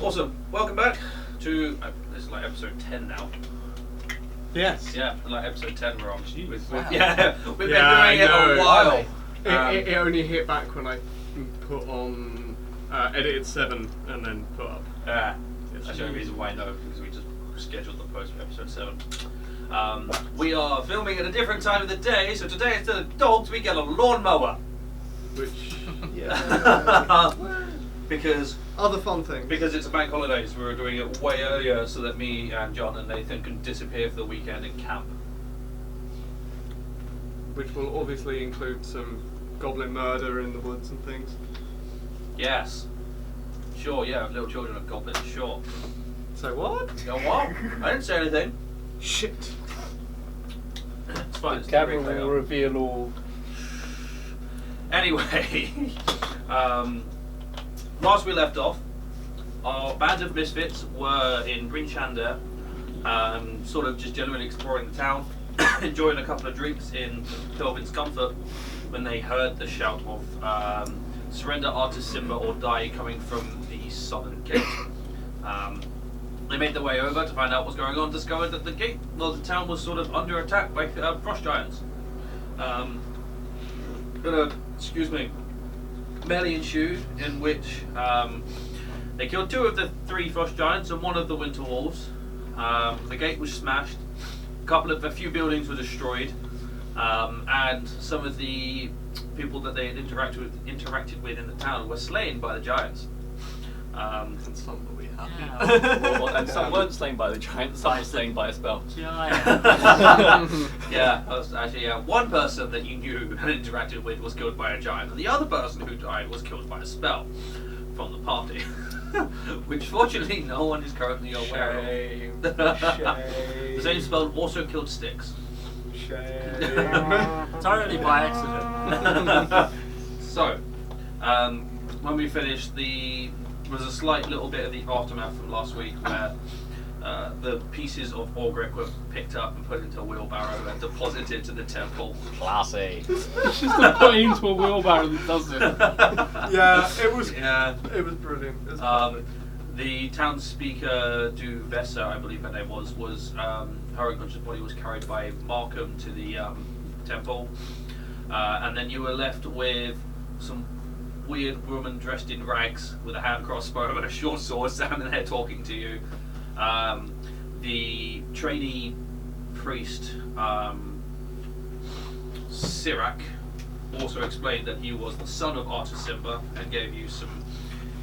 Awesome. Welcome back to this is like episode 10 now. Yes. Yeah, like episode 10 we're on. Wow. Yeah, we've been doing it a while. It only hit back when I put on edited 7 and then put up. Yeah, that's the only reason why I know, because we just scheduled the post for episode 7. We are filming at a different time of the day, so today instead of dogs we get a lawnmower. Which, Because other fun thing. Because it's a bank holiday, so we were doing it way earlier so that me and John and Nathan can disappear for the weekend and camp. Which will obviously include some goblin murder in the woods and things. Yes. Sure, yeah, little children of goblins, sure. So what? You know what? I didn't say anything. Shit. It's fine. The camera will reveal all. Anyway, last we left off, our band of misfits were in Rinchander, sort of just generally exploring the town, enjoying a couple of drinks in Kelvin's comfort, when they heard the shout of surrender Artis Simba or die coming from the southern gate. They made their way over to find out what's going on, discovered that the town was sort of under attack by frost giants. Excuse me, melee ensued, in which they killed 2 of the 3 frost giants and 1 of the winter wolves. The gate was smashed, a few buildings were destroyed, and some of the people that they had interacted with in the town were slain by the giants. And some that we have. And some weren't slain by the giant, some were slain by a spell. Yeah, that was actually one person that you knew and interacted with was killed by a giant, and the other person who died was killed by a spell from the party, which fortunately no one is currently aware of. The same spell also killed Styx. Totally by accident. So, when we finished, there was a slight little bit of the aftermath from last week where the pieces of Orgric were picked up and put into a wheelbarrow and deposited to the temple. Classy. It's just to put it into a wheelbarrow that does it. Yeah, it was brilliant. It was the town speaker, Duvessa, I believe her name was her unconscious body was carried by Markham to the temple, and then you were left with some weird woman dressed in rags with a hand crossbow and a short sword standing there talking to you. The trainee priest, Sirac, also explained that he was the son of Artis Simba and gave you some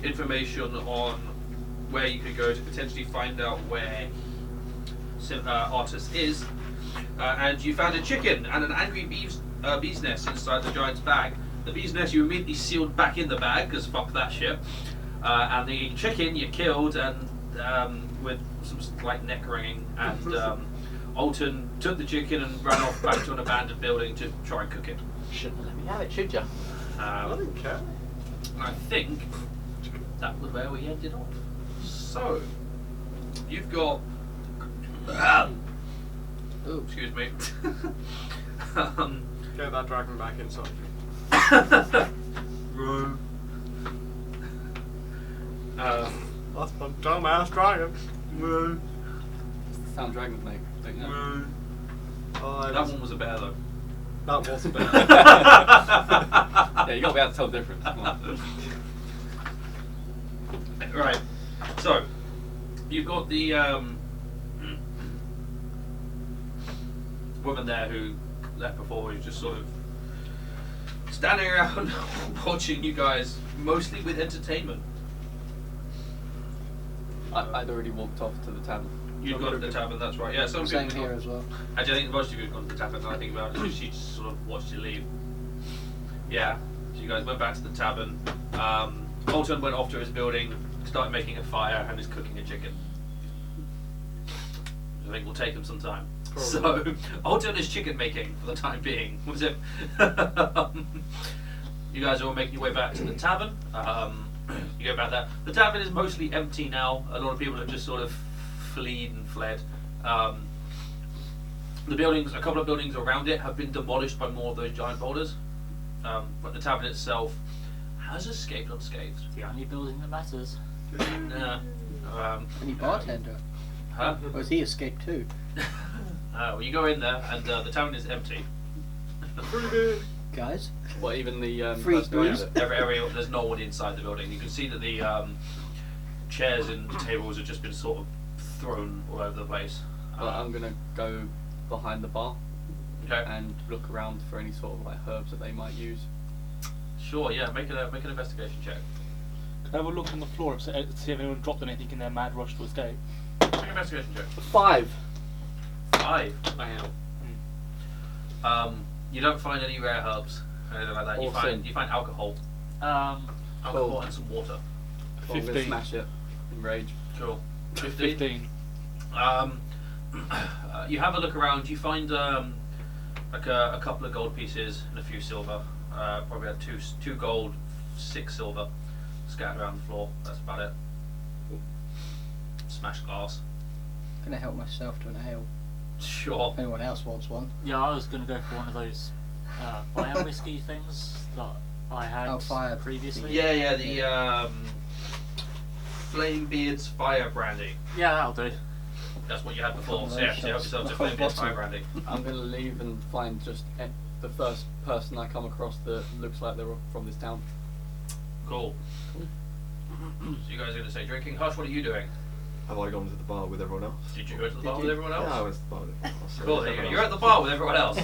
information on where you could go to potentially find out where Artis is. And you found a chicken and an angry bee's nest inside the giant's bag. The bee's nest you immediately sealed back in the bag, because fuck that shit. And the chicken you killed, and with some slight neck wringing, and Alton took the chicken and ran off back to an abandoned building to try and cook it. Shouldn't have let me have it, should ya? I don't care. I think that was where we ended off. So, you've got... Oh, excuse me. Get that dragon back inside you. That's one dumbass dragon. Sound dragons make. Don't you know? That one was a bear though. That was a bear. Yeah, you gotta be able to tell the difference. Come on. Right. So, you've got the woman there who left before, who's just sort of standing around watching you guys, mostly with entertainment. I'd already walked off to the tavern. You'd gone to the tavern, that's right. Yeah, some Same people. here as well. Actually, I think most of you had gone to the tavern. Now I think about it, she just sort of watched you leave. Yeah, so you guys went back to the tavern. Alton went off to his building, started making a fire, and is cooking a chicken. I think will take him some time. Probably. So, Alton is chicken making for the time being. Was it? You guys are all making your way back to the tavern. You go back there. The tavern is mostly empty now. A lot of people have just sort of fled. The buildings, a couple of buildings around it, have been demolished by more of those giant boulders. But the tavern itself has escaped unscathed. It's the only building that matters. Yeah. Any bartender? Huh? Or has he escaped too? Well, you go in there, and the town is empty. Guys? What, even the Free person around booze? it? There's no one inside the building. You can see that the chairs and tables have just been sort of thrown all over the place. Well, I'm gonna go behind the bar Okay. and look around for any sort of like herbs that they might use. Sure. Yeah. Make an investigation check. Can I have a look on the floor to see if anyone dropped anything in their mad rush to escape? Make an investigation check. 5. 5. Wow. You don't find any rare herbs or anything like that. Awesome. You find alcohol. Alcohol Cool. and some water. Well, I'm gonna 15. smash it in rage. Cool. 15. You have a look around. You find like a couple of gold pieces and a few silver. Probably had two gold, 6 silver scattered around the floor. That's about it. Smashed glass. Gonna help myself to an ale. Sure. If anyone else wants one. Yeah, I was going to go for one of those fire whiskey things that I had Oh, fire. previously. Yeah. The Flamebeard's Fire Brandy. Yeah, that'll do. That's what you had before. So Combination. you help yourself to The whole Flamebeard's bottle. Fire Brandy. I'm gonna leave and find just the first person I come across that looks like they're from this town. Cool. So you guys are going to say drinking. Hush, what are you doing? Have I gone to the bar with everyone else? Did you go to the bar Did with you? everyone else? Yeah, I went to the bar with everyone else. Cool, there you go. You're at the bar with everyone else.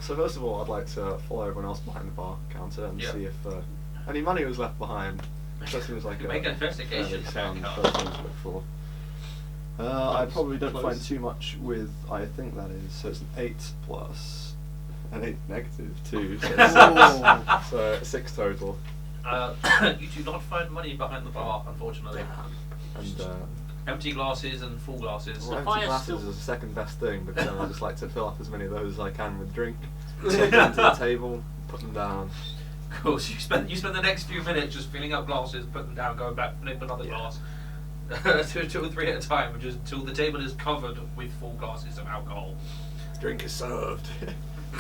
So first of all, I'd like to follow everyone else behind the bar counter and Yeah. see if any money was left behind. That seems like Make an investigation fairly sound check. first thing to look for. I probably don't find too much with, I think that is, so it's an 8 plus, an 8 negative 2, so, Oh. so 6 total. You do not find money behind the bar, unfortunately. And Empty glasses and full glasses. well, empty fire's glasses still- is the second best thing because I just like to fill up as many of those as I can with drink, take them to the table, put them down. Cool. So you spend the next few minutes just filling up glasses, putting them down, going back, filling up another glass, 2 or 3 at a time, just till the table is covered with full glasses of alcohol. Drink is served.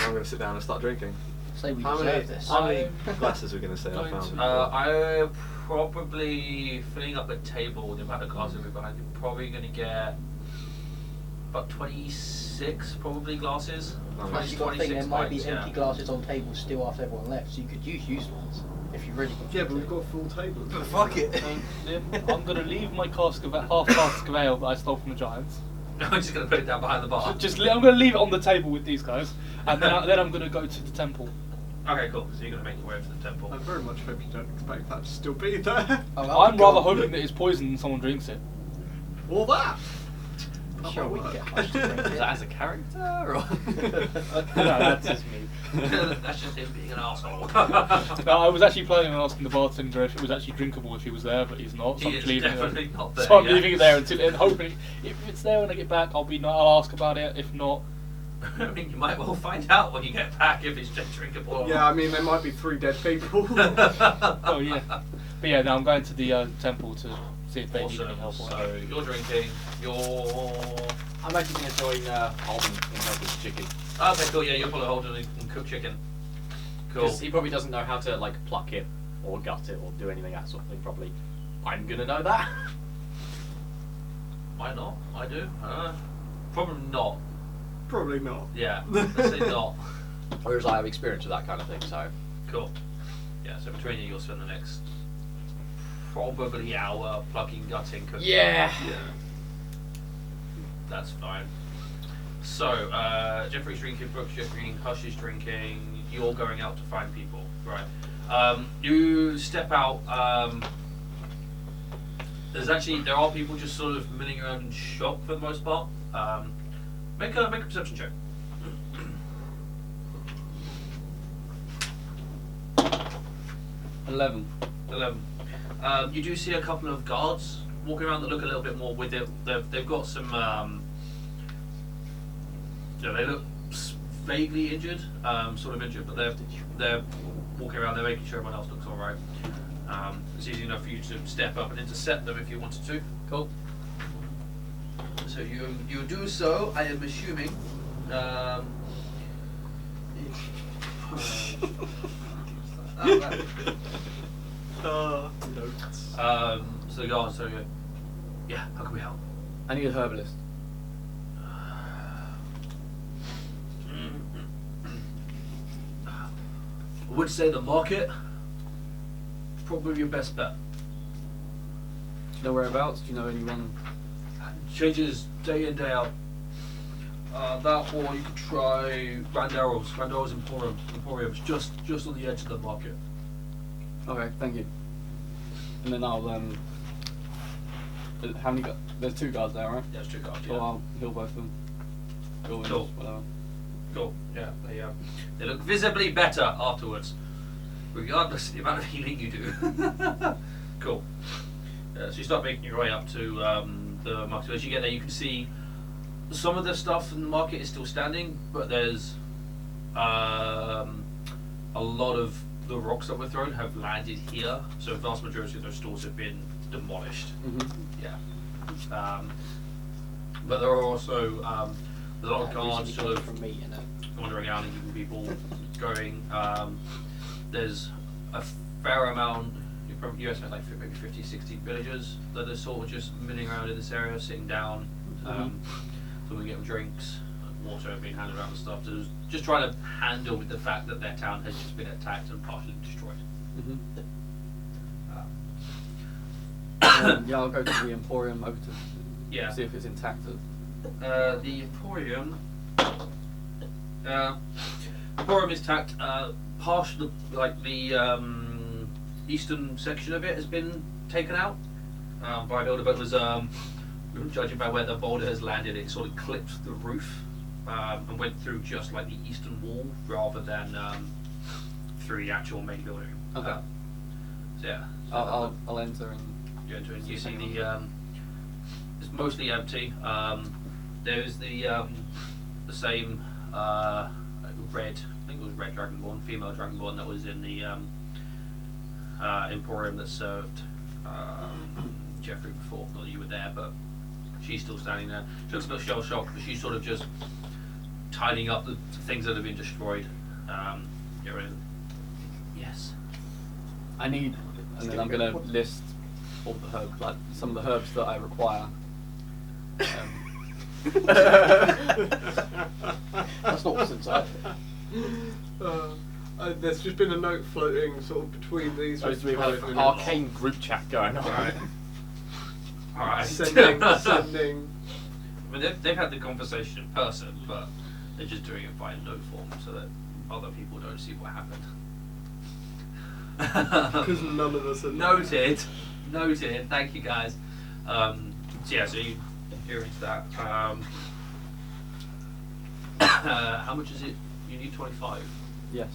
I'm going to sit down and start drinking. Say we How deserve many, this. how many glasses are we going to say I Going found? to- I'm probably filling up a table with the amount of glasses we're behind. You're probably going to get about 26 probably glasses. Nice. Plus, you've got to think there might be pints, empty yeah. glasses on tables still after everyone left, so you could use used ones if you really want Yeah, to. but we've got a full table. Fuck it. I'm going to leave my half cask of ale that I stole from the Giants. I'm just going to put it down behind the bar. I'm going to leave it on the table with these guys, and then I'm going to go to the temple. Okay, cool. So you're going to make your way to the temple. I very much hope you don't expect that to still be there. Oh, I'm rather hoping that it's poison and someone drinks it. All that. I'm sure we can get Hush to drink Is it. that as a character or? No, that's just me. That's just him being an asshole. No, I was actually planning on asking the bartender if it was actually drinkable if he was there, but he's not. So He I'm is just leaving it definitely there. not there, So I'm yeah. leaving it there and hoping if it's there when I get back, I'll ask about it. If not, I mean, you might well find out when you get back if it's just drinkable. or Yeah, I mean, there might be 3 dead people. oh yeah. But yeah, no, I'm going to the temple to see if they need any Awesome. help. Or So you're drinking. I'm actually going to join Alden in help with the chicken. Okay, cool. Yeah, you'll probably hold and cook chicken. Cool. Because he probably doesn't know how to like pluck it or gut it or do anything that sort of thing properly. I'm going to know that. Might not. I do. Probably not. Probably not. Yeah. Let's say not. Whereas I have experience with that kind of thing, so. Cool. Yeah. So between you, you'll spend the next probably hour plucking, gutting, cooking. Yeah. That's fine. So, Jeffrey's drinking, Brooke's drinking, Hush is drinking, you're going out to find people. Right. You step out, there are people just sort of milling around in shop for the most part. Make a perception check. 11. 11. You do see a couple of guards walking around that look a little bit more with it. They've got some. They look vaguely injured, sort of injured, but they're walking around. They're making sure everyone else looks all right. It's easy enough for you to step up and intercept them if you wanted to. Cool. So you do so. I am assuming. Notes. So the guards. So you Yeah, how can we help? I need a herbalist. I would say the market is probably your best bet. Do you know whereabouts? Do you know anyone? Changes day in, day out. That, or you could try Randaro's. Randaro's Emporium's just on the edge of the market. Okay, thank you. And then I'll how many? There's 2 guards there, right? There's 2 guards. So I'll heal both of them. Go in, Cool. whatever. Cool. Yeah, they look visibly better afterwards, regardless of the amount of healing you do. Cool. So you start making your way up to the market. As you get there, you can see some of the stuff in the market is still standing, but there's a lot of the rocks that were thrown have landed here. So a vast majority of those stores have been demolished. Yeah. But there are also there's a lot of guards sort of from me, you know. wandering around and keeping people going. There's a fair amount, you estimate like maybe 50, 60 villagers that are sort of just milling around in this area, sitting down, someone getting drinks, water being handed around and stuff. So just trying to handle with the fact that their town has just been attacked and partially destroyed. Yeah, I'll go to the Emporium over to Yeah. see if it's intact. The Emporium. Emporium is tacked. Partially, like the eastern section of it has been taken out by a builder, but it was judging by where the boulder has landed, it sort of clipped the roof and went through just like the eastern wall rather than through the actual main building. Okay. So yeah. I'll enter and You enter and you see the it's mostly empty. There is the same red, I think it was red dragonborn, female dragonborn that was in the Emporium that served Jeffrey before. Not that you were there, but she's still standing there. She looks a bit shell shocked, but she's sort of just tidying up the things that have been destroyed. Get rid of them. Yes. I need, and then I'm gonna list all the herbs, like some of the herbs that I require. That's not what's inside. There's just been a note floating sort of between these. Supposed to be like an arcane group chat going on. Alright. Sending. I mean, they've had the conversation in person, but they're just doing it via note form so that other people don't see what happened. Because none of us are Noted. Thank you, guys. So yeah, so you're into that. How much is it? You need 25. Yes.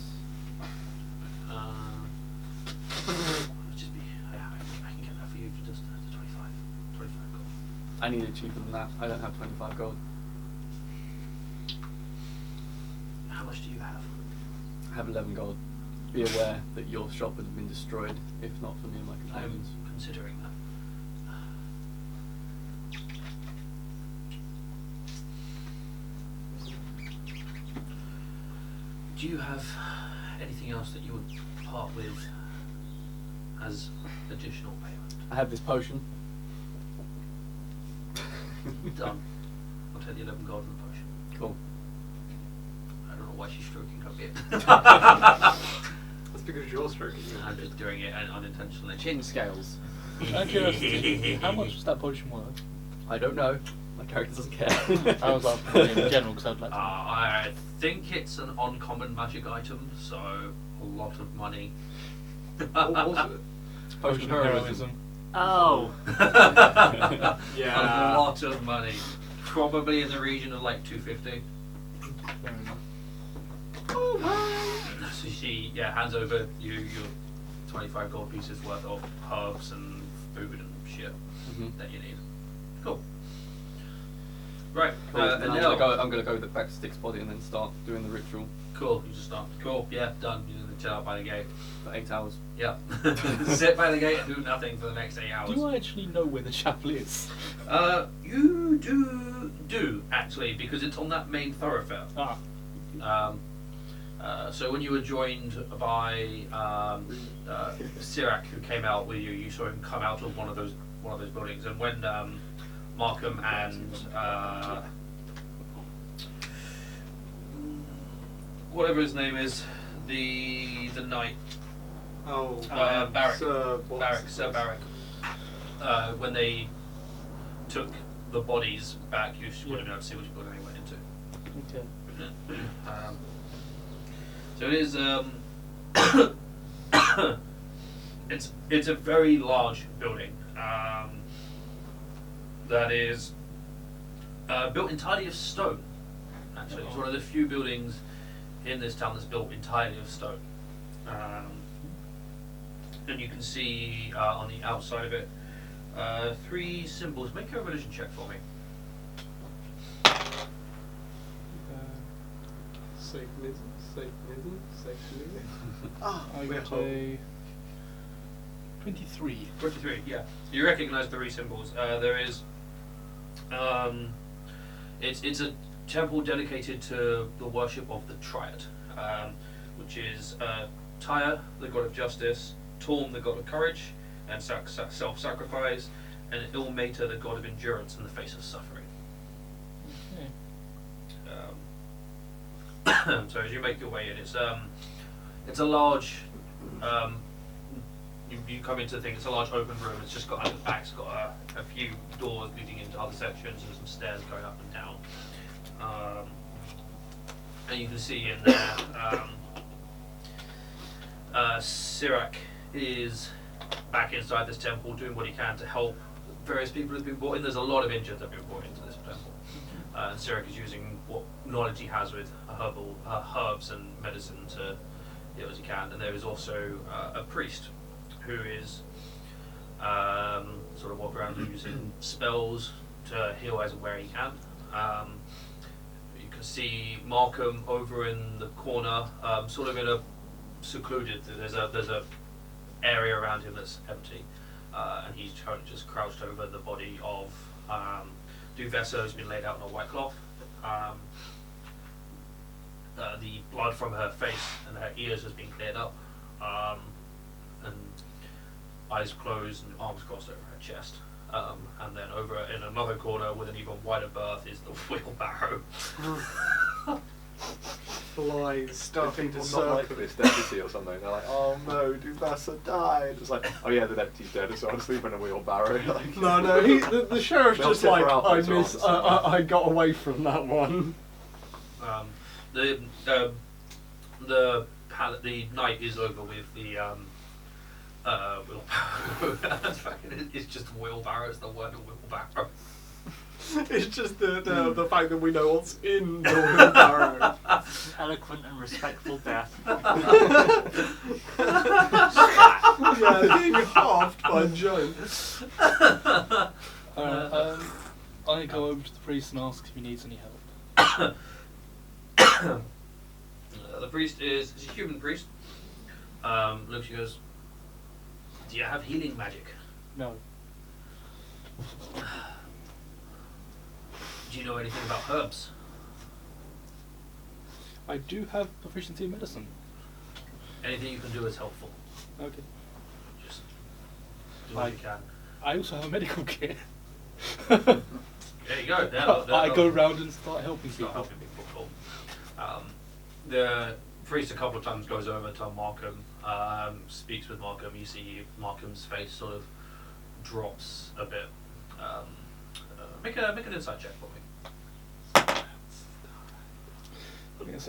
Just be. I can get that for you for just the 25 gold. I need it cheaper than that. I don't have 25 gold. How much do you have? I have 11 gold. Be aware that your shop would have been destroyed if not for me and my I'm companions. considering that. Do you have anything else that you would part with as additional payment? I have this potion. Done. I'll take the 11 gold and the potion. Cool. I don't know why she's stroking her beard. That's because you're stroking it. I'm just doing it unintentionally. Chin scales. Out of curiosity, how much was that potion worth? I don't know. My character doesn't care. I was asking in general because I'd like to. I think it's an uncommon magic item, so a lot of money. What was it? Potion of heroism. Oh. Yeah. A lot of money. Probably in the region of like 250. Fair enough. So she hands over you your 25 gold pieces worth of herbs and food and shit that you need. Cool. Right. Cool. And And now I'm gonna go back to Stick's body and then start doing the ritual cool. You just start. Cool. Yeah. Done. You're gonna chill out by the gate. for 8 hours. Yeah. Sit by the gate and do nothing for the next 8 hours. Do I actually know where the chapel is? You do actually, because it's on that main thoroughfare. Ah. So when you were joined by Sirac, who came out with you, you saw him come out of one of those one of those buildings. And when Markham and whatever his name is, the knight, Barrack, Sir Barrack, when they took the bodies back, you wouldn't be able to see which building they went into. Okay. So it is. It's a very large building that is built entirely of stone. Actually, it's one of the few buildings in this town that's built entirely of stone. And you can see on the outside of it 3 symbols. Make a religion check for me. Satanism. I got a 23. 23, yeah. You recognise the 3 symbols. There is, it's a temple dedicated to the worship of the Triad, which is Tyre, the god of justice, Torm, the god of courage and self-sacrifice, and Ilmater, the god of endurance in the face of suffering. Okay. So as you make your way in, it's a large. You come into the thing. It's a large open room. It's just got at the back. It's got a few doors leading into other sections and some stairs going up and down. And you can see in there, Sirac is back inside this temple doing what he can to help various people who've been brought in. There's a lot of injured that have been brought into this temple. And Sirac is using what knowledge he has with herbs and medicine to heal as he can. And there is also a priest who is sort of walking around using spells to heal as and where he can. You can see Markham over in the corner, sort of in a secluded. There's a area around him that's empty, and he's just crouched over the body of Duvessa, who's been laid out on a white cloth. The blood from her face and her ears has been cleared up, and eyes closed and arms crossed over her chest. And then over in another corner with an even wider berth is the wheelbarrow. Flies starting to Not circle. like this deputy or something. They're like, oh no, Duvessa died. It's like, oh yeah, the deputy's dead, so I'll sleep in a wheelbarrow. Like, No, the sheriff's They'll just tip like, her out later on, I got away from that one. The night is over with the wheelbarrow. It's just wheelbarrow. It's the word wheelbarrow. It's just the fact that we know what's in the wheelbarrow. Eloquent and respectful death. Yeah, being halved by Joan. I go over to the priest and ask if he needs any help. The priest is a human priest. Looks and goes, do you have healing magic? No. Do you know anything about herbs? I do have proficiency in medicine. Anything you can do is helpful. Okay. Just do what you can. I also have a medical kit. There you go. I go around and start helping Start people. helping people. Cool. The priest a couple of times goes over to Markham, speaks with Markham. You see Markham's face sort of drops a bit. Make an insight check for me. I guess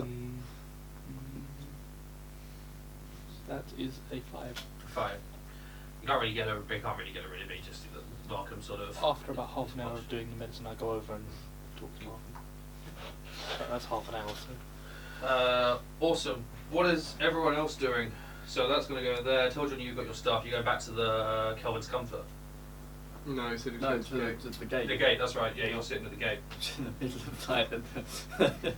that is a 5. 5. You can't really get a rid of it. Just Markham sort of. After about half an hour of doing the medicine, I go over and talk to Markham. But that's half an hour, so. Awesome. What is everyone else doing? So that's going to go there. Told you you've got your stuff. You go back to the Kelvin's Comfort. No, he said No, it's to the gate. The gate. That's right. Yeah, you're sitting at the gate. In the middle of the night.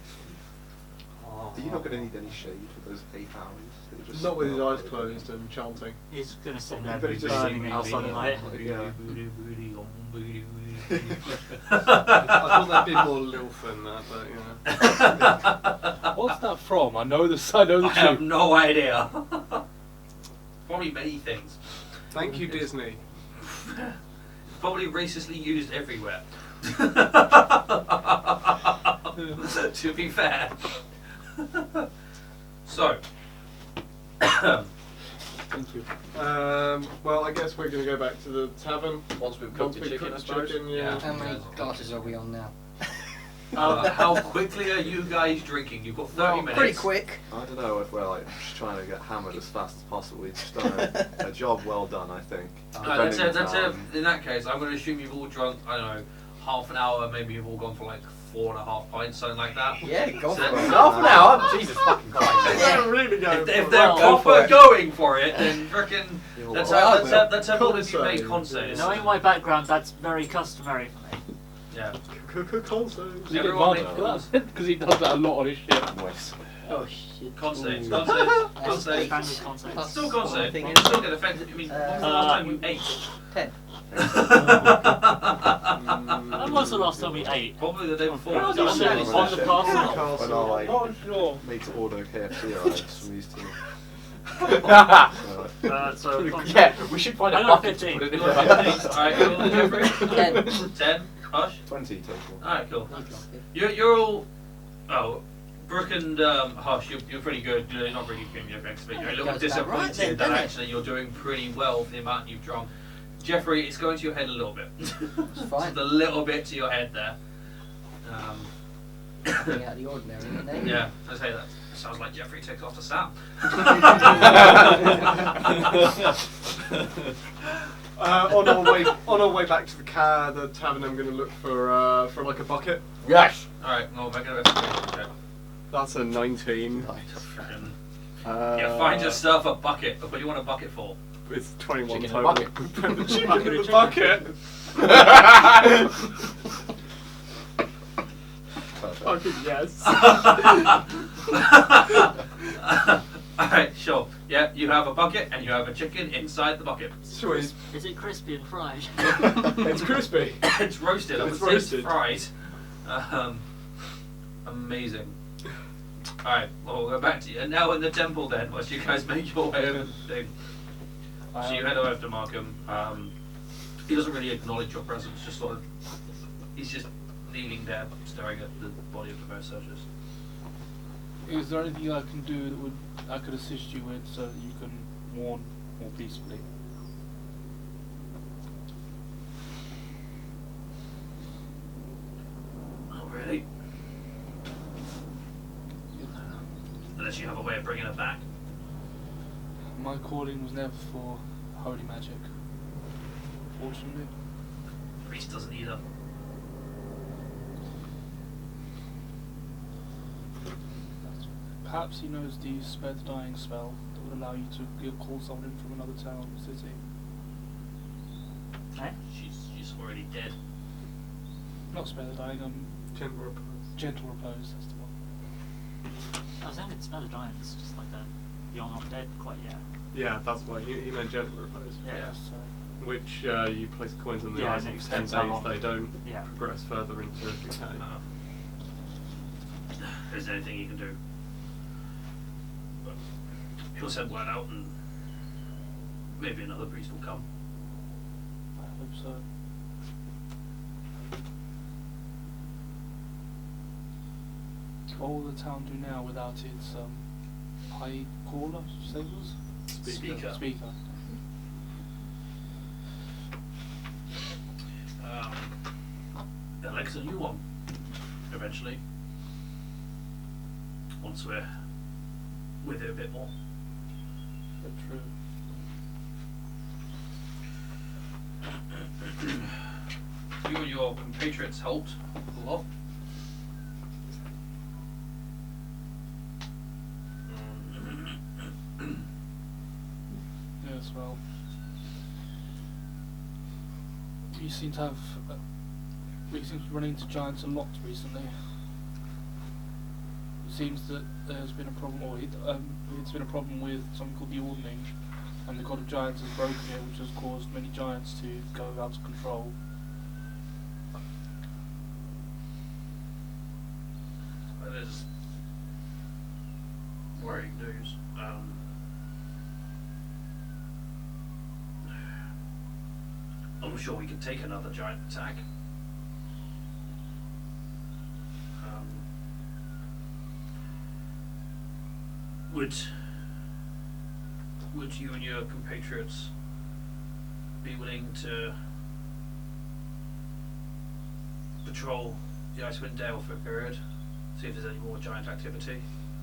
are you not going to need any shade for those 8 hours? It'll just Not with his smell eyes like- closed and chanting. He's gonna sit You there better just burning sing outside the light. Yeah. I thought that'd be more Lilf than that, but you know. What's that from? I know the I have tune. no idea. Probably many things. Thank you, Disney. probably racistly used everywhere. To be fair. So. Thank you. Well, I guess we're going to go back to the tavern. Once we've cooked the chicken, I suppose. yeah. How many glasses are we on now? How quickly are you guys drinking? You've got 30 minutes. Pretty quick. I don't know if we're like just trying to get hammered as fast as possible. We've just done a job well done, I think. That's it. Depending on- In that case, I'm going to assume you've all drunk, I don't know, half an hour, maybe you've all gone for like 4.5 pints, something like that. Yeah, go So- for it. Half an hour? Jesus fucking Christ. They're really going If for it. they're Well, proper going for it, then frickin' Yeah, let's well, have all of you make Console. consoles. Knowing my background, that's very customary for me. Yeah. Consoles. Does he get Everyone advantage make for that? Because he does that a lot on his ship. Oh shit. Consoles. That's Standard eight. concept. Plus Still console. one thing You is still get affected. I mean, when was the last time you ate? 10. When was the last time we ate? Probably the day before. When was Was it it on on the the- on the castle? When our like Not sure. mates order KFC arrives from these two. So Yeah, we should find I a got bucket to 15. put it in. Alright, cool. Jeffrey? 10. 10? Hush? 20 total. Alright, cool. You're all. Oh, Brooke and Hush, you're pretty good. You're not really giving your best, but you're a little Goes about right disappointed then, that doesn't it? actually you're doing pretty well for the amount you've drunk. Jeffrey, it's going to your head a little bit. It's fine. Just a little bit to your head there. Nothing out of the ordinary, isn't it? Yeah, I say that. Sounds like Jeffrey takes off to Sam. On our way back to the tavern, I'm going to look for like a bucket. Yes! Alright, well, make an investigation check. That's a 19. Frickin'. Uh, Yeah, find yourself a bucket. But what do you want a bucket for? It's 21 Chicken in a total. bucket. Put the chicken Bucket in of the bucket. Fucking yes. Alright, sure. Yeah, you have a bucket and you have a chicken inside the bucket. Sweet. Is it crispy and fried? It's crispy. It's roasted. I would It's say it's roasted. fried. Amazing. Alright, well, we'll go back to you. And now in the temple then, once you guys make your way over the thing. So you head over to Markham. He doesn't really acknowledge your presence, just sort of. He's just kneeling there, staring at the body of the first searchers. Is there anything I can do that I could assist you with so that you can mourn more peacefully? Not really. Unless you have a way of bringing it back. My calling was never for holy magic, fortunately. Priest doesn't either. Perhaps he knows the spare the dying spell that would allow you to call someone in from another town or city. Eh? She's already dead. Not spare the dying, gentle repose, that's the one. I was thinking smell of giants, just like that. You're not dead quite yet. Yeah, that's why he meant gentle repose. Yeah. So, Which you place the coins in the Yeah, eyes and and it for 10 extends how days long. they don't Yeah. progress further into decay. Is there anything you can do? But he'll send word out and maybe another priest will come. I hope so. What will the town do now without its high caller, did you say it was? Speaker. Speaker. Elect a new one. Eventually. Once we're with it a bit more. Very true. You and your compatriots helped a lot. Yes, well, we seem to have, we seem to be running into giants a lot recently. It seems that there's been a problem, or it's been a problem with something called the Ordning, and the God of Giants has broken it, which has caused many giants to go out of control. That is worrying news. I'm I'm sure we can take another giant attack. Would you and your compatriots be willing to patrol the Icewind Dale for a period? See if there's any more giant activity?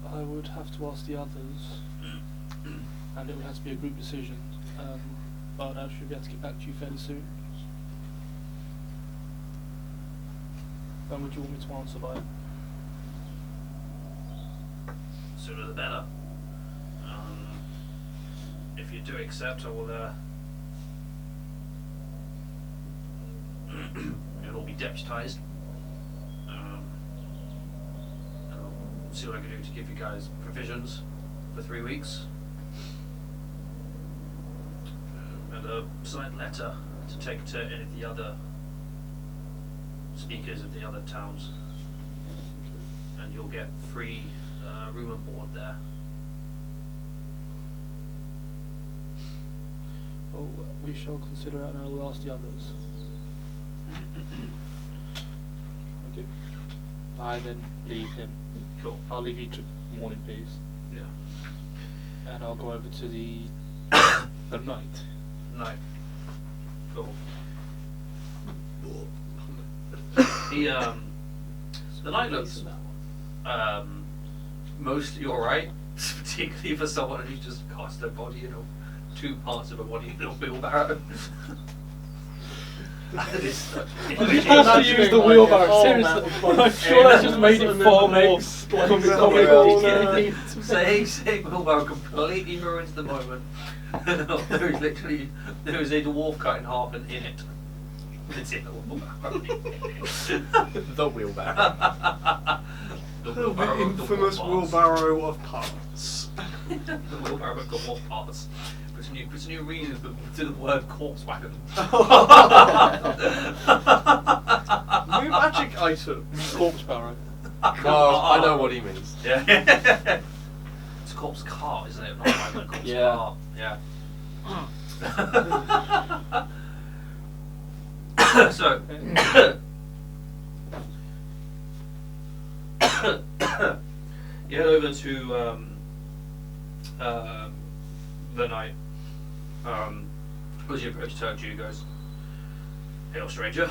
I would have to ask the others, and it would have to be a group decision. But I should be able to get back to you fairly soon. When would you want me to answer by? Sooner the better. If you do accept, I will it'll all be deputized. And I'll see what I can do to give you guys provisions for 3 weeks. And a signed letter to take to any of the other speakers of the other towns. And you'll get free room and board there. Well, we shall consider it, and I will ask the others. Thank you. I then leave him. Cool. I'll leave you to mourn in peace, Yeah. and I'll go over to the the knight. Night. Cool. He the night looks mostly alright, particularly for someone who's just cast their body in 2 parts of a body in a wheelbarrow. That is such You have to use the wheelbarrow, seriously. I'm sure that's just made it far more comical. Saying wheelbarrow completely ruins the moment. There is a dwarf cut in half and in it. It's in the wheelbarrow. The wheelbarrow. The The wheelbarrow of the infamous dwarf wheelbarrow of parts. the wheelbarrow of dwarf parts. Puts a new reason to the word corpse wagon. New magic item. Corpse barrow. Oh, I know what he means. Yeah. It's a corpse car, isn't it? Not like a corpse Yeah. car. Yeah. So, you head over to the night. As you approach Turk, you goes, "Hail, stranger.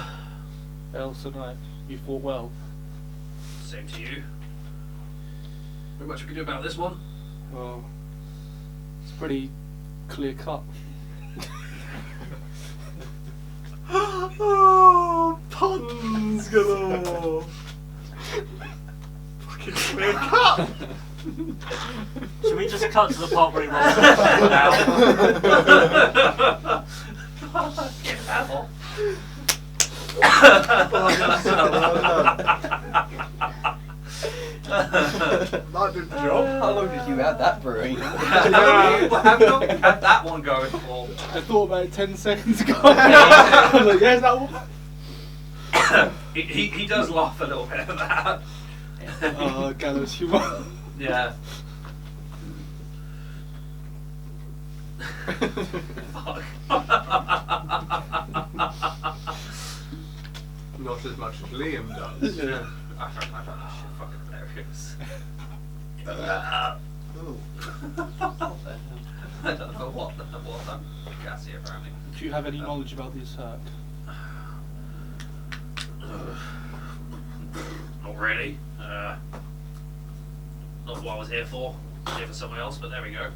Elsa Knight, you fought well. Same to you. Not much we can do about this one." Well, it's pretty clear cut. Oh, puns galore. Fucking clear cut. Should we just cut to the part where he rolls Now. Get out. That did the job. How long did you have that brewing? How long have you had that one going for? I thought about it 10 seconds ago. I was like, yes, that one. He does laugh a little bit at that. Oh, gallows humour. Yeah. Fuck. Not as much as Liam does. Yeah. I found that shit fucking hilarious. I don't know what I'm gassy apparently. Do you have any knowledge about the attack? Not really. Not what I was here for. I was here for someone else, but there we go.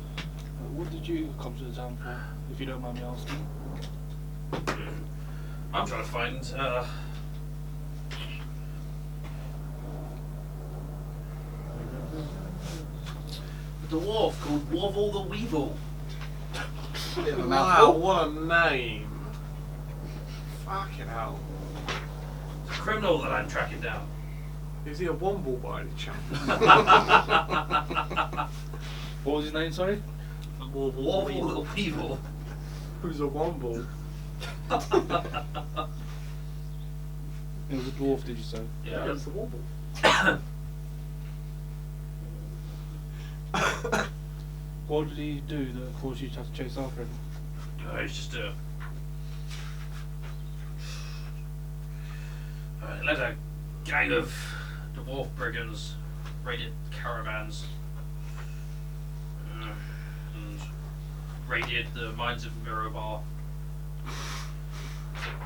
What did you come to the town for, if you don't mind me asking? I'm trying to find a dwarf called Warble the Weevil. Bit of a Wow, mouthful. what a name. Fucking hell. It's a criminal that I'm tracking down. Is he a womble by any chance? What was his name, sorry? Warble the Weevil. Who's a womble? It was a dwarf, did you say? Yeah. It's a womble. What did he do that caused you to have to chase after him? He's just a led a gang of dwarf brigands, raided caravans, and raided the mines of Mirobar.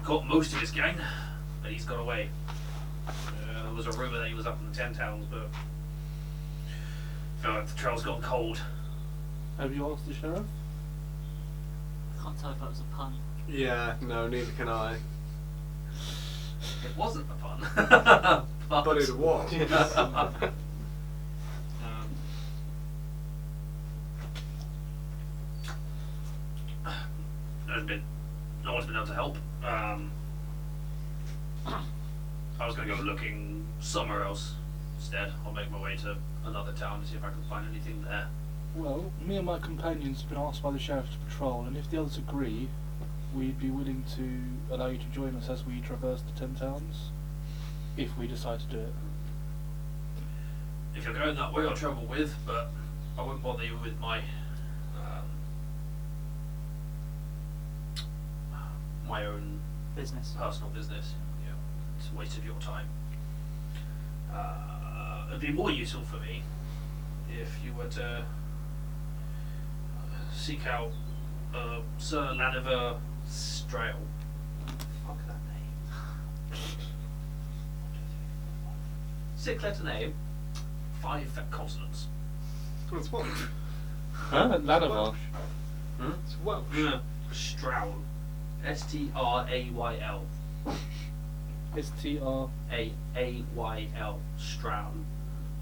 Caught most of his gang, but he's got away. There was a rumour that he was up in the 10 Towns, but I feel like the trail's gone cold. Have you asked the sheriff? I can't tell if that was a pun. Yeah, no, neither can I. It wasn't a pun. But it was. No one's been able to help. I was going to go looking somewhere else instead. I'll make my way to another town to see if I can find anything there. Well, me and my companions have been asked by the sheriff to patrol, and if the others agree, we'd be willing to allow you to join us as we traverse the 10 Towns, if we decide to do it. If you're going that way, I'll travel with, but I won't bother you with my my own Business. personal business. Yeah, it's a waste of your time. It'd be more useful for me if you were to seek out Sir Laniver Strail. Fuck that name. 6-letter name, 5 consonants. It's what? Huh? Lanivar. It's Welsh. Straul. S-T-R-A-Y-L. S-T-R... A-Y-L. Straul.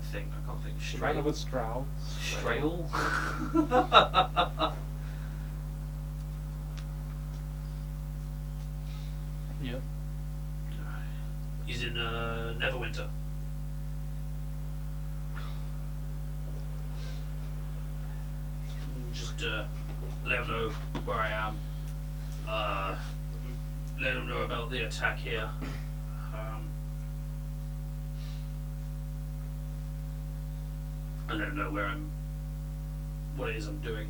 I think. I can't think. Lanivar Straul. Strail? Yeah. He's in Neverwinter. Just let him know where I am. Let him know about the attack here. And let him know what it is I'm doing.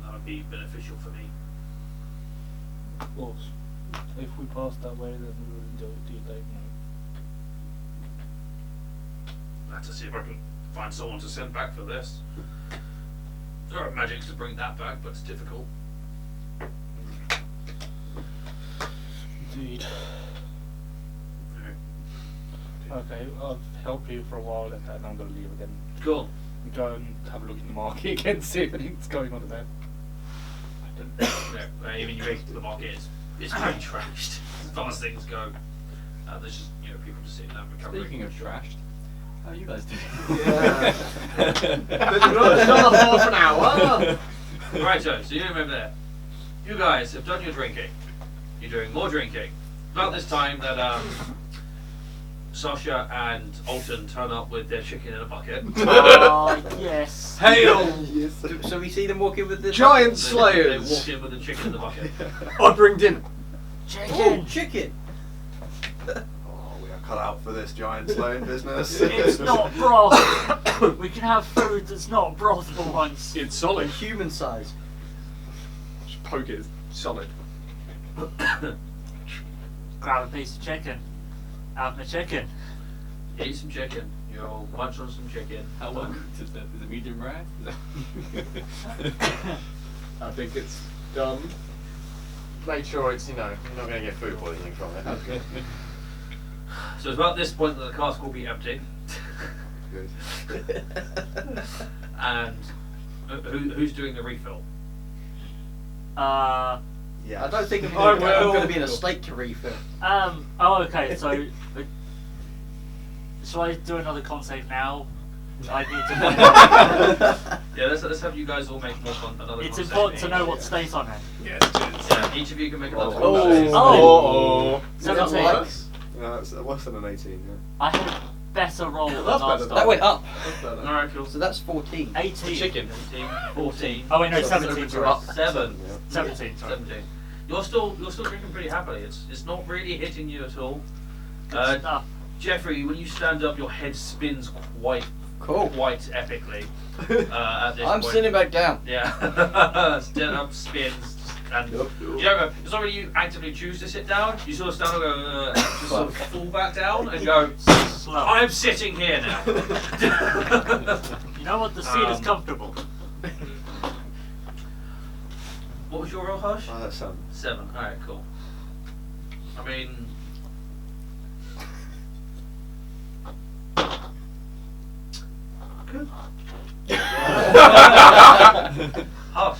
That would be beneficial for me. Of course. If we pass that way, then we will do let you know. I have to see if I can find someone to send back for this. There are magics to bring that back, but it's difficult. Indeed. Okay, I've helped you for a while and then I'm going to leave again. Cool. Go and have a look in the market again, see if anything's going on there. Even you make it to the market, it's pretty trashed as far as things go. There's just people just sitting there recovering. Speaking of trashed, how are you guys doing? Yeah. Another half an hour. Right, so you remember there. You guys have done your drinking. You're doing more drinking. About this time that Sasha and Alton turn up with their chicken in a bucket. Oh, yes. Hail! Yes. So we see them walking with the Giant They slayers. walk in with the chicken in the bucket. I bring dinner. Chicken. Oh, chicken. Oh, we are cut out for this giant slaying business. It's not broth. We can have food that's not broth for once. It's solid. Human size. Just poke it. It's solid. Grab a piece of chicken. Have my chicken. Eat some chicken. You'll munch on some chicken. How well cooked is it? Is it medium rare? I think it's done. Make sure it's, you're not going to get food poisoning from it. Okay. So it's about this point that the cask will be empty. Good. And who's doing the refill? Yeah. I don't think I I'm will. going to be in a state to refill. Oh, okay, so... shall I do another con save now? I need to... Yeah, let's have you guys all make another. It's con important to save. know what state I'm in. Yeah, Yeah, each of you can make another. Oh. con save. Oh. 17. Works. No, it's worse than an 18, yeah. I had a better roll than That's last better. time. That went up. Alright, cool. So that's 14. 18. Chicken. 15, 14. Oh wait, no, So 17. you're up. 7. Yeah. 17, sorry. 17. You're still drinking pretty happily. It's not really hitting you at all. Good stuff. Jeffrey, when you stand up, your head spins quite epically. At this I'm point. sitting back down. Yeah, stand up, spins, and you know, it's not really you actively choose to sit down. You sort of stand up, and go, just sort of fall back down, and go. Slow. I'm sitting here now. You know what? The seat is comfortable. What was your roll, Hush? That's 7. All right, cool. I mean. Good. Hush,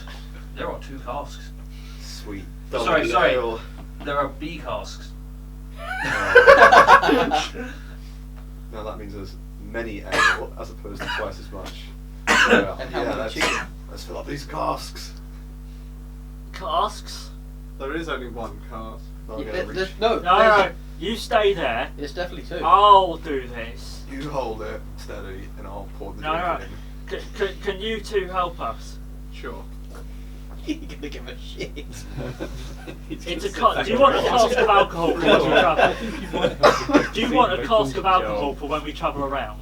there are 2 casks. sweet. Sorry. Ale. There are B casks. No, that means there's many ale as opposed to twice as much. Yeah, And how many chicken? let's fill up these casks. Casks? There is only one cast. I'm Yeah, gonna there's- reach. no, No, you stay there. there's definitely 2. I'll do this. You hold it steady, and I'll pour the No, drink no. Can you two help us? Sure. You're gonna give a shit. It's a do you want a cask of alcohol for when we travel? Do you want a cask of alcohol for when we travel around?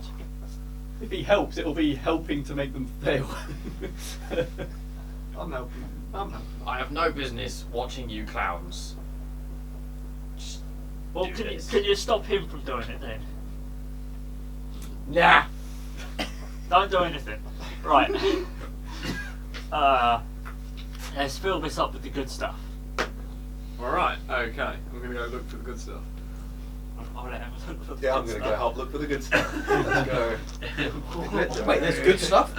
If he helps, it'll be helping to make them fail. I'm helping. I have no business watching you clowns. Just Well, do this. can you stop him from doing it then? Nah. Don't do anything. Right. Let's fill this up with the good stuff. Alright, okay. I'm gonna go look for the good stuff. I'll let him look for the Yeah, good I'm gonna stuff. go help look for the good stuff. Let's go. Wait, there's good stuff?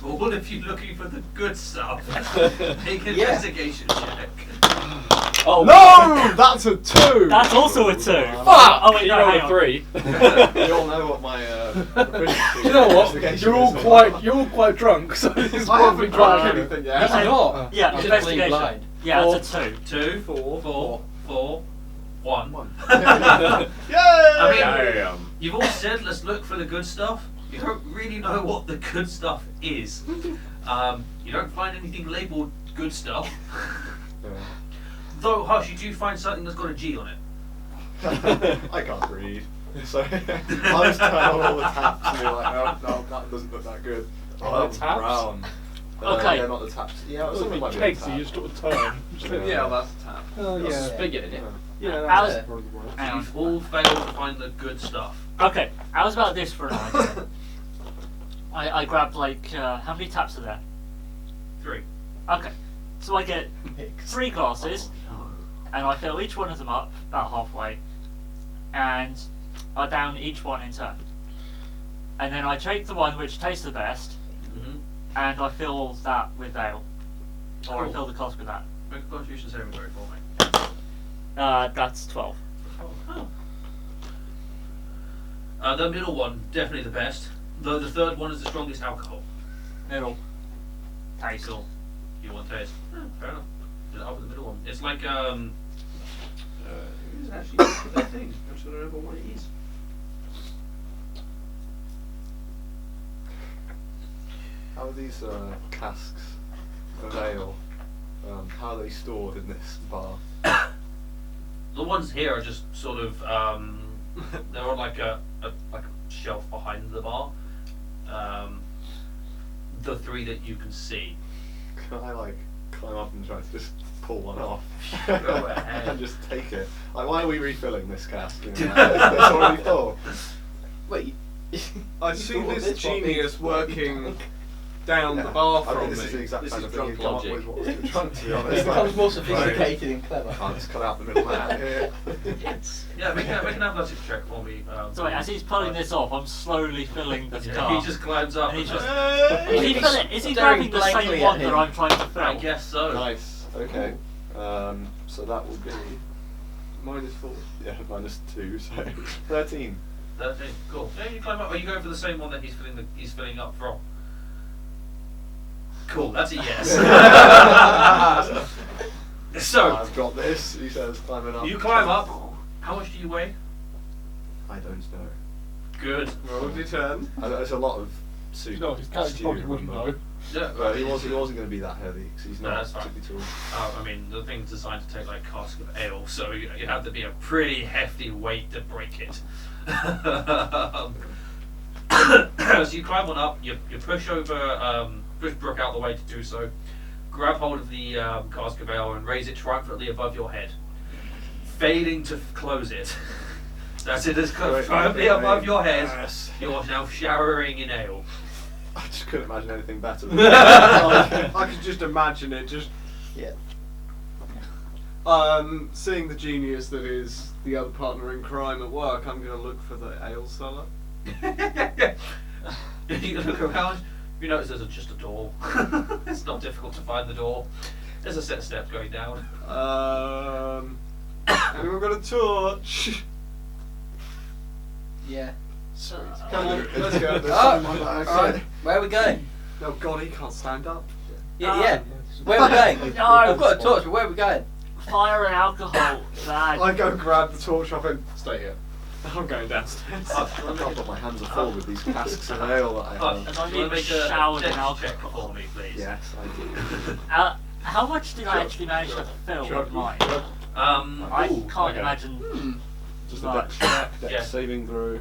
Well, what if you're looking for the good stuff? Make an Yeah. investigation check. Oh No! That's a 2! That's also a 2. Fuck! Oh wait, You no, rolled hang a on. 3. You all know what my proficiency Do you know what? investigation You're all is, quite drunk, so it's I probably haven't tried drunk. anything He's yet. not. Yeah, He's just playing investigation. blind. Yeah, it's a 2. 2, 4, 1. Yay! I mean, Damn. you've all said let's look for the good stuff. You don't really know what the good stuff is. You don't find anything labelled good stuff. Though, Hush, you do find something that's got a G on it. I can't read. So I just turn on all the taps and you're like, no, that doesn't look that good. Oh, that's the taps? brown. Okay. Yeah, not the taps. Yeah, It's something like might be a kegs, so tap. you just sort of turn. Yeah, that's a tap. Oh, Got a yeah. spigot in it. Yeah, How's- that's probably the word. Hang on. You've all failed to find the good stuff. Okay, how's about this for an idea? I grabbed like, how many taps are there? 3. Okay, so I get Mix. 3 glasses, and I fill each one of them up about halfway, and I down each one in turn. And then I take the one which tastes the best, Mm-hmm. and I fill that with ale. Or I Cool. fill the cask with that. Make a constitution saving throw for me. That's 12. Oh. The middle one, definitely the best. Though the third one is the strongest alcohol. Middle. Taste. Cool. You want taste? Fair enough. Did it up with the middle one. It's like it is actually a thing. I'm just gonna remember what it is. How are these casks of ale? How are they stored in this bar? The ones here are just sort of they're on like a shelf behind the bar. The 3 that you can see. Can I like climb up and try to just pull one off? Go ahead. And just take it. Like, why are we refilling this cask? You know, it's already full. Wait. I You see thought this this one genius is- working down Yeah. the bar I from think this is the me. exact This kind is of thing you drunk come up logic. with what was too drunk, to be It honest. becomes more Like, sophisticated and clever. I'll just cut out the middle man here. Yeah, make an athletics check for me. So wait, as he's pulling this off, I'm slowly filling the Yeah, car. he just climbs up And and he's just. Is he, is he Staring grabbing the same blankly one at that him. I'm trying to fill? I guess so. Nice. Okay. So that will be -4. yeah -2, so 13. 13. Cool. Yeah, you climb up. Are you going for the same one that he's filling up from? Cool. That's a yes. So I've got this. He says, climbing up. you climb up. How much do you weigh? I don't know. Good. Roll your turn. There's a lot of soup. You know, his character stew probably in wouldn't them. know. Yeah, But he wasn't going to be that heavy because he's No, not that's fine. particularly tall. I mean, the thing's designed to take like a cask of ale, so you have to be a pretty hefty weight to break it. So you climb on up, you push over, push Brooke out the way to do so, grab hold of the cask of ale and raise it triumphantly above your head, failing to close it. As it is triumphantly above your head, Yes. you're now showering in ale. I just couldn't imagine anything better than that. I could just imagine it. Just Yeah. seeing the genius that is the other partner in crime at work, I'm going to look for the ale cellar. You look around, you notice there's just a door. It's not difficult to find the door. There's a set of steps going down. Anyone got a torch? Yeah. Sweet. Come on, let's go. There's Oh, some in my bag. alright. Where are we going? Oh God, he can't stand up. Yeah. Where are we going? No. I've got a torch, but where are we going? Fire and alcohol. Bad. I go grab the torch off him. Stay here. I'm going downstairs. I can't believe my hands are full with these casks of ale that I have. And I Do you need wanna make a showered in dex check alcohol. for me, please? Yes, I do. How much did I actually manage to fill with mine? I Ooh, can't okay. imagine. Just a Right. dex check, dex Yeah. saving throw.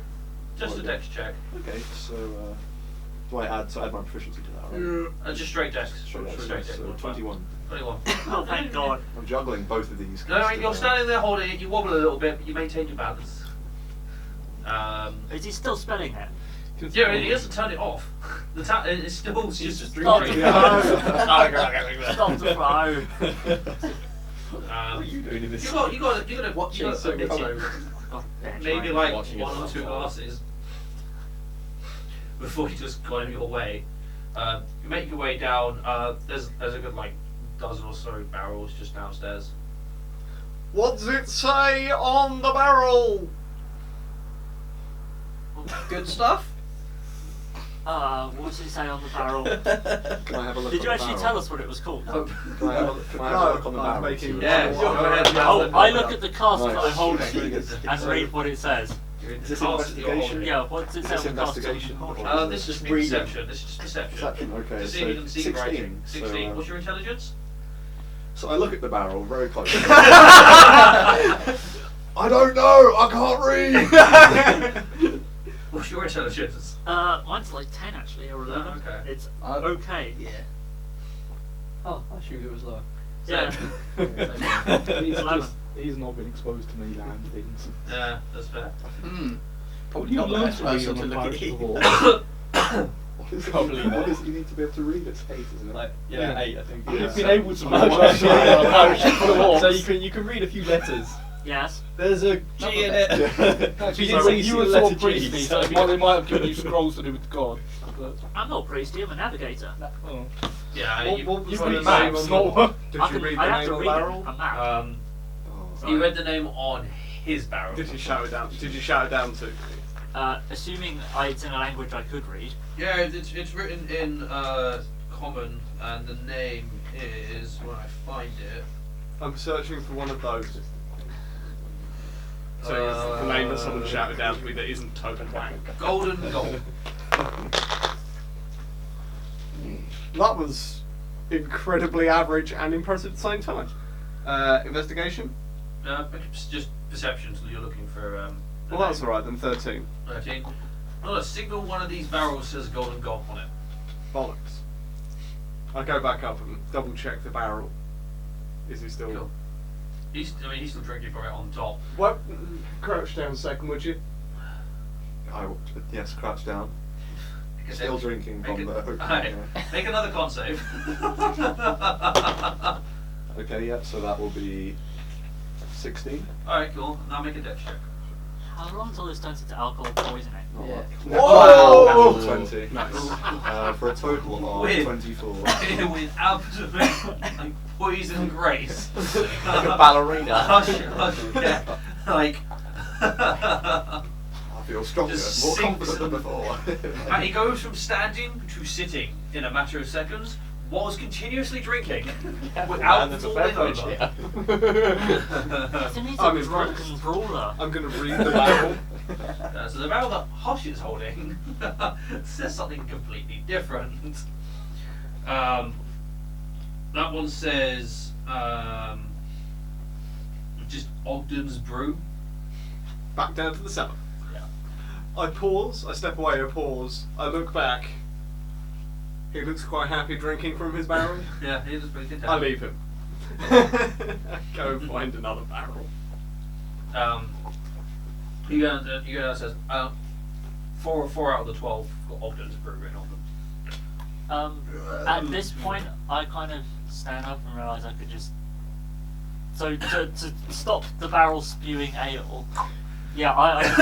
Just a dex check. Okay, so do I add my proficiency to that, right? Just straight dex. Straight dex, dex. so 21. 21. Oh, thank God. I'm juggling both of these. No, casks you're of ale. standing there holding it, you wobble a little bit, but you maintain your balance. Is he still spelling it? Yeah, he hasn't turned it off. The tap is still just Stop drinking. the Stop the throw. What are you doing in this? You got Watching a so bit much. of- God, bitch, maybe right. like Watching it one or last two while. glasses before you just got in your way. You make your way down. There's a good like dozen or so barrels just downstairs. What does it say on the barrel? Good stuff? What does it say on the barrel? Can I have a look Did on you the actually barrel? tell us what it was called? Can I have a look on the No, barrel? I'm making- Yeah, Go go ahead. Oh, I look at the cask Nice. that I'm holding Really good. and So- read what it says. Is this Task that you're investigation? holding. Yeah, what does it Is say this on the cask? that I'm investigation? holding? This is Just just reading. perception. This is just perception. Perception, okay, To see if so you can see 16. writing. 16. So, What's your intelligence? So I look at the barrel very closely. I don't know. I can't read. What's your intelligence? Mine's like 10 actually, or 11. Oh, okay. It's Uh, okay. Yeah. Oh, I assumed it was low. Yeah. He's 11. just, he's not been exposed to mainland things. Yeah, that's fair. Probably You not the learn best to read person on to the look at pirates you. before. Probably What not. is you need to be able to read? It's 8, isn't it? Like, yeah, 8, I think. You've Yeah. been able to manage to read on a pirate ship full of So orcs. you can read a few letters. Yes. There's a G in it. Yeah. Actually, You so didn't say you were the sort letter of G, priestly, so so- they might have given you scrolls to do with God. But, I'm not a priest, I'm a navigator. oh. Yeah, What was You the read name maps, on not Did I you can- read I the have name to on the read barrel? a map. Oh. you read the name on his barrel. Did you shout it down? Did you shout it down to? Assuming it's in a language I could read. Yeah, it's written in common, and the name is when I find it. I'm searching for one of those. So the name that someone shouted down to me that isn't token wank. Golden Gold. That was incredibly average and impressive at the same time. Investigation? It's just perception, so you're looking for. Well, that's alright then, 13. 13. Oh, a signal one of these barrels says Golden Gold on it. Bollocks. I go back up and double check the barrel. Is he still... Cool. He's still drinking from it on top. What? Crouch down a second, would you? Yes, crouch down. Still drinking from the opening. Alright, make another con save. Okay, yeah, so that will be 16. Alright, cool. Now make a dex check. How long until this turns into alcohol poisoning? Yeah. Whoa! Whoa! 20. Nice. For a total of With- 24. With absolute like, poison grace. Like a ballerina. Yeah. Like. I feel stronger, Just more sinks confident than before. And he goes from standing to sitting in a matter of seconds, whilst continuously drinking without there's a falling beverage over. here. Isn't he I'm a impressed. drunken brawler? I'm gonna read the barrel. So the barrel that Hosh is holding says something completely different. That one says just Ogden's Brew. Back down to the cellar. Yeah. I pause, I step away, I pause, I look back. He looks quite happy drinking from his barrel. Yeah, he was pretty good. I leave him. Go find another barrel. You go and says, 4 out of the 12 got Ogden's Brew written on them. At this point, I kind of stand up and realise I could just. So to stop the barrel spewing ale. Yeah, I just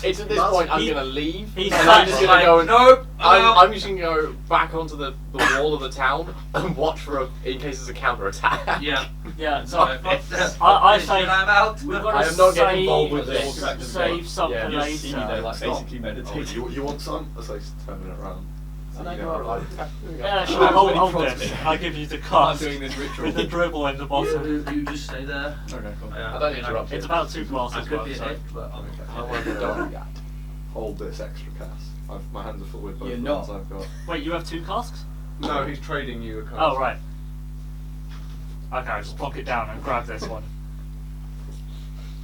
It's at this point I'm gonna leave. He's And I'm just gonna go and nope. I'm just gonna go back onto the wall of the town and watch for in case there's a counter attack. Yeah. Yeah, so I say I'm out. we've I got to am not getting involved with this. save something Yeah, later. just see me there, like Stop. basically meditating. You want some? As I turn it around. And I You go know, up. Yeah, sure. Really Hold front this. me. I'll give you the I'm card doing this ritual. with the dribble in the bottom. You just stay there. Okay, cool. Yeah, I don't interrupt It's you. about 2 I glasses could worth, be a so. hit, but Okay. I won't do that. Hold this extra cast. My hands are full with both You're the not. ones I've got. Wait, you have 2 casks? No, he's trading you a card. Oh, right. Okay, I'll just plonk it down and grab this one.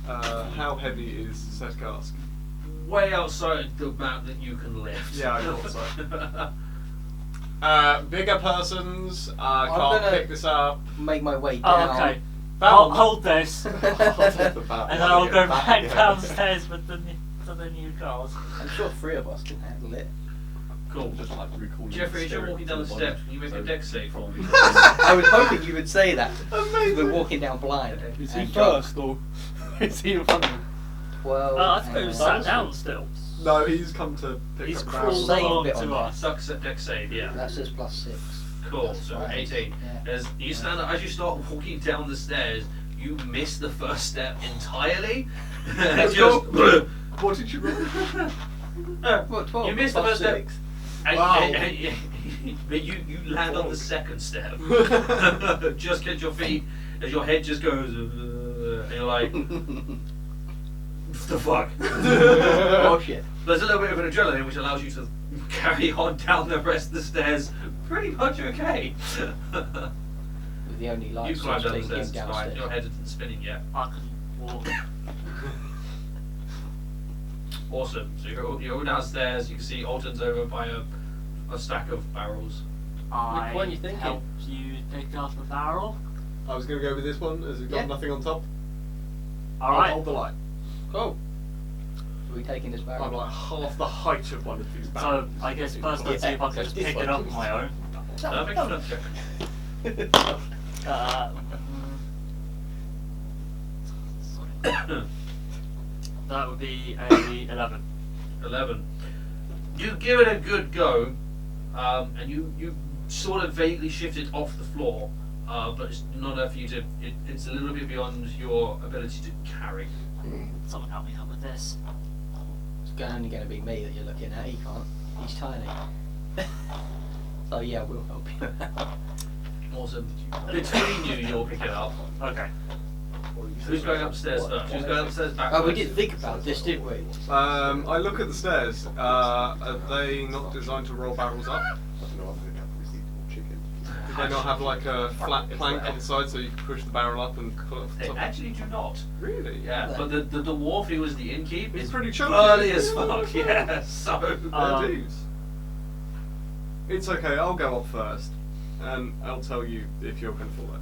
How heavy is said cask? way outside the amount that you can lift. Yeah, I thought so. Bigger persons can't gonna- pick this up. Make my way down. Oh, okay. That I'll one- hold this, and I'll take the bat. then I'll go back Yeah. downstairs with the to the new cars. I'm sure 3 of us can handle it. Cool. Just like recalling Jeffrey, as you're spirit walking down the to steps, body. can you make So a dex save for me? I was hoping you would say that. Amazing. We're walking down blind. Is he and drunk. first or is he in front of him? 12. I thought he was and- sat down still. No, he's come to pick He's up crawled barrels. Save along bit on to that. us. Sucks at dex save, yeah. That says +6. Cool. That's So fine. 18. Yeah. As you stand up, as you start walking down the stairs, you miss the first step entirely. It's just, What did you roll? What, 12? you missed the first step. And, Wow. but you land on the second step. Just get your feet, as your head just goes, and you're like, the fuck? Oh shit. There's a little bit of an adrenaline which allows you to carry on down the rest of the stairs pretty much okay. With the only You light climbed source down the being stairs, it's fine. downstairs. Your head isn't spinning yet. I can walk. Awesome. So you're all downstairs, you can see Alton's over by a stack of barrels. I one you thinking? helped you pick up a barrel. I was going to go with this one. Has it got Yeah. nothing on top? All I'll right. hold the light. Cool. Are we taking this barrel? I'm like half the height of one of these So barrels. I guess first I'd see if I can just This pick one, it up on please. my own. Make a check. That would be a 11. 11. You give it a good go, and you sort of vaguely shift it off the floor, but it's not enough for you to. It's a little bit beyond your ability to carry. Someone help me out with this. It's only going to be me that you're looking at. He can't. He's tiny. So yeah, we'll help you out. Awesome. Between you, you'll pick it up. Okay. Who's going upstairs first? Who's going upstairs back? Oh, we did think about this, didn't we? I look at the stairs. Are they not designed to roll barrels up? I don't know, I think I've received more chicken. Do they not have like a flat plank on the side so you can push the barrel up and pull it off the They top? actually do not. Really? Yeah, but the dwarf who was the innkeep He's is pretty chunky. burly as fuck. Yeah, so They're dudes. It's okay, I'll go up first. And I'll tell you if you're going to follow.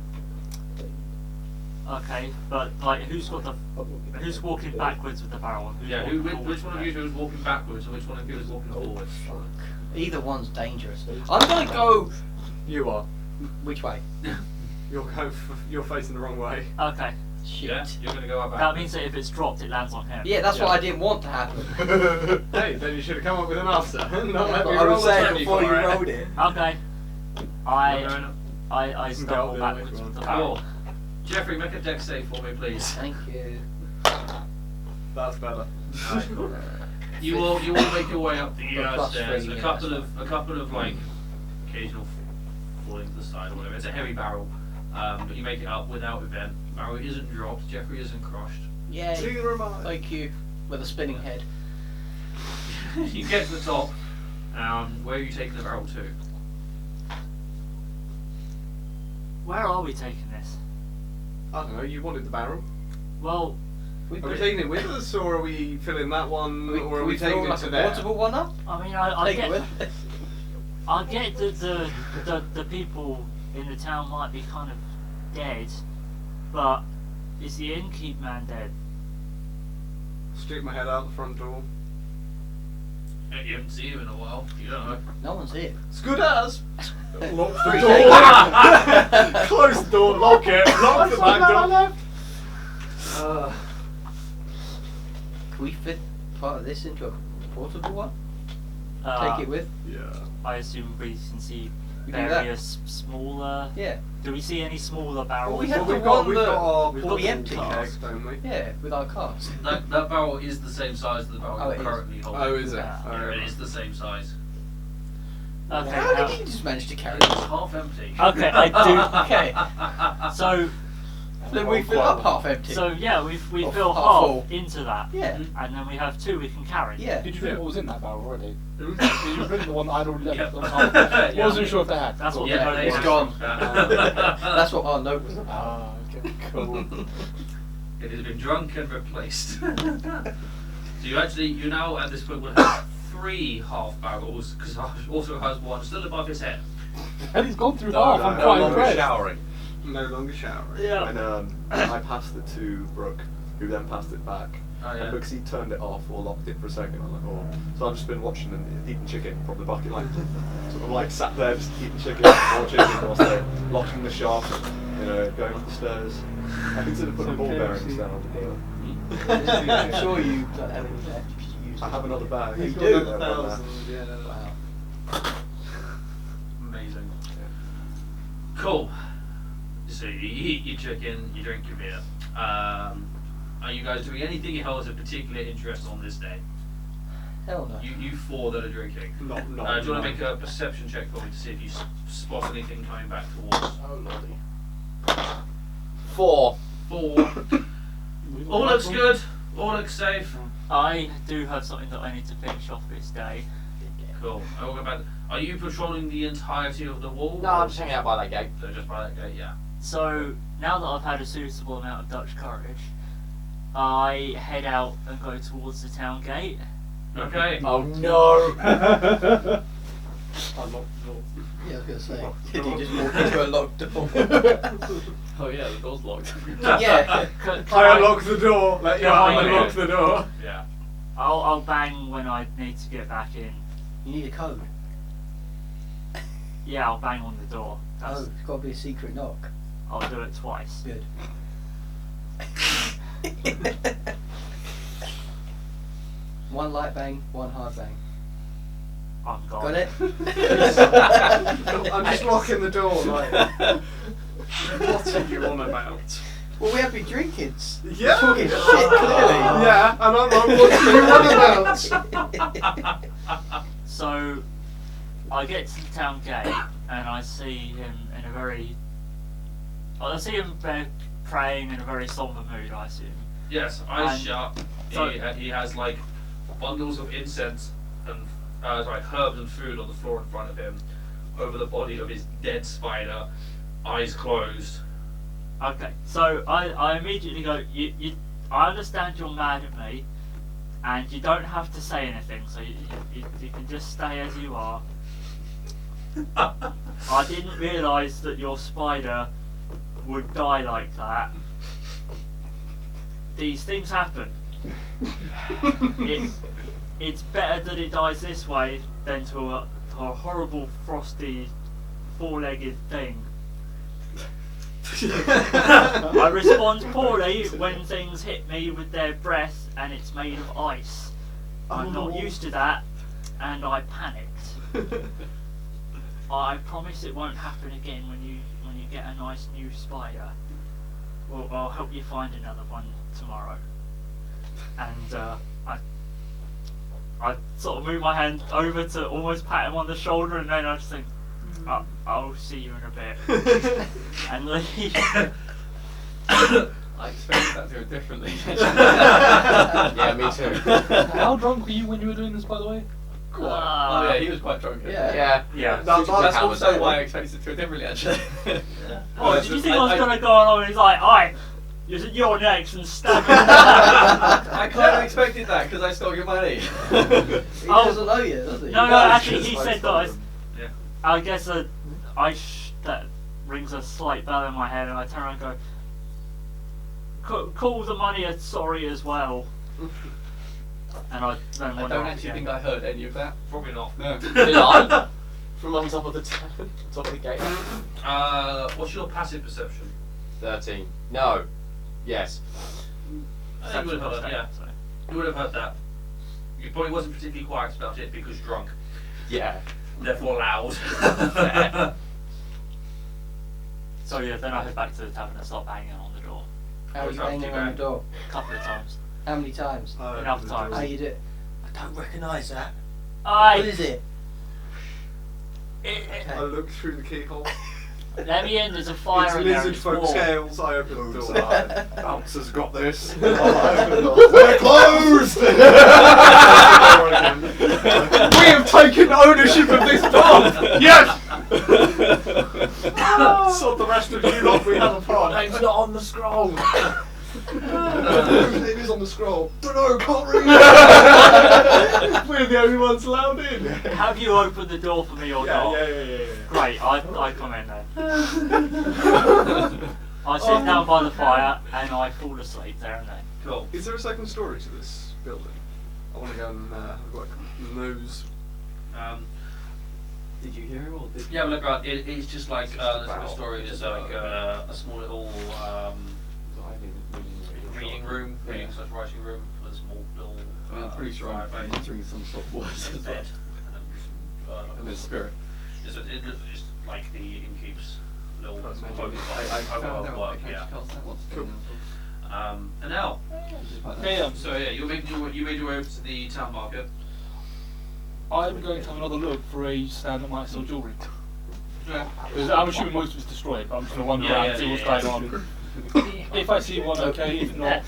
Okay, but like, who's walking backwards with the barrel? And who's yeah. walking Which forwards one with of it? you two is walking backwards, and which one of you is walking forwards? Either one's dangerous. I'm going to go. You are. Which way? You're facing the wrong way. Okay. Shit. Yeah, you're gonna go up. That means that if it's dropped, it lands on him. Yeah, that's what I didn't want to happen. Hey, then you should have come up with an answer. Not let me I roll was a saying 20 before for you it. rolled it. Okay. You're going up. I stumble Go backwards the with the other barrel. Cool. Jeffrey, make a dex save for me, please. Thank you. That's better. Alright, cool. You will make your way up the Plus stairs. 3, A yeah, couple that's of like occasional falling to the side or whatever. It's a heavy barrel, but you make it up without event. Barrel isn't dropped. Jeffrey isn't crushed. Yay. Neither am I. Thank you. With a spinning head. You get to the top. Where are you taking the barrel to? Where are we taking this? I don't know. You wanted the barrel. Well, Are we taking it with us, or are we filling that one, or are we taking fill it like to a there? portable one up? I mean, I Take get it with us. I get that the people in the town might be kind of dead, but is the innkeep man dead? Stick my head out the front door. You haven't seen him in a while. You don't know. No one's here. It's good as. Lock the Free door. Close the door. Lock it. Lock the back door. Can we fit part of this into a portable one? Uh, Take it with? Yeah. I assume we can see We do that. various smaller. Yeah. Do we see any smaller barrels? we have Well, the we've got our we've got portable the empty kegs, don't we? Yeah, with our cards. That barrel is the same size as the barrel Oh, you're it is. currently holding. Oh, is it? Yeah. Oh, It is the same size. Okay. How now- did he just manage to carry It's it? half empty. Okay, I do. Okay. So Then we fill up half empty. So yeah, we Or fill half half full. into that, Yeah. and then we have 2 we can carry. Yeah. Did you drink what was in that barrel already? Hmm? Did you drink the one that I'd already left Yeah. on top? Yeah. Wasn't sure if they had. That's what Yeah, the they note It's was. gone. That's what our note was about. Ah, okay, cool. It has been drunk and replaced. So you now at this point will have 3 half barrels because Harsh also has one still above his head. And he's gone through No, half. no, I'm no quite longer impressed. showering. No longer showering. Yeah. When I passed it to Brooke, who then passed it back. Oh, yeah. And because he turned it off or locked it for a second, I'm like, oh. So I've just been watching them eating chicken from the bucket, like sort of like sat there just eating chicken, more chicken whilst they're locking the shop, you know, going up the stairs. I consider putting ball bearings down, but I'm sure you don't have any left if you use I have another bag. You He's do? got another 1,000, yeah. Wow. Amazing. Cool. So you eat your chicken, you drink your beer. Are you guys doing anything else of particular interest on this day? Hell no. You 4 that are drinking. Not. Do you want to make a perception check for me to see if you spot anything coming back towards? Oh lordy. 4. 4. All looks good. All looks safe. I do have something that I need to finish off this day. Cool. I will go back. Are you patrolling the entirety of the wall? No, I'm just hanging out by that gate. So just by that gate, yeah. So now that I've had a suitable amount of Dutch courage, I head out and go towards the town gate. Okay. Oh no! Unlock the door. Yeah, I was gonna say. Did you just walk into a locked door? Oh yeah, the door's locked. Yeah. Can I unlock the door. Let you Yeah, unlock yeah. the door. Yeah. I'll bang when I need to get back in. You need a code. Yeah, I'll bang on the door. Oh, it's got to be a secret knock. I'll do it twice. Good. One light bang, one hard bang. I'm gone. Got it? I'm just locking the door. Like, what are you on about? Well, we have been drinking. Yeah. Talking shit, clearly. Yeah, and I'm like, what are you on about? So I get to the town gate and I see him in a very. I see him praying in a very somber mood, I assume. Yes, eyes And- shut. so- He has like bundles of incense and herbs and food on the floor in front of him, over the body of his dead spider, eyes closed. Okay, so I immediately go, I understand you're mad at me, and you don't have to say anything, so you can just stay as you are. I didn't realise that your spider would die like that. These things happen. It's better that it dies this way than to a horrible, frosty, four-legged thing. I respond poorly when things hit me with their breath and it's made of ice. I'm not used to that, and I panicked. I promise it won't happen again when you get a nice new spider. Well, I'll help you find another one tomorrow. And I sort of move my hand over to almost pat him on the shoulder, and then I just think, I'll see you in a bit, and leave. I expected that to go differently. Yeah, me too. How drunk were you when you were doing this, by the way? Quite. Ah. Oh yeah, he was quite drunk. Yeah. Yeah. That's That's also why I expected it to go differently, actually. Oh, did you think I was gonna go along and he's like, "Aye, you're next," and stab him? I kind of expected that because I stole your money. He doesn't know you, does he? No, No, actually, it's he just said like that. something. Yeah. I guess that rings a slight bell in my head, and I turn around and go, "Call the money a sorry as well." And I then I went don't off actually again. think I heard any of that. Probably not. No. From on top of the top of the gate. What's your passive perception? 13. No. Yes. You would have heard that, yeah. So. You would have heard that. You probably wasn't particularly quiet about it because drunk, Yeah. therefore loud. So yeah, then I head back to the tavern and start banging on the door How are you banging on the door? a couple of times. How many times? Enough times. How you do it? I don't recognise that. Aye. What is it? I look through the keyhole. Let me in. There's a fire It's in there. lizard It's folk warm. scales. I open the door. Bouncer's got this. We're closed! We have taken ownership of this bar! Yes! So the rest of you lot, we have a part. Name's not on the scroll. It is on the scroll. Don't know, can't read. We're the only ones allowed in. Have you opened the door for me or not? Yeah. Great. I come in then. I sit down by the fire and I fall asleep there and then. Cool. Is there a second story to this building? I want to go and have a look. Nose. Did you hear him or did Yeah, but look around. It's just like the second story is like a small little reading room, reading slash writing room with a small little. I mean, I'm pretty sure I'm fireplace, entering some sort of words as well. bed, And and there's spirit. it's like the innkeep's little That's magic. I found out work, I can yeah. actually cast that once a day Cool. now. And now, Just like that. Okay, so yeah, you made your way over to the town market. I'm going to have another look for a stand that might sell jewellery. Yeah. Because I'm assuming most of it's destroyed, but I'm just going to wander Yeah, around yeah, and see what's yeah, going on. If I see one, okay. If not,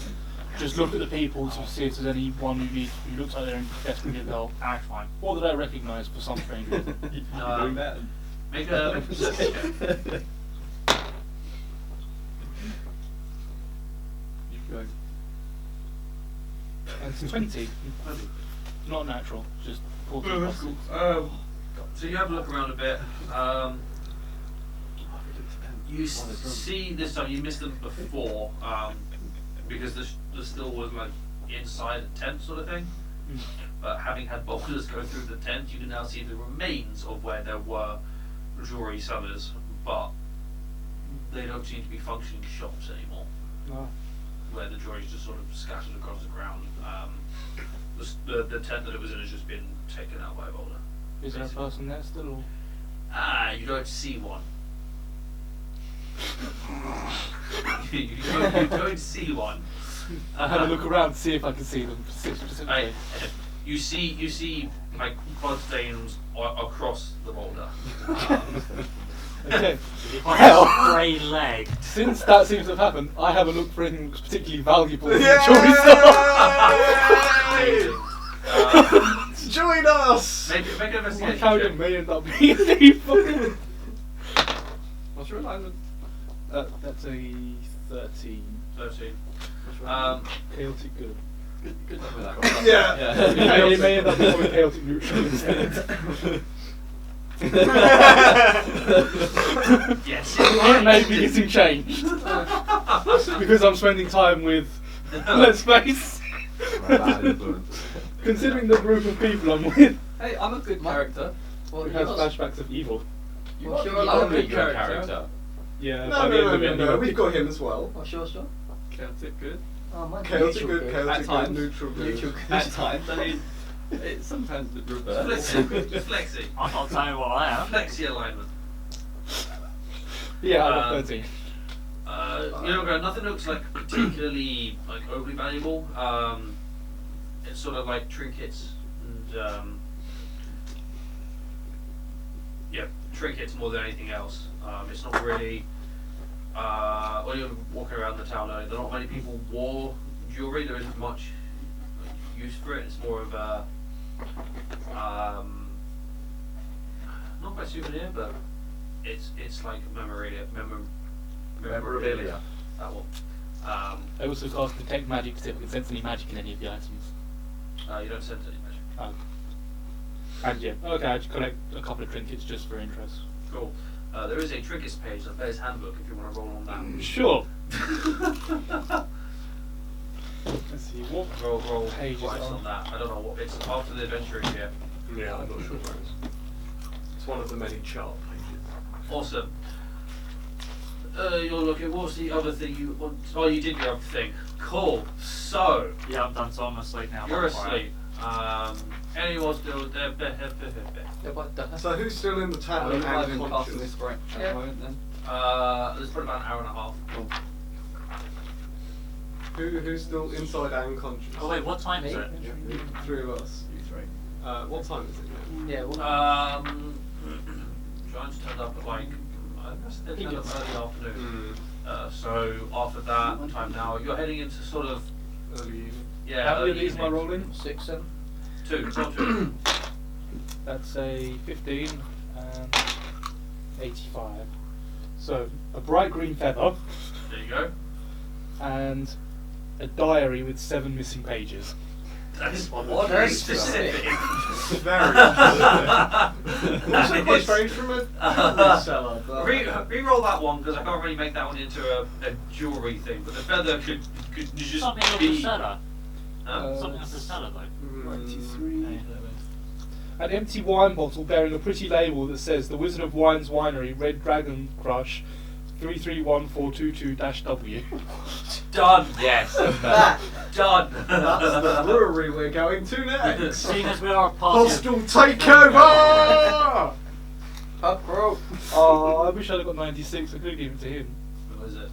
just look at the people to see if there's anyone who looks like they're in desperate need of help. Alright, fine. Or that I recognise for some strange reason. Doing that. Make a perception check. You go. It's 20. Not natural, just 14 Oh, plus. that's cool. So you have a look around a bit. You see this time you missed them before because the still was like inside a tent sort of thing. Mm. But having had boulders go through the tent, you can now see the remains of where there were jewelry sellers, but they don't seem to be functioning shops anymore. No. Where the jewelry is just sort of scattered across the ground. The tent that it was in has just been taken out by a boulder. Is there a person there still? Or? You don't see one. you don't see one. I had a look around to see if I could see them specifically. You see like blood stains across the boulder. Okay. If I have a stray leg. Since that seems to have happened, I have a look for anything particularly valuable in the Yay! jewelry store. Join us! Make an My investigation character check. may end up being the fucking. What's your alignment? That's a 13. 13. Chaotic good. Good luck with that one. Yeah. It may end up becoming chaotic neutral instead. Yes. It may be getting changed. Because I'm spending time with. Let's face. Bad influence. Considering the group of people I'm with, Hey, I'm a good character. who has flashbacks of evil. You What's are your a alignment? good character. Yeah, No, no. We've got him as well. What's yours, John? Chaotic good. Oh, mine's Chaotic neutral good, At chaotic good, times. neutral good. Neutral good. At times, I mean, it's sometimes the reverse. Flexi. I'm not telling what I am. Flexi alignment. Yeah, I got 13. Nothing looks like particularly like overly valuable. It's sort of like trinkets and trinkets more than anything else. It's not really. When you're walking around the town, there are not many people wore jewelry. There isn't much use for it. It's more of a Not quite souvenir, but it's like memorabilia. Memorabilia. That one. I also cast detect magic to see if I can sense any magic in any of the items. You don't sense any magic. And yeah, okay, I just collect a couple of trinkets just for interest. Cool. There is a trinkets page on the player's handbook if you want to roll on that. Sure. Let's see, what roll page is twice it on? on that. I don't know what it's after the adventuring here. Yeah, I'm not sure where it is. It's one of the many chart pages. Awesome. You're looking. What's the other thing you want? Oh, you did your other thing. Cool. So Yeah, I'm done, so I'm asleep now. you're by the way. asleep. Anyone still there? So who's still in the I'm tavern not and even casting this conscious? right at the moment then. There's probably about an hour and a half. Cool. Who's still inside and conscious? Oh wait, what time is Me? it? Three of us. You three. What time is it now? Yeah, well, Giants turned up at like I guess they turned up Idiots. early afternoon. Mm. So after that time now, you're heading into sort of Early evening. yeah. How many early of these am I evening. rolling? 6, 7. Two. Roll two. That's a 15 and 85. So, a bright green feather There you go. and a diary with 7 missing pages. That's Very oddly specific. specific. Very That quite is- strange from a seller, but Re-roll that one because I can't really make that one into a jewellery thing, but the feather could just Something of be. the cellar. Huh? Something of the cellar though. 93. An empty wine bottle bearing a pretty label that says The Wizard of Wine's Winery, Red Dragon Crush, 331422-W. Done. Yes. That! Done. that's the brewery we're going to next. Seeing as we are a party of Hostile takeover! Pub crawl. Oh, I wish I'd have got 96. I could have given it to him. What is it?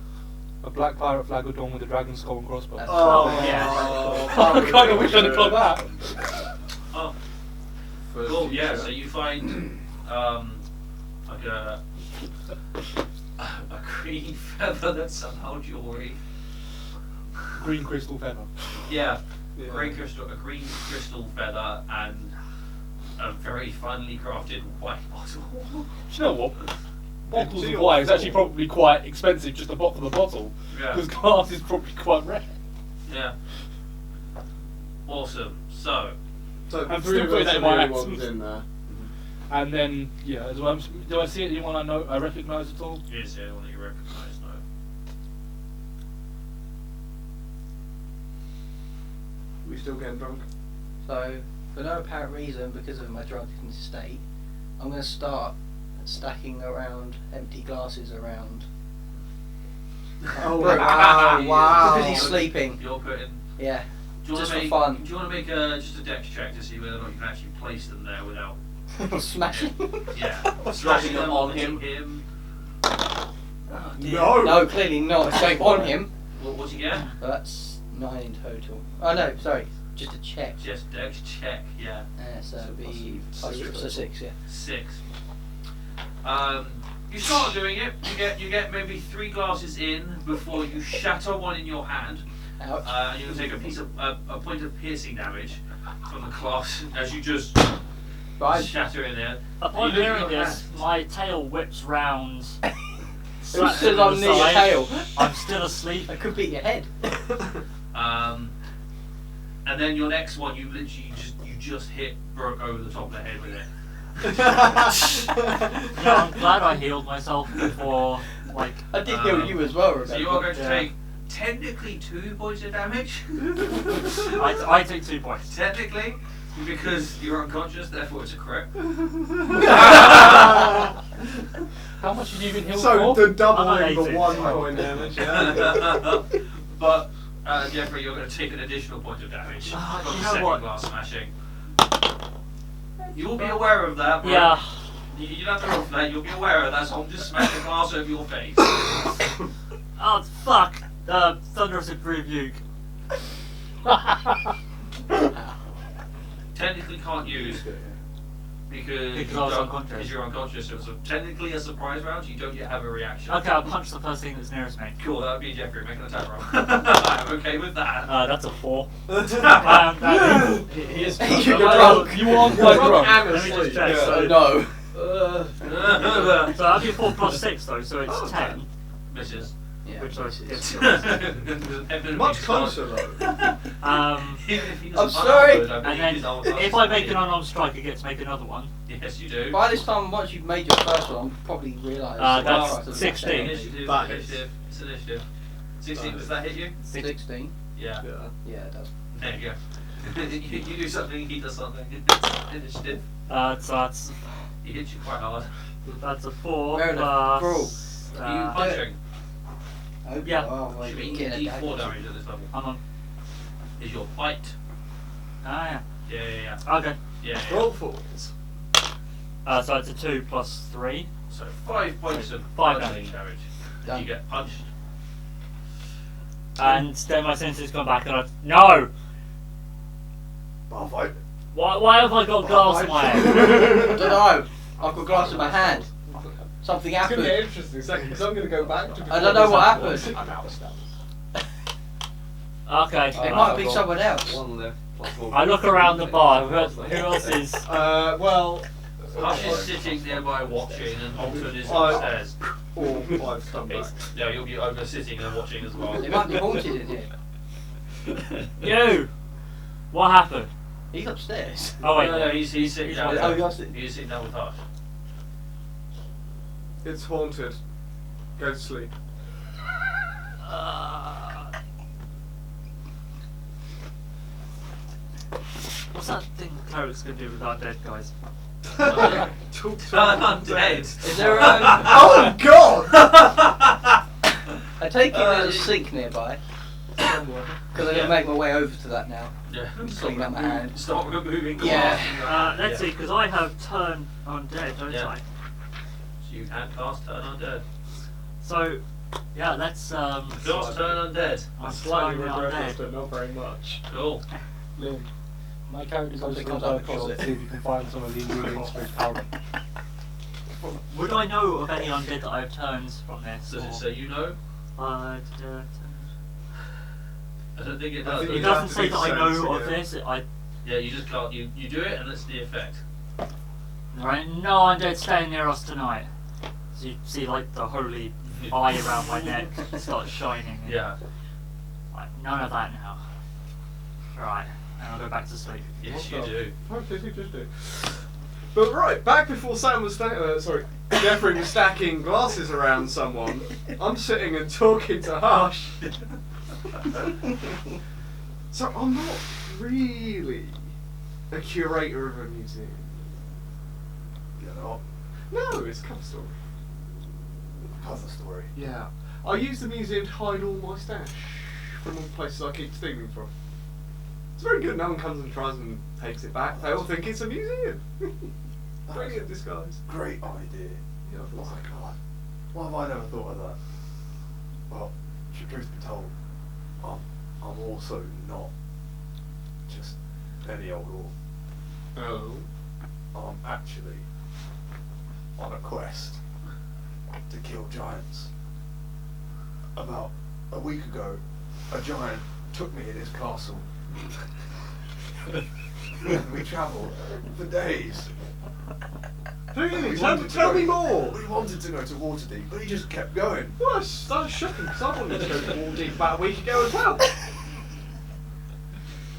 A black pirate flag adorned with a dragon skull and crossbow. That's Oh, yeah. I kind of wish I'd have got that. Oh, First cool. Yeah. teacher. So you find like a green feather that's somehow jewelry. Green crystal feather. Yeah. Yeah. A green crystal feather and a very finely crafted white bottle. Do you know what? Bottles Empty of or wine is actually full? probably quite expensive just to bottle the bottle. Yeah. Because glass is probably quite rare. Yeah. Awesome. So. So I'm three still of putting us that in are my the only accent. ones in there. And then, yeah, as well, do I see anyone I know, I recognise at all? Here's the only one that you recognise, no. We still getting drunk? So, for no apparent reason, because of my drunken state, I'm going to start stacking around empty glasses around. Oh Wow. Because he's sleeping. You're putting. Yeah. Do you Just want for to make? fun. Do you want to make just a dex check to see whether or not you can actually place them there without? Smashing. Yeah. Smashing them on hitting him. No! No, clearly not. It's going on him. What'd you get? But that's 9 in total. Oh no, sorry. Just a check. Just dex check. Yeah. So it'd be plus plus, so 6, yeah. 6. You start doing it. You get maybe 3 glasses in before you shatter one in your hand. Ouch. And you'll take a point of piercing damage from the glass as you just Right. shatter in there. Upon You look at hearing your this, hand. my tail whips round. It slaps says me I'm on near the your side. tail. I'm still asleep. I could beat your head. And then your next one, you literally just hit Brooke over the top of the head with it. Yeah, I'm glad I healed myself before, like. I did heal you as well, remember? So you are going to Yeah. take technically 2 points of damage. I take 2 points. Technically, because you're unconscious, therefore it's a crit. How much have you been healed So for? the doubling I'm the amazing. 1 point damage, yeah. But Jeffrey, you're going to take an additional point of damage from you the know second what? glass smashing. You will be aware of that. Bro. Yeah. You don't have to roll for that. You'll be aware of that. So I'm just smashing the glass over your face. Oh fuck! Thunderous rebuke. Technically can't use. Because I was unconscious. Because you're unconscious. So technically a surprise round. You don't yet have a reaction. Okay, I'll punch the first thing that's nearest me. Cool. That would be Jeffrey. Make an attack roll. I'm okay with that. That's a 4. He is You're drunk. drunk. You are quite drunk. And Let me just asleep. check. Yeah. So, No. so that'd be 4 plus 6 though, so it's 10. Misses. Yeah, Which I this is- guess. Much closer though. Even if he I'm doesn't sorry. unarmored, I believe And his then armor if class I is make an 15. unarmed strike, I get to make another one. Yes, you do. By this time, once you've made your first one, I'm probably realised. That's 16. Initiative. That is. Initiative. It's initiative. 16. Does that hit you? 16. Yeah. Yeah, it does. There you go. you do something, he does something. It's initiative. So that's He hits you quite hard. a 4 Fair enough. plus. Are you punching? Okay. Yeah. Oh, wait, Should be getting a D4 dagger. damage at this level. I'm on. Is your bite? Yeah. Yeah. Okay. Yeah. Roll falls. So it's a 2 plus 3. So 5 points of 5 bludgeoning damage. damage. Done. You get punched. And then my senses come back and no! Bar fight. Why have I got glass in my I head? don't know. I've got glass in my hand. Something It's gonna happened. get interesting second because I'm gonna go back to. I don't know what happened. I'm out of stamina. Okay. It might be someone else. One left. Plus one. I look around the bar. Who else is? Well. Hush is sitting nearby watching, and Alton is I- upstairs. Or I've come back. Yeah, you'll be over sitting and watching as well. It might be haunted in here. You! What happened? He's upstairs. Oh wait. No, he's sitting down. Oh, you're sitting. He's sitting down with Hush. It's haunted. Go to sleep. What's that thing clerics can do with our dead guys? Talk to Turn him. undead. Is there Oh God! I take it there's a sink nearby. Because I'm going to make my way over to that now. Yeah. Clean up my hand. Start removing glass. Yeah. Let's see, because I have turn undead, don't Yeah. I? So you can cast turn undead. So, yeah, let's Cast turn undead. I'm Slightly turning regretful, undead. but not very much. Cool. Liam, my character goes to Something the comes out dark of the closet to see if you can find some of the ingredients for his powder. Would I know of any undead that I have turns from this? Does or- it say you know? Uh, I don't think it I does. think it you'd doesn't have to say be that I sense know of again. this. Yeah, you just can't. You do it and it's the effect. Right, no undead staying near us tonight. So you see, like, the holy eye around my neck starts shining. and, Yeah. Like, none of that now. Right, and I'll go back to sleep. Yes, What you the- do. What did you just do? But right, back before Sam was Jeffrey was stacking glasses around someone. I'm sitting and talking to Hush. So I'm not really a curator of a museum. You know, No, it's a cover story. cover story. Yeah. I use the museum to hide all my stash from all the places I keep stealing from. It's very good. No one comes and tries and takes it back. They all think it's a museum. Brilliant disguise. Great idea. Yeah, I Oh thought my so. god. Why have I never thought of that? Well, should truth be told, I'm also not just any old orc. Oh. I'm actually on a quest to kill giants. About a week ago, a giant took me in his castle. And we travelled for days. Really? Tell me more. We wanted to go to Waterdeep, but he just kept going. Well, that's shocking because I wanted to go to Waterdeep about a week ago as well.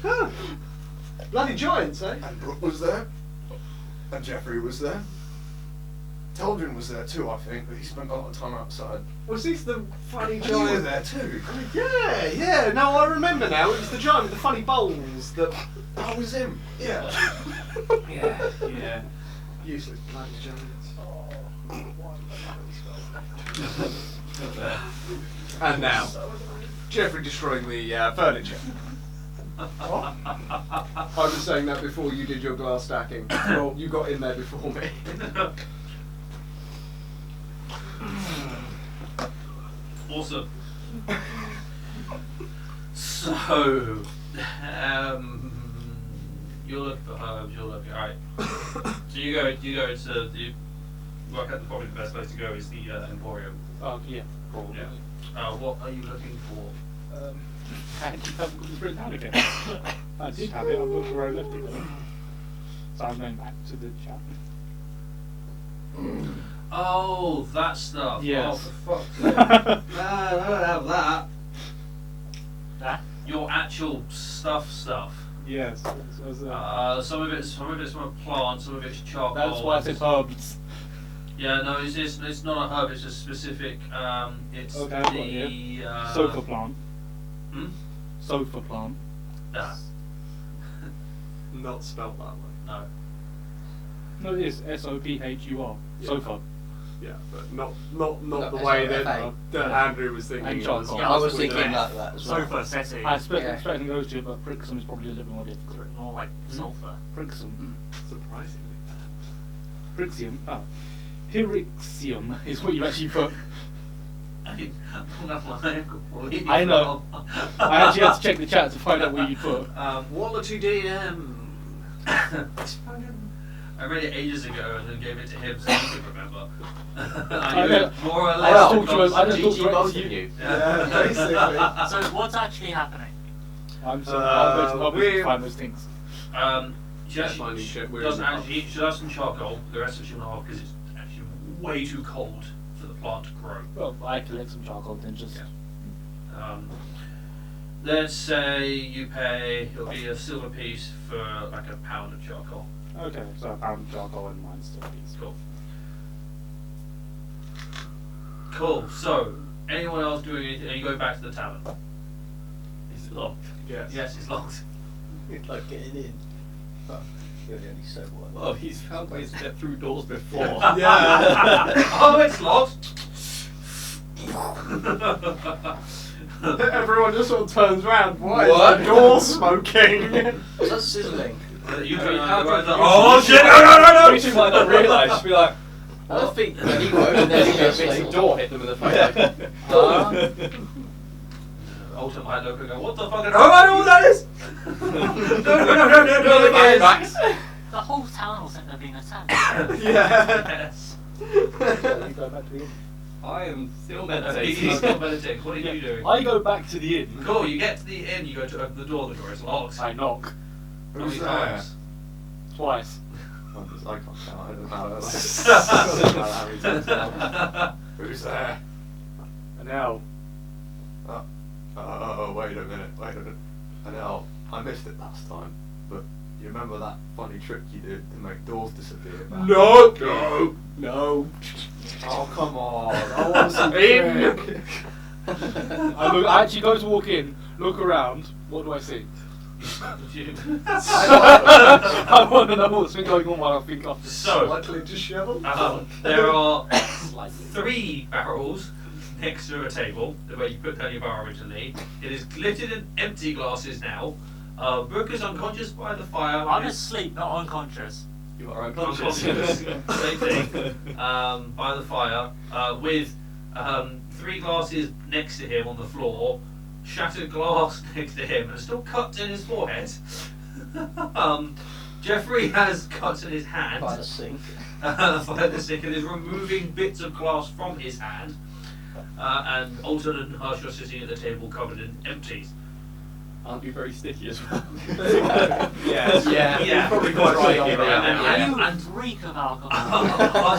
Huh. Bloody giants, eh? And Brooke was there. And Jeffrey was there. Teldrin was there too, I think, but he spent a lot of time outside. Was this the funny And you were giant? there too. Yeah. No, I remember now. It was the giant with the funny bowls that. That was him. Yeah. Yeah. Useless bloody giants. And now, Jeffrey destroying the furniture. I was saying that before you did your glass stacking. Well, you got in there before me. Awesome. So, You're looking for herbs. You're looking. All right. So you go to the. Work out probably the best place to go is the Emporium. Oh, yeah, probably. Yeah. What are you looking for? I haven't got this written down again. I did have it, I've looked where I left it. So I'm going back to the chat. Oh, that stuff. Yes. Oh, for fuck's sake. I don't have that. That? Your actual stuff. Yes. Some of it's from a plant, some of it's charcoal. That's why I said herbs. Yeah, no, it's not a herb. It's a specific. It's Okay, I've got it the Sofa plant. Hmm? Sofa plant. That. Not spelled that way. No. No, it is SOPHUR. Yeah. Sofa. Yeah, but not No, the way SOFA. that Andrew was thinking. And it charcoal. was. Yeah, I was with thinking that. like that as well. Sofa settee. I was Yeah. expecting those two, but Brixham is probably a little bit more difficult. More like sulfur. Brixham. Surprisingly. Brixium. Oh. Pyrixium is what you actually put. I know. I actually had to check the chat to find out where you put. Quality DM. I read it ages ago and then gave it to him so he could remember. I knew know. it more or I less. just talked to him. I just talked GG to both him. of you. Yeah, basically. So what's actually happening? I'm sorry. I'll wait to we- find those things. She actually Finding shit weird doesn't in the actually. She does some charcoal. The rest of it she'll not have because it's actually way too cold for the plant to grow. Well, I collect some charcoal then just. Let's say you pay. It'll be a silver piece for like a pound of charcoal. Okay, so I found charcoal and mine's still these. Cool. Cool. So, anyone else doing anything? Are you going back to the tavern? Is it locked? Yes. Yes, it's locked. It's like getting in. But you're the only sober one. Well, he's found ways to get through doors before. Yeah. Oh, it's locked. Everyone just sort of turns around. Why What? is the door smoking? Is that sizzling? You I mean, how right do there. you- Oh shit! No! You two might not realise. Just be like, I don't think that he won't, and then he goes bits of like, door hit them in the face. Ultimate might look and go, what the fuck? Oh, I know what that is! No, Backs. The whole town will think they're being attacked. Yeah. Yes. You go back to the inn. I am still He's meditating. still meditating. What are you doing? I go back to the inn. Cool, you get to the inn, you go to open the door is locked. I knock How many Who's there? times? twice. I can't count. I don't know how many times now. Who's there? And now, Oh, wait a minute. Anel, I missed it last time, but you remember that funny trick you did to make doors disappear? Back? No. No. Oh, come on. I want to In. I actually go to walk in, look around. What do I see? I want to know what's been going on while I think of this. So, Slightly disheveled. there are 3 barrels next to a table, where you put down your bar originally. It is glittered in empty glasses now. Brooke is unconscious by the fire. I'm asleep, not unconscious. You are Unconscious. unconscious. Same thing. By the fire, with 3 glasses next to him on the floor, shattered glass next to him, and still cuts in his forehead. Jeffrey has cuts in his hand by the sink. by the sink and is removing bits of glass from his hand. And Alton and Hush are sitting at the table covered in empties. Aren't you very sticky as well? Yes. Yeah. Probably quite Right, right. yeah. And you And reek of alcohol.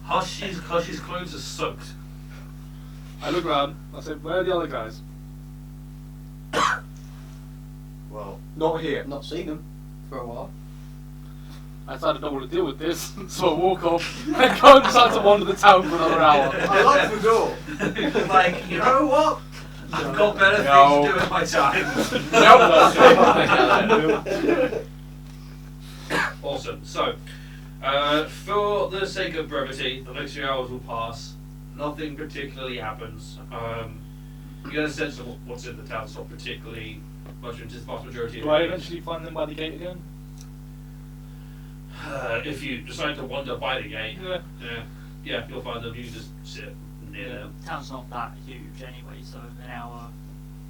Hush's clothes are soaked. I look around. I said, "Where are the other guys?" Well, Not here. Not seen him for a while. I decided I don't want to deal with this, so I walk off and go and decide to wander the town for another hour. I locked the door. Like, you know what? I've got better No. things to do with my time. Awesome. So, for the sake of brevity, the next few hours will pass. Nothing particularly happens. You get a sense of what's in the town. It's not particularly much into the vast majority. Do I eventually find them by the gate again? If you decide to wander by the gate, Yeah. you'll find them. You can just sit near them. Town's not that huge anyway, so an hour.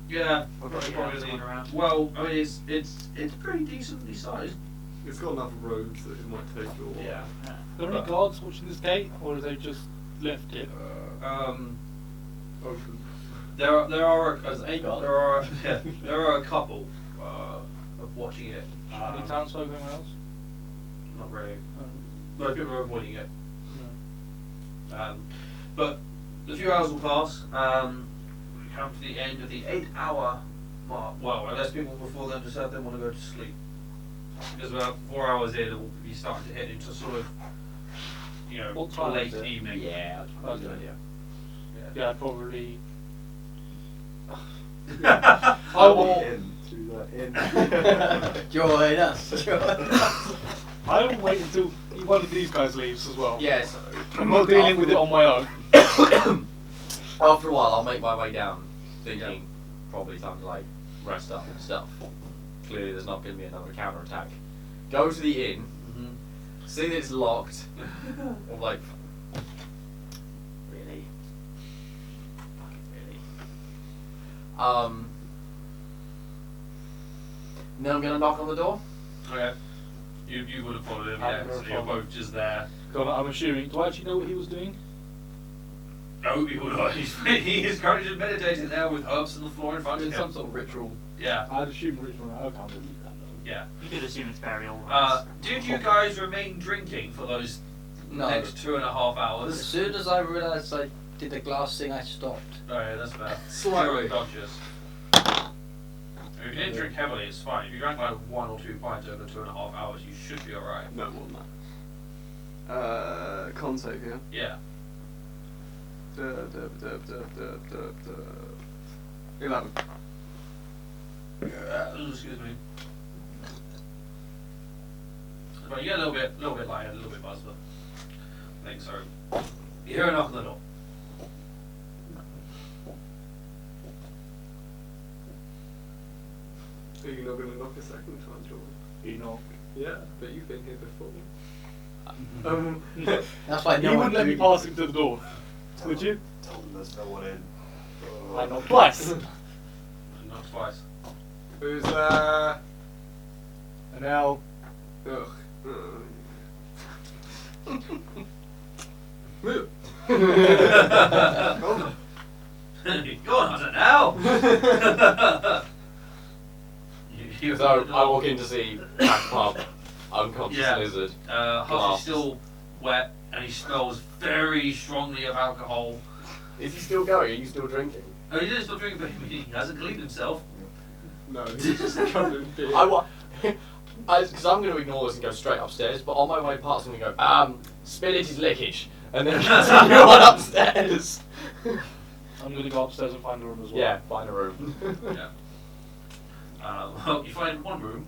Yeah, Probably probably. someone around. Well, I mean, it's pretty decently sized. It's got enough roads that it might take you a while. Yeah. Are there any guards watching this gate, or have they just left it? Open. There are There's a guard. there are a couple of watching it. Any townsfolk, anyone else? Not really. Um, Most people are avoiding it. no. But a few hours will pass. We come to the end of the 8-hour mark. Well, unless people before then decide they want to go to sleep. Because about 4 hours in, it will be starting to head into sort of, What time late is it? evening. Yeah, that's a good idea. Yeah, I'd probably. I walk in through that inn. Join us. Join us. I will wait until one of these guys leaves as well. Yes. I'm not dealing with it on my own. After a while, I'll make my way down, thinking probably time to like rest up and stuff. Clearly, there's not going to be another counter attack. Go to the inn, see that it's locked. I'm like, really? Fucking really? Then I'm going to knock on the door. Okay. You would have followed him, I yeah. would have So you're followed. both just there. So I'm assuming. Do I actually know what he was doing? No, you would not. He is currently just meditating there with herbs on the floor in front of Doing him. some sort of ritual. Yeah, I'd assume ritual. Okay, I'm gonna leave that. yeah. You could assume it's burial. Did you guys remain drinking for those No. next 2.5 As hours? soon as I realised I did the glass thing, I stopped. Oh yeah, that's fair. Slightly. You're unconscious. If you didn't drink heavily, it's fine. If you drank like 1 or 2 pints over 2.5 hours, you should be alright. No more than that. Con save, yeah? Yeah. 11. Excuse me. But you get a little bit lighter, a little bit buzzed, but I think so. You hear a knock on the door. Are you not going to knock a second time, Jordan? Enoch. Yeah, but you've been here before. That's why You no one wouldn't let me knew. pass him to the door, would you? Tell them there's no one in. I knocked twice. Knocked twice. Who's there? And now. Ugh. Move. Go on, Hunter, now! You So I walk in to see Back Pub, unconscious Yeah. lizard. Hush glass. is still wet and he smells very strongly of alcohol. Is he still going? Are you still drinking? Oh, he didn't still drink, but he hasn't cleaned himself. No, he's just covered in beer. Because I'm going to ignore this and go straight upstairs, but on my way past, I'm going to go, spinach is leakage. And then continue on upstairs. I'm gonna go upstairs and find a room as well. Yeah, find a room. Yeah. Well, you find one room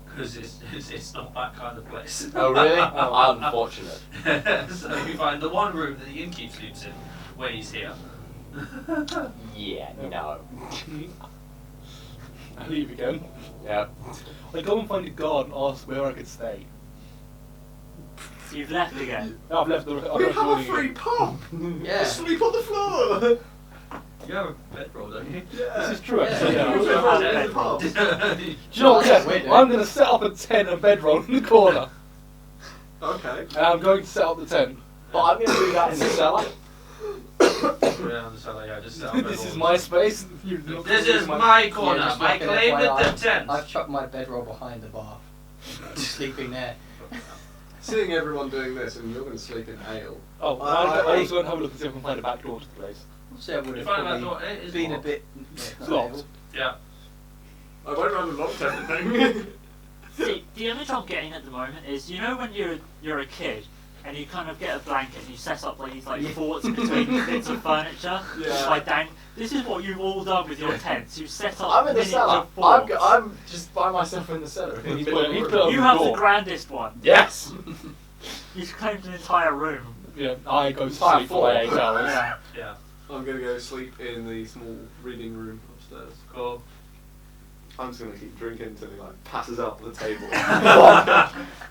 because it's not that kind of place. Oh, really? Unfortunate. So you find the one room that the innkeep sleeps in when he's here. Yeah, no. I leave again. Yeah. I go and find a guard and ask where I could stay. You've left again. I've left the. I've We left have a the free pub! Yeah. Sleep on the floor! You have a bedroll, don't you? Yeah. This is true. Yeah. Actually, Yeah. yeah. We have have a a pub. Do you know what? Yeah, Yes, we're doing. I'm going to set up a tent and bedroll in the corner. Okay. And I'm going to set up the tent. But I'm going to do that in the cellar. Yeah, on the cellar, yeah, just set up This is bedrolls. my space. This is my corner. Yeah, just I like an claim FYI, the tent. I've chucked my bedroll behind the bar. Sleeping there. Seeing everyone doing this and you're going to sleep in ale. Oh, I- I also going to have a look and see if I can find a back door to the place. So I would You have find that probably door, it is been a locked. bit. It's locked. Yeah. I went around and locked everything. See, the image I'm getting at the moment is, you know, when you're a kid and you kind of get a blanket and you set up like these like forts between bits of furniture. Yeah. Like this is what you've all done with your tents. You set up I'm in the miniature cellar. forts. I'm just by myself in the cellar. In the He's middle of the put- room. he's put- You have the door. grandest one. Yes! You've claimed an entire room. Yeah, I go to Fire sleep for like 8 floor. hours. Yeah. Yeah. I'm going to go sleep in the small reading room upstairs. Cool. I'm just going to keep drinking until he like passes out on the table.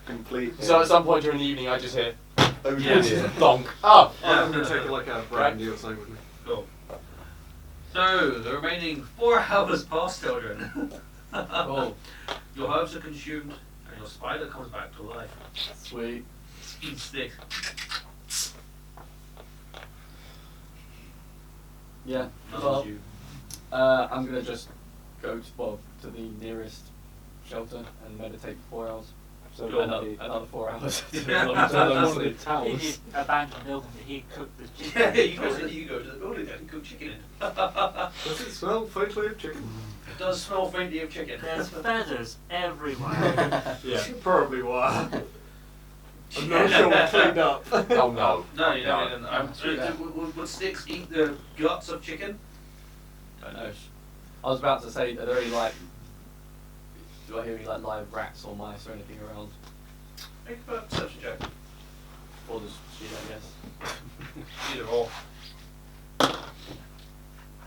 Complete. So at some point during the evening, I just hear, oh Yeah. dear. donk. Oh! I'm going to take like a brandy or something with me. Cool. So, the remaining 4 hours pass, children. Oh. Your herbs are consumed, and your spider comes back to life. Sweet. Stick. Yeah. None Well, of you. I'm gonna just go to the nearest shelter and meditate for 4 hours. So Go Another 4 hours. Yeah. Long So one of the sleep. In towers. his abandoned building that he cooked the Yeah, chicken. you go to the building and cook chicken in. Does it smell faintly of chicken? It does smell faintly of chicken. There's feathers everywhere. Yeah. Probably why. I'm not sure we're cleaned up. Oh no. No, you No. don't. Would sticks eat the guts of chicken? Don't know. I was about to say, are there any like? Do I hear any like live rats or mice or anything around? Make a perception check. Or just shit, I guess. Either or.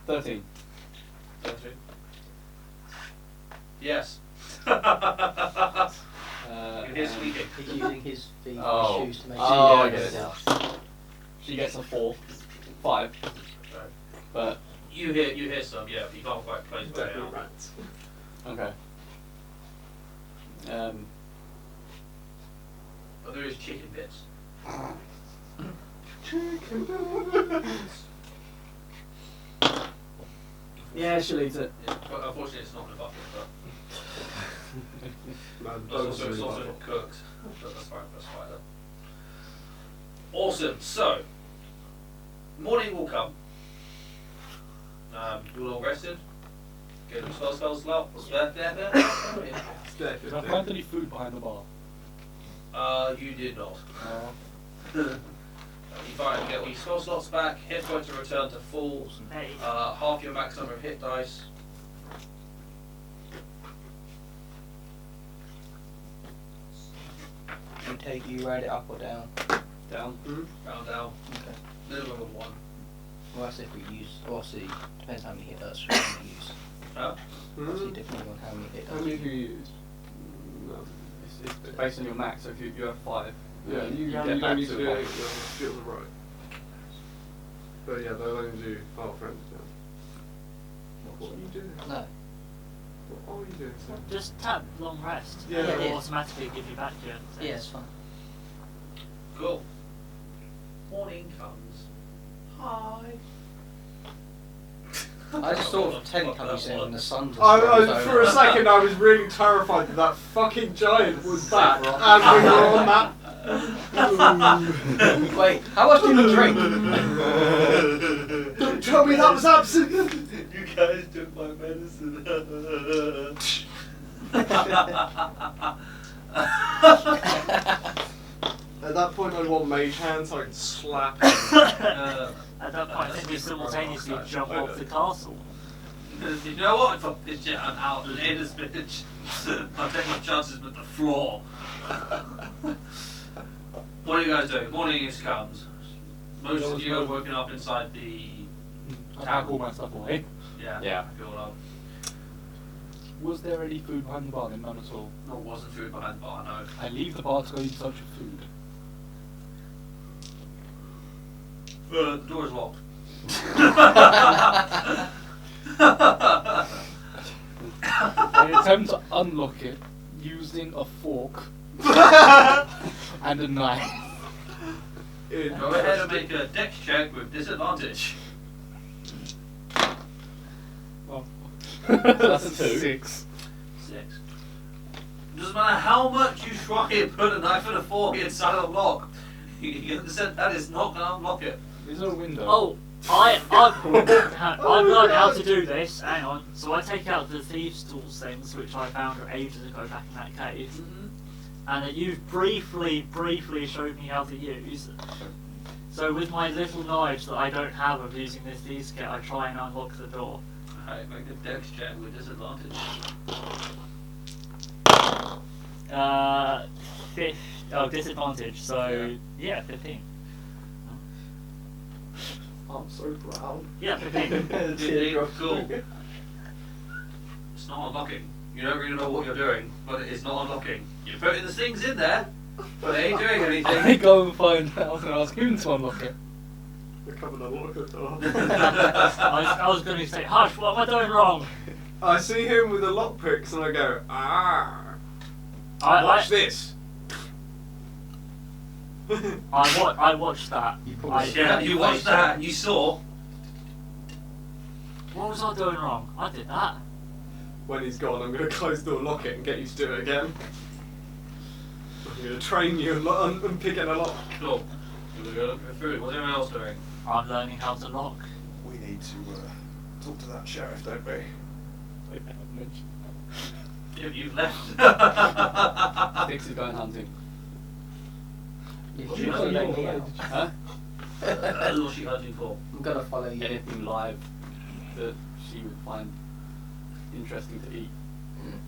13. 13. Yes. You hear And squeaking. He's using his feet Oh. and shoes to make Oh, sure I he get gets it. out. she gets a 4, 5, Right. but You hear some, yeah, but you can't quite place where they Definitely are. rats. okay. But there is chicken bits. Yeah, she'll eat it. Yeah, but unfortunately it's not in a bucket, but Man, it's those also, are it's really also bad. cooked. But that's fine for a spider. Awesome. So, morning will come. You're all rested. Get your spells out. What's that? Did I find any food behind the bar? You did not. No. You find get all your spell slots back. Hit points are returned to full. Hey, Half your max number of hit dice. You ride it up or down? Down. Round down. Okay. Minimum of 1. Well, that's if we use, obviously, depends how many hit dice we're going to use. Huh? Obviously, depending on how many hit How dice. many do you use? No. It's based on your max, so if you have 5. Yeah, you get don't back need to to do one. it. You're right. But yeah, they'll only do half rounds down. What are you doing? No. What are you doing, Sam? just tap long rest. Yeah, It will yeah. automatically give you back to it. Yeah, it's fine. Cool. Morning comes. Hi. I just thought of tent coming soon when the sun just I, rose for a over. second, I was really terrified that that fucking giant was back, and we were on that. Wait, how much did you drink? Don't tell me that was absent. You guys took my medicine. At that point, I want mage hand so I can slap. At that point, I think we simultaneously jump off the castle. You know what? Fuck this shit. I'm out. Lay this bitch. I'll take my chances with the floor. What are you guys doing? Morning is comes. Most of you are working up inside the. I pack all my stuff away. Yeah. Yeah. Filled up. Was there any food behind the bar? Then none at all. No, wasn't food behind the bar. No. I leave the bar to go in search of food. The door is locked. I attempt to unlock it using a fork and a knife. Go ahead and make a dex check with disadvantage. That's a 2. 6. 6. Doesn't matter how much you try and put a knife and a fork inside a lock. You understand? That is not going to unlock it. Is there a window? Oh, I've learned how to do this. Hang on. So I take out the thieves' tools things, which I found ages ago back in that cave, and that you briefly showed me how to use. So with my little knives that I don't have of using this thieves' kit, I try and unlock the door. Alright, make a dex check with disadvantage. Disadvantage. So yeah, 15. I'm so proud. Yeah, 15. Cool. It's not unlocking. You don't really know what you're doing, but it is not unlocking. You're putting the things in there, but they ain't doing I anything. go and find out and ask him to unlock it. We're coming to unlock the door. I was going to say, hush, what am I doing wrong? I see him with the lockpicks and I go, watch this. I watched that. Yeah, you watched that and you saw. What was I doing wrong? I did that. When he's gone, I'm going to close the door, lock it, and get you to do it again. I'm going to train you and pick it a lock. Cool. You're going to go look for food. What's everyone else doing? I'm learning how to lock. We need to talk to that sheriff, don't we? You've left. Dix is going hunting. You're following me out. Huh? What's she hunting for? I'm gonna follow you. Anything live that she would find interesting to eat.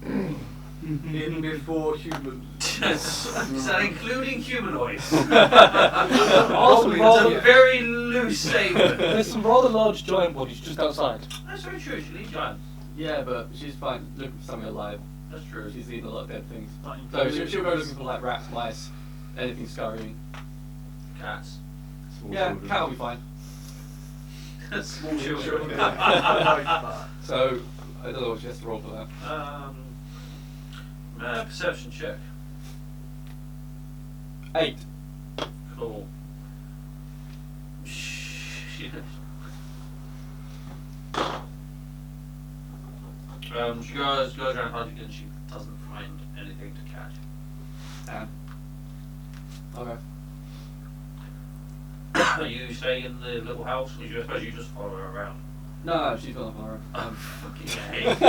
In before human. Is that including humanoids? Awesome, It's rather- a very loose statement. There's some rather large giant bodies just outside. That's very true. She leaves giants. Yeah, but she's fine looking for something alive. That's true. She's eaten a lot of dead things. Like, So she'll go looking for like rats, mice, anything scurrying. Cats. Small Yeah, children. cat will be fine. Small children. So I don't know what she has to roll for that. Perception check. 8. Cool. She goes around hunting and she doesn't find anything to catch. Okay. Are you staying in the little house? Or I suppose you just follow her around. No, she's gone tomorrow. Oh, fucking hate.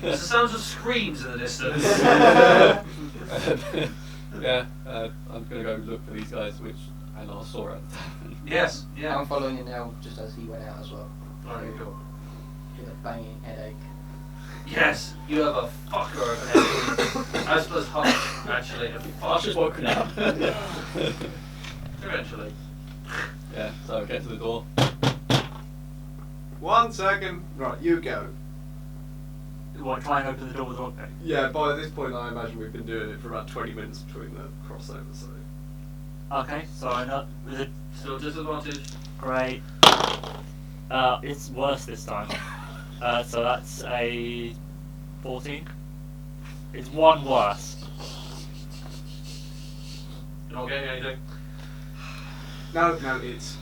There's the sounds of screams in the distance. Yeah, I'm gonna go look for these guys, which I know I saw at the time. Yes, yeah. I'm following you now, just as he went out as well. Alright, cool. With a banging headache. Yes, you have a fucker of a head. As does Hush, actually. A I've just woken up. Eventually. Yeah, so get to the door. 1 second. Right, you go. What, try and open the door with a lockpick? Yeah, by this point I imagine we've been doing it for about 20 minutes between the crossover, so... Okay, so I know. Is it Still disadvantage. great? It's worse this time. So that's a 14. It's one worse. You're not getting anything. No, it's...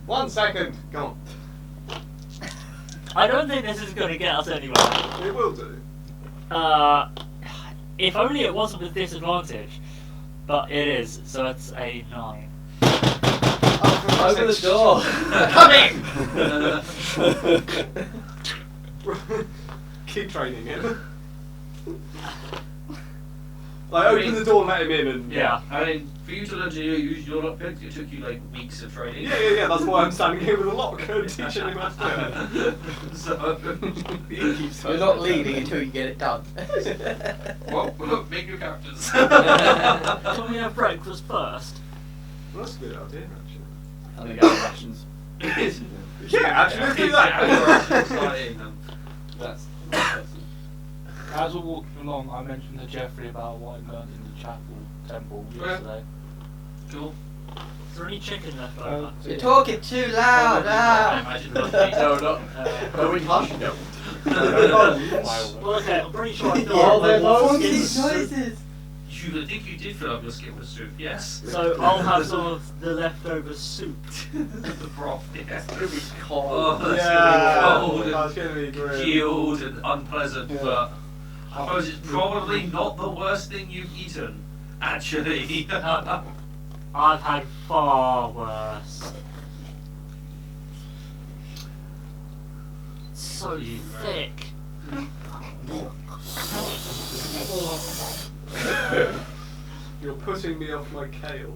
1 second. Go on. I don't think this is going to get us anywhere. It will do. If only it wasn't with disadvantage. But it is, so it's a 9. Open the door! Keep training him. Like, open the door and let him in and... Yeah, I mean, for you to learn to use your lockpicks, it took you like weeks of training. Yeah, that's why I'm standing here with a lock and teaching him how to do it. So, You're not leaving until you get it done. well, make your characters. Can we have breakfast first? Well, that's a good idea, actually. I'm gonna get rations. Yeah, actually, let's do that. That's As we're walking along, I mentioned to Jeffrey about what I learned in the temple yesterday. Cool. Is there any chicken left over? You're talking too loud. I imagine must be. No, not. Going hush. No. Well, okay, I'm pretty sure I filled Oh, up they're my both skin with soup. noises. I think you did fill up your skin with soup, yes. So I'll have some of the leftover soup. The broth, yes. It's gonna be cold. Oh, that's Yeah, gonna be that's cold going to be and great. keeled and unpleasant, but I suppose it's probably not the worst thing you've eaten, actually. I've had far worse. So thick. You're putting me off my kale.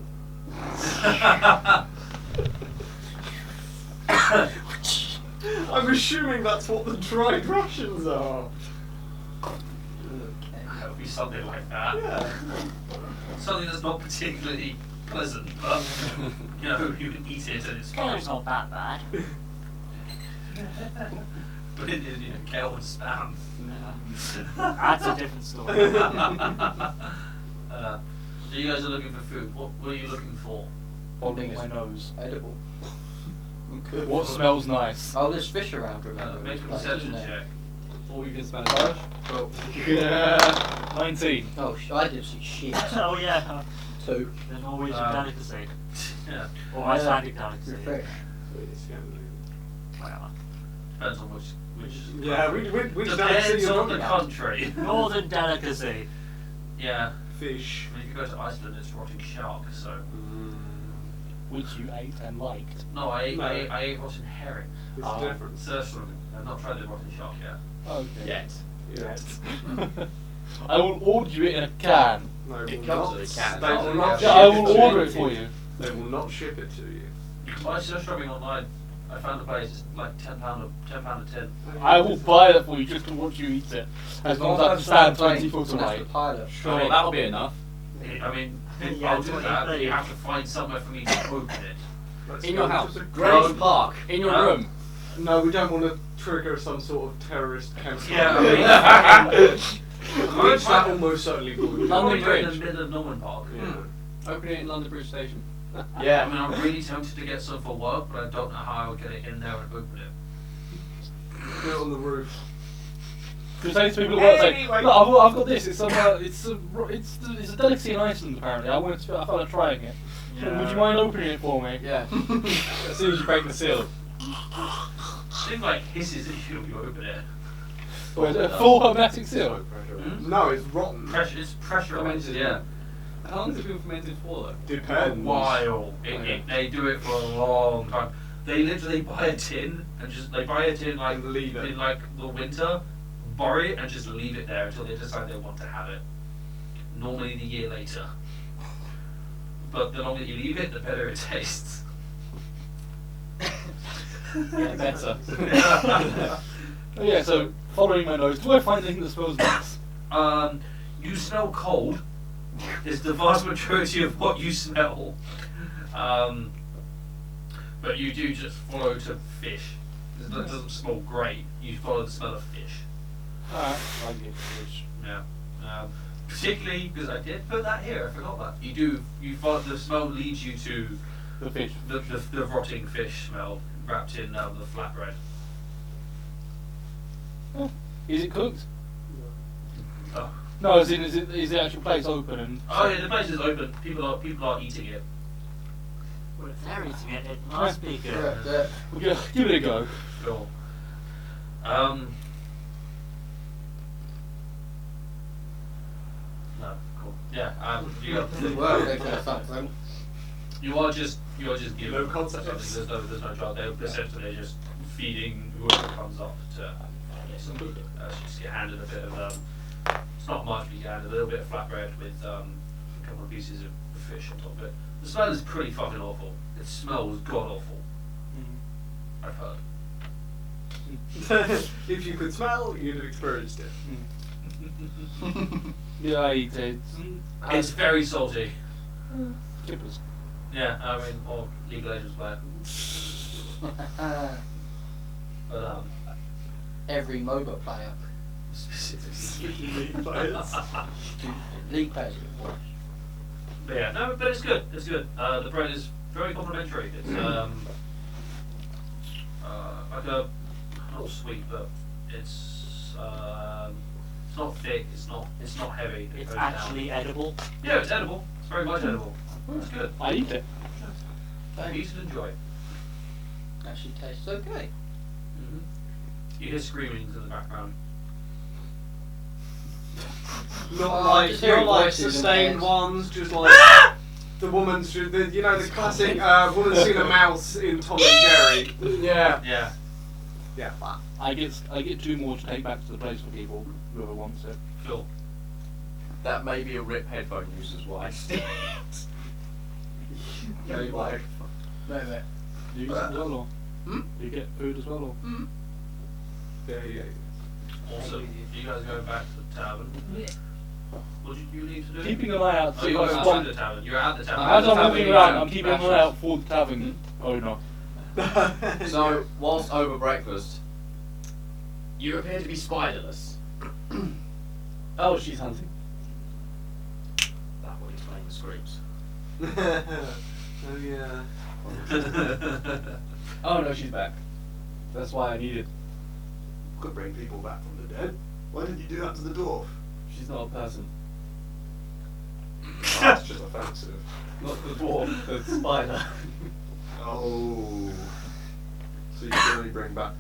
I'm assuming that's what the dried rations are. That would be something like that. Yeah. Something that's not particularly pleasant, but you know, you can eat it and it's fine. Kale's not that bad. But it is, you know, kale and spam. That's a different story. So you guys are looking for food. What are you looking for? Following my nose. Edible. Good. What smells nice? Oh, there's fish around, remember? Make a Like, perception isn't there? check. Or you can smell it. Well, Yeah. 19. Oh, I did some shit. Oh yeah. 2. There's always a delicacy. Yeah. Or Icelandic delicacy. Refresh. Whatever. Depends on which. yeah, which Depends delicacy you're on the talking about? country. Northern delicacy. Yeah. Fish. I mean, if you go to Iceland, it's rotting shark. So. Which you ate and liked. No, I ate. No. I ate rotten herring. It's Ah. different. Certainly. I've not tried the rotten shark yet. Okay. Yet. Yeah. I will order you it in a can. No, It will comes not. in a can. They will not Yeah, I ship will it to order you. it for you. They will not ship it to you. I was just shopping online. I found a place. It's like £10 a tin. I will buy it for you just to watch you eat it. As long as I can stand 20 foot That's away. the pilot. Sure, that'll be enough. I mean, Yeah, I'll do that, but you 23. have to find somewhere for me to open it. Let's In go your to house. the Grove Park. In your No. room. No, we don't want to trigger some sort of terrorist campaign. Yeah, I mean, Which that almost certainly would. London Probably in Bridge. the middle of Norman Park. Yeah. Open it in London Bridge Station. I Yeah. mean, I'm really tempted to get some for work, but I don't know how I would get it in there and open it. Do it on the roof. Just say to people at work, say, Anyway. look, I've got this. It's a delicacy in Iceland apparently. I felt like trying it. Would you mind opening it for me? Yeah. As soon as you break the seal. Seems like hisses if you open it. Or is it a full hermetic seal? Hmm? No, it's rotten. It's pressurized, yeah. How long has it been fermented for though? A Depends. while. They do it for a long time. They literally buy a tin and they buy a tin like And leave it. in like the winter, bury it and just leave it there until they decide they want to have it. Normally the year later. But the longer you leave it, the better it tastes. Yeah, better. Oh, yeah, so following my nose, do I find anything that smells nice? You smell cold. Is the vast majority of what you smell. But you do just follow to fish. It doesn't smell great. You follow the smell of fish. Alright, I get fish. Yeah. Particularly because I did put that here. I forgot that. You follow the smell leads you to The fish. the rotting fish smell wrapped in the flatbread. Oh, is it cooked? Oh. No, as in, is the actual place open and... Oh yeah, the place is open. People are eating it. Well, if they're eating it, it must be good. Yeah, give it a go. Cool. No, cool. Yeah. Well, they could have something. You are just giving No them concept. something. There's no child. They're essentially just feeding whoever comes up to just get handed a bit of it's not much, but you get handed a little bit of flatbread with a couple of pieces of fish on top of it. The smell is pretty fucking awful. It smells god awful. I've heard. If you could smell, you'd have experienced it. Yeah, I eat it. It's very salty. Kippers. Yeah, I mean, or League of Legends player. But Every MOBA player. specifically. League players get worse. But yeah, no, but it's good. It's good. The bread is very complimentary. It's like a not sweet, but it's not thick. It's not heavy. It It's goes actually down. edible. Yeah, it's edible. It's very much edible. It's good. I eat it. Eat and enjoy. Actually tastes okay. You hear screamings in the background. Not Oh, like just hearing not like voices in sustained heads. ones, just like the woman's the classic woman seen a mouse in Tom and Jerry. Yeah. Yeah. Yeah. I get 2 more to take back to the place for people, whoever wants it. Cool. That may be a RIP headphone user's wife. Very like. Wait. Do you eat as well, or? Hmm? Do you get food as well, or? Yeah. Awesome. You guys going back to the tavern? What did you need to do? Keeping an eye out to Oh, see you're if I outside spot... the tavern. You're at the tavern. As I'm walking around, I'm Yeah. keeping an eye out for the tavern owner. So, whilst over breakfast, you appear to be spiderless. Oh, she's hunting. That would explain the screams. Oh yeah. Oh no, she's back. That's why I needed. Could bring people back from the dead. Why didn't you do that to the dwarf? She's not a person. Oh, that's just offensive. Not the dwarf, the spider. Oh. So you can only bring back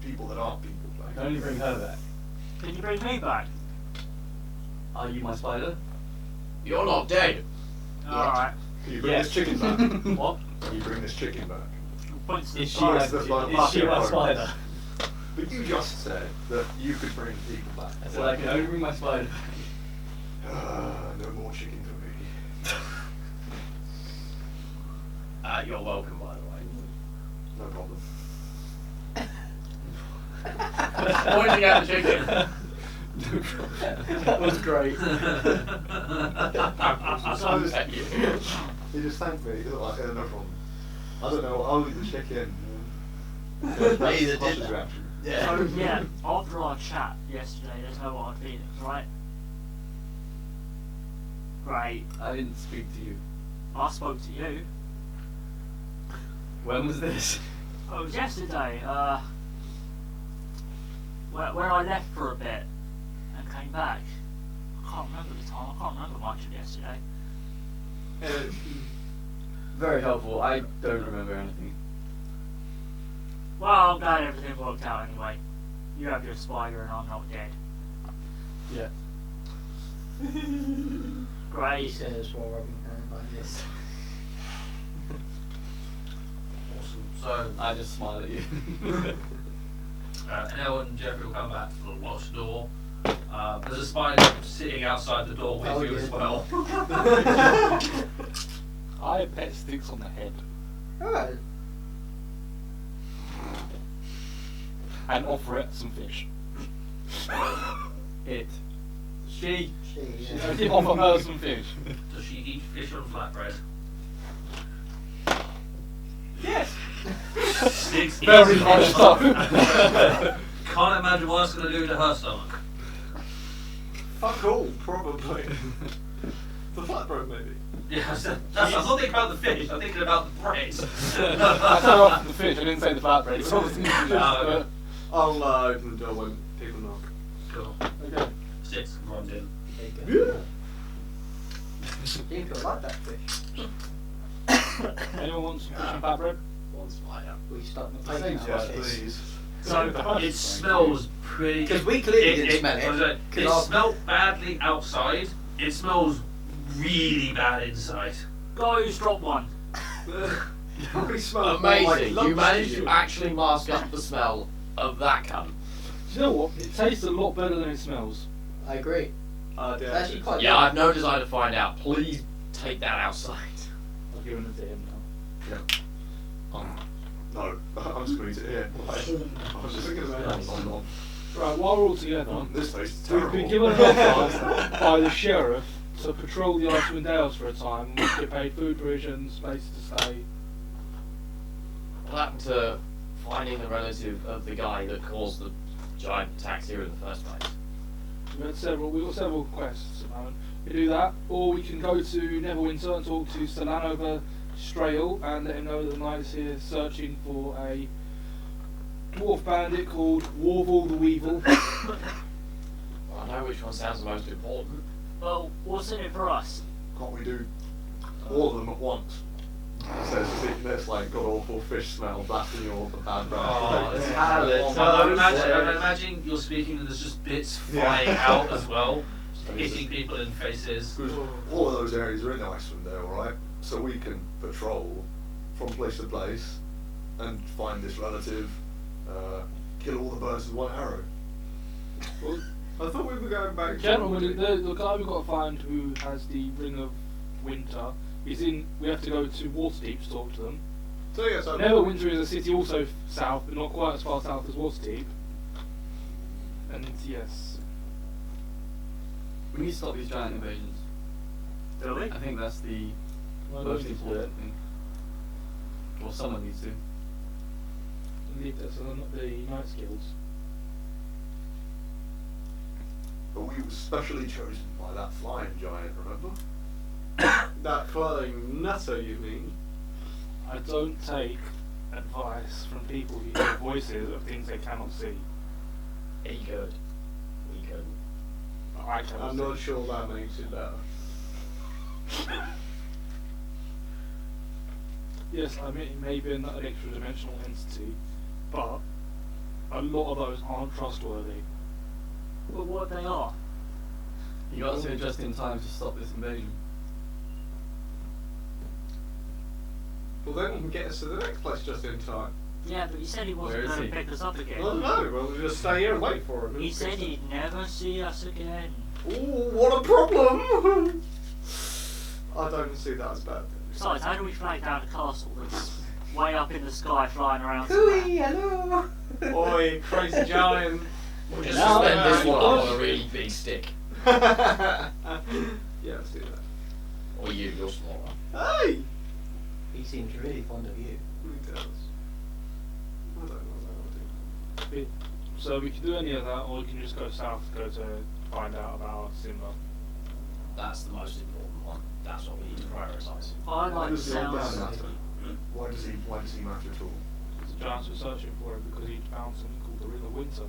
people that aren't people I back. can only bring her back. Can you bring me back? Are you my spider? You're not dead. Alright. Can you bring Yes. this chicken back? What? Can you bring this chicken back? Points to Is the she side. my, Yes, that's my is she my pocket spider? But you just said that you could bring people back. I said I can only bring my spider. No more chicken for me. You're welcome, by the way. No problem. Pointing at the chicken. That was great. So he just thanked me. He was like, no problem. I don't know. I'll eat the chicken. That's Either did Tosh's that. reaction. Yeah. So yeah, after our chat yesterday, there's no hard feelings, right? Great. I didn't speak to you. I spoke to you. When was this? Oh, it was yesterday. Where I left for a bit and came back. I can't remember the time. I can't remember much of yesterday. Very helpful. I don't remember anything. Well, I'm glad everything worked out anyway. You have your spider and I'm not dead. Yeah. He Great. says while rubbing her hand like this. Awesome. So, I just smile at you. Nell and Jeffrey will come back to the locked door. There's a spider sitting outside the door with Oh, you yeah. as well. I pet sticks on the head Oh, and offer it some fish. It. She. she, Offer her some fish. Does she eat fish on flatbread? Yes. Sticks Very eats much fish. so. Can't imagine what it's going to do to her stomach. Fuck all, probably. The flatbread, maybe. Yeah, I'm not thinking about the fish, I'm thinking about the bread. I said offer the fish, I didn't say the flatbread. It's obviously fish, okay. I'll open the door when people knock. Cool. but okay. Six runs in. there you go. People like that fish. Anyone want some fish and flatbread? One spider. We start the Yes, plate now. please. So it smells pretty. 'Cause we clearly didn't smell it, I was like, 'cause It our- smelled badly outside. It smells really bad inside. Guys, drop one. Probably smells more like Amazing. lunch You managed you. to actually mask up the smell of that cunt. Do you know what? It tastes a lot better than it smells. I agree. Yeah, It's actually quite Yeah, I've no desire to find out. Please take that outside. I've given it to him now. No, I'm just going to eat it here. I was just thinking about it. Right, while we're all together, This tastes we've terrible. been given an offer by the sheriff to patrol the Icewind Dales for a time. We get paid food, provisions, places to stay. What happened to finding the relative of the guy that caused the giant attacks here in the first place? We've got several quests at the moment. We do that, or we can go to Neverwinter and talk to Solanover Strail and let him know that the knight is here searching for a dwarf bandit called Warval the Weevil. Well, I know which one sounds the most important. Well, what's in it for us? Can't we do all of them at once? Says this like god awful fish smell blasting you off the bad breath. Oh, it's I imagine you're speaking and there's just bits flying out as well, hitting people in faces. Because all of those areas are in Iceland there, alright? So we can patrol from place to place and find this relative, kill all the birds with one arrow. Well, I thought we were going back to... Gentlemen, the guy we've got to find who has the Ring of Winter is in. We have to go to Waterdeep to talk to them. So yes, Neverwinter is a city also south, but not quite as far south as Waterdeep. And yes, We need to stop these giant invasions. Do we? I think that's the well, most we need to do important thing. Or someone needs to. leave that to the Knights Guilds. But we were specially chosen by that flying giant, remember? That flying nutter, you mean? I don't take advice from people who hear voices of things they cannot see. He could. We couldn't. I cannot I'm see. not sure that makes it better. Yes, I mean, it may be an extra dimensional entity, but a lot of those aren't trustworthy. But what they are? You got to just in time to stop this invasion. Well, then you can get us to the next place just in time. Yeah, but he said he wasn't Where is going to he? pick us up again. Well, no, we'll just stay here and wait for him. He said he'd never see us again. Ooh, what a problem! I don't see that as bad. Besides, how do we flag down a castle that's way up in the sky flying around? Hooey, hello! Oi, crazy giant! We'll just No, suspend this no, one no. on a really big stick. Yeah, let's do that. Or you're smaller. Hey! He seems really fond of you. He does. I don't know what I would So we can do any of that, or we can just go south, go to find out about Simba. That's the most important one. That's what we need to prioritise. I like the does the old man sounds. matter? Why does he matter at all? The giants were searching for him because he'd found something called the River Winter.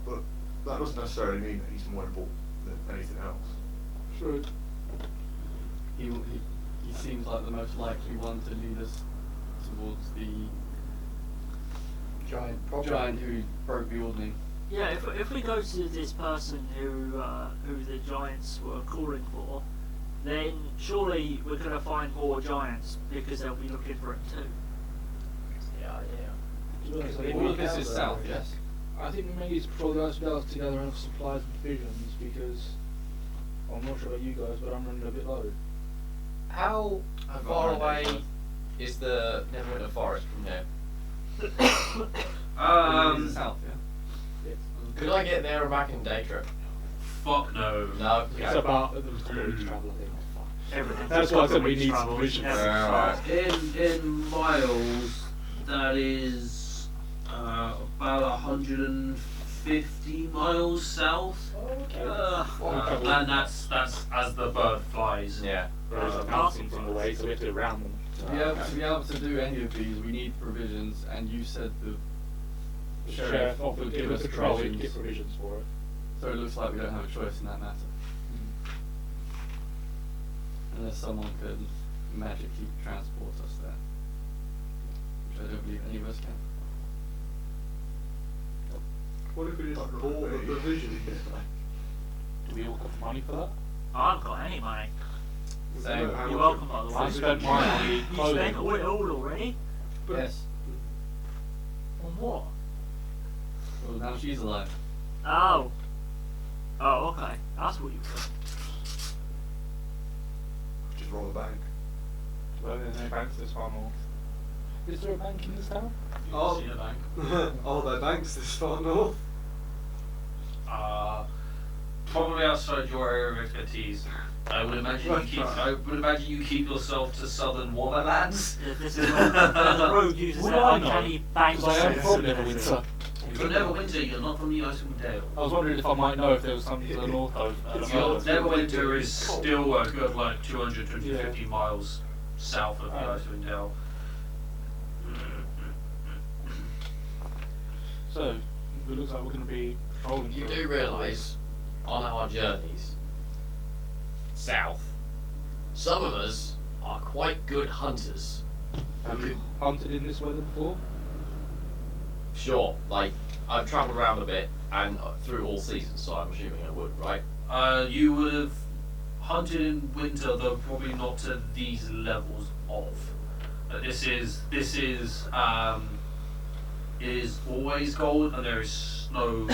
But that doesn't necessarily mean that he's more important than anything else. True. He seems like the most likely one to lead us towards the giant who broke the ordning. Yeah, if we go to this person who the giants were calling for, then surely we're going to find more giants because they'll be looking for him too. Yeah, yeah. All of this is south, yes? I think we may need to patrol the icebergs together and have supplies and provisions because I'm not sure about you guys, but I'm running a bit low. How I've got far an idea. away is the Neverwinter Forest from here? It's south, yeah? Could I get there and back in day trip? Fuck no. No. It's Okay. about a week's travel, I think. Everything. That's why I said we need some provisions. In miles, that is about 150 miles south. And that's as the bird flies. Yeah. There's a mountain in the way, so we have to go around them. To be able to do any of these, we need provisions, and you said the The sheriff sheriff offered would to give give us us patrol, we can provisions. get provisions for it. So it looks like we don't have a choice in that matter. Unless someone could magically transport us there. Which I don't believe any of us can. What if we just bought the provision? Do we all got the money for that? I haven't got any money. Same. You're welcome, by the way. I spent mine on the You spent clothing. all it all already? Yes. On what? Well, now she's alive. Oh. Oh, okay. That's what you said. Just roll the bank. Well, there's no banks this far north. Is there a bank in this town? Oh. See the bank. Oh, their banks this far north. Probably outside your area of expertise. I would imagine you keep yourself to southern Warmerlands. This is where the road uses Would that I know? uncanny bang. Because I am from Neverwinter. You're Neverwinter, you're not from the Icewind Dale. I was wondering if I might know if there was something to the north of. Neverwinter is still a good like 200, 250 miles south of the Icewind Dale. So, it looks like we're going to be patrolling. You for- do realise, on our journeys south, some of us are quite good hunters. Have you hunted in this weather before? Sure, like, I've travelled around a bit and through all seasons, so I'm assuming I would, right? You would have hunted in winter, though probably not to these levels of. This is always cold, and there is snow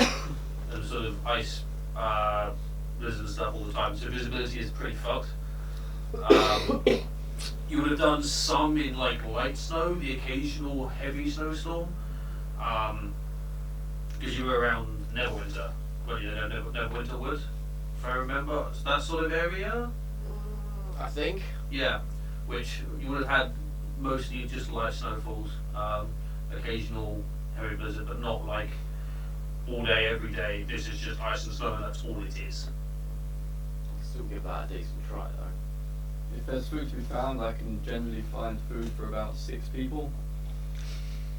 and sort of ice blizzards and stuff all the time. So visibility is pretty fucked. You would have done some in like light snow, the occasional heavy snowstorm, because you were around Neverwinter. Well, you know Neverwinter Wood, if I remember. So that sort of area. I think. Yeah, which you would have had mostly just light snowfalls, occasional heavy blizzard, but not like all day, every day. This is just ice and snow, and that's all it is. Still give that a decent try, though. If there's food to be found, I can generally find food for about 6 people.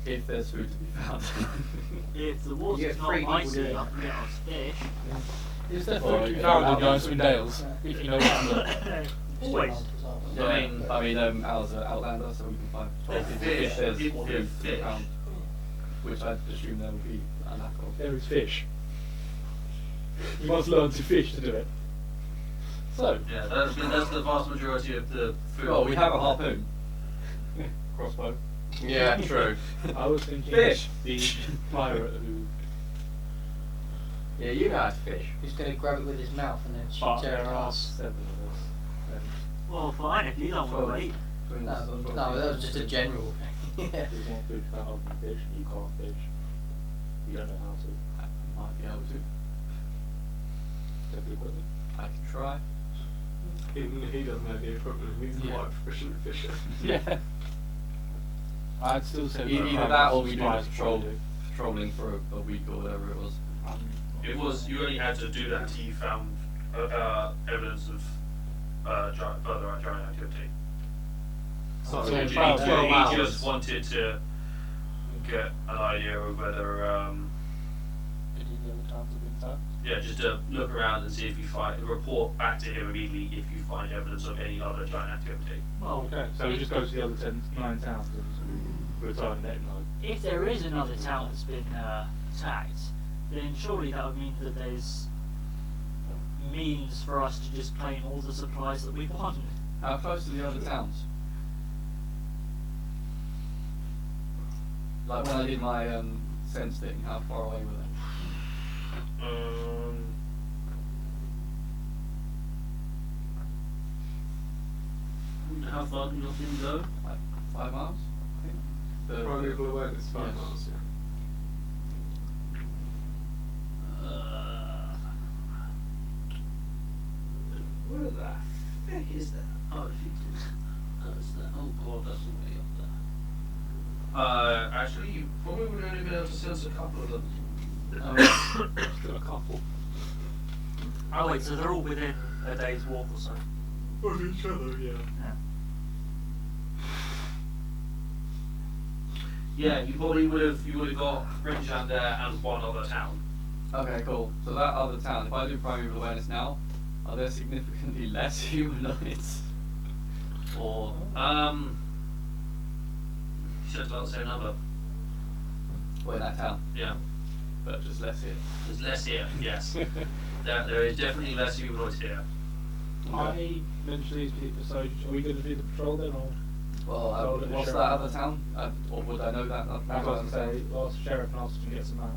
If there's food to be found. If the You water's get not free icy people enough to get us fish, Is there Or food to you be go found out in and Icewind Dales? If you know where to look. always. Yeah, I mean, Al's an outlander, so we can find Fish, there's if food there's to be fish. found, which I assume there will be a lack of. There is fish. You must learn to fish to do it. So, Yeah, that's the vast majority of the food. Well, we have a harpoon. crossbow. Yeah, true. I was thinking Fish. the pirate who. Yeah, you know how to fish. Who's going to grab it with his mouth and then But tear there it are off? 7 of us. Well, fine, if you don't want to eat. No, that was just a general thing. Yeah. If you want food found other than fish, you can't fish. You don't know how to. Might be able to. Don't do equipment. I can try. He doesn't have the equipment. He's Yeah. quite a proficient fisher. Yeah. I'd still say Either that or we do a patrolling for a week or whatever it was. It was, you only had to do that until you found evidence of further giant activity. So So He it's about 12 hours. just wanted to get an idea of whether, Did you the other towns have been tapped? yeah, just to look around and see if you find, report back to him immediately if you find evidence of any other giant activity. Well, Okay, so we just go to the other 9 towns and return and let him know. if there is another town that's been attacked, then surely that would mean that there's means for us to just claim all the supplies that we want. How close are the other towns? Like when I did my sense thing, how far away were they? How far can your thing go? Like 5 miles? I think. Primeval awareness, 5 Yes. miles, yeah. Where the heck is that? Oh, if you can. That's that. Oh god, that's all way up there. Actually, you probably would only be able to sense a couple of them. Got a couple. Oh wait, so they're all within a day's walk or so. Of each other, yeah. Yeah, you probably would have got Bridgend there and one other town. Okay, cool. So that other town, if I do primeval awareness now, are there significantly less humanoids? Or You said about the same number. well, in that town, Yeah. but just less here. There's less here, yes. there is definitely less humanoids here. I mentioned these people, so are we going to do the patrol then, or? Well, Well, the what's that sheriff. other town? Or would I know that? I was going to say, ask the sheriff and ask him to get some out.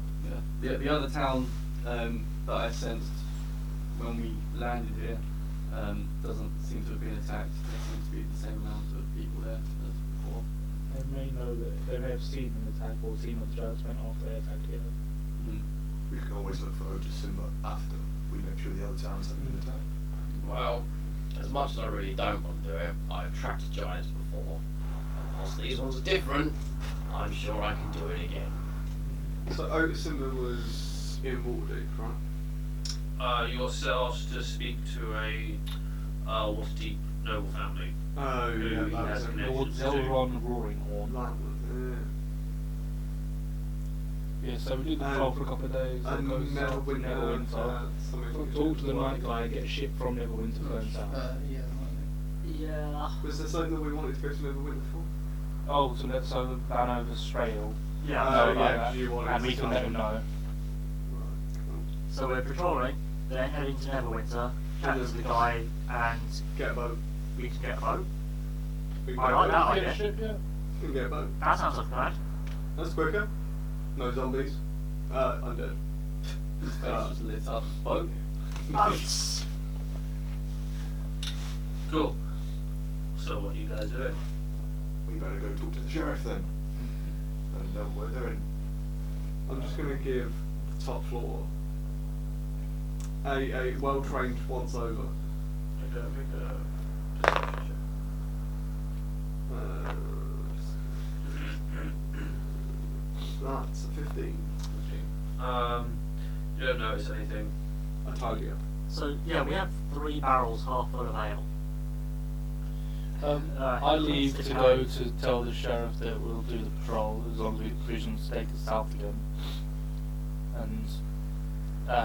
Yeah. The other town that I sensed when we landed here doesn't seem to have been attacked. There seems to be the same amount of people there as before. They may know that they may have seen an attack or seen what the giants went after they attacked together. Mm. We can always look for Otis Simba after we make sure the other towns haven't been attacked. Well, as much as I really don't want to do it, I've tracked giants before. And whilst these ones are different, I'm sure I can do it again. So Otis Simba was in Waterdeep, right? Yourselves to speak to a Waterdeep noble family. Oh, Who yeah, he that has was it. connections to. Elron Roaring Horn. That one, Yeah, so we do the patrol for a couple of days. yeah. then go And south to Neverwinter, something. Talk to the night guy and get a ship from Neverwinter going south. Yeah, Yeah. Was there something that we wanted to go to Neverwinter for? Oh, so Vanover Strail. Yeah. Oh, No, yeah, like that. you wanted And to we can start let him with- know. Right, So we're patrolling, then heading to Neverwinter, chat to the guy, and Get a boat. we can get a boat. We can I get like a that boat. idea. Get a ship, yeah. We can get a boat. That sounds like a plan. That's quicker. No zombies. Undead. Face just lit up. Boat. Boats! Cool. So what are you guys doing? We better go talk to the sheriff then. And know what we're doing. I'm just going to give the top floor a well-trained once over. That's a 15. You don't notice anything. A Talia. So, yeah, we have 3 barrels half full of ale. I leave to stick go around. to tell the sheriff that we'll do the patrol as long as we provisions take us south again. And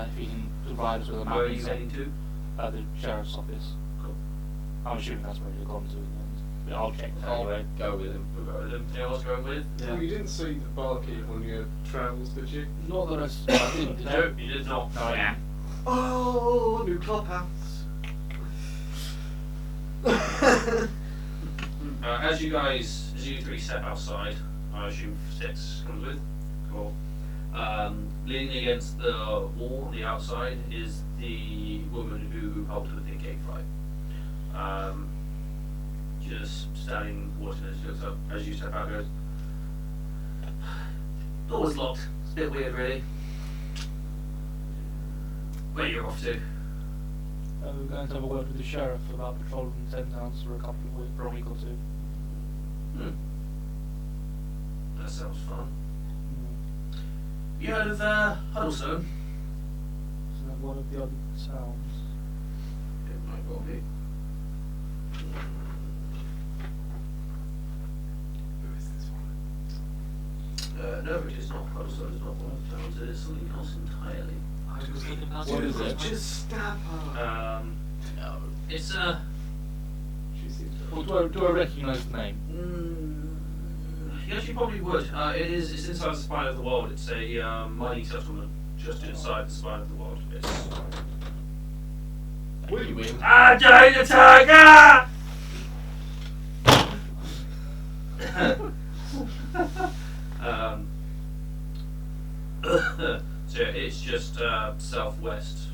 if he can provide us with a map. Where are you and stuff. heading to? The sheriff's office. Cool. I'm assuming that's where you're gone to in the end. But I'll check that I'll anyway. go with him. We'll go with him. Anyone else going with? Yeah. Well, you didn't see the barkeep on your travels, did you? Not that I didn't. Did No, you? you did not. No, I didn't. Oh, new clubhouse. As you three step outside, I assume Six comes with. Cool. Leaning against the wall on the outside is the woman who helped with the cake fight. Just standing watching as she looks up as you step out. Goes. Door's locked. It's a bit weird, really. Where you're off to? We're going to have a word with the sheriff about patrolling 10 towns for for a week or two. That sounds fun. Mm. You heard of Huddlestone? Isn't that one of the other towns? It might well be. Who is this one? No, it is not Huddlestone. It's not one of the towns. It is something else entirely. I was thinking about What it. is it? Just stab her. No, it's She seems to. Well, do I recognise the name? yes, you probably would. It's inside the spine of the world. It's a mining settlement just inside the spine of the world. It's. You win. I'm doing the tiger! So it's just southwest.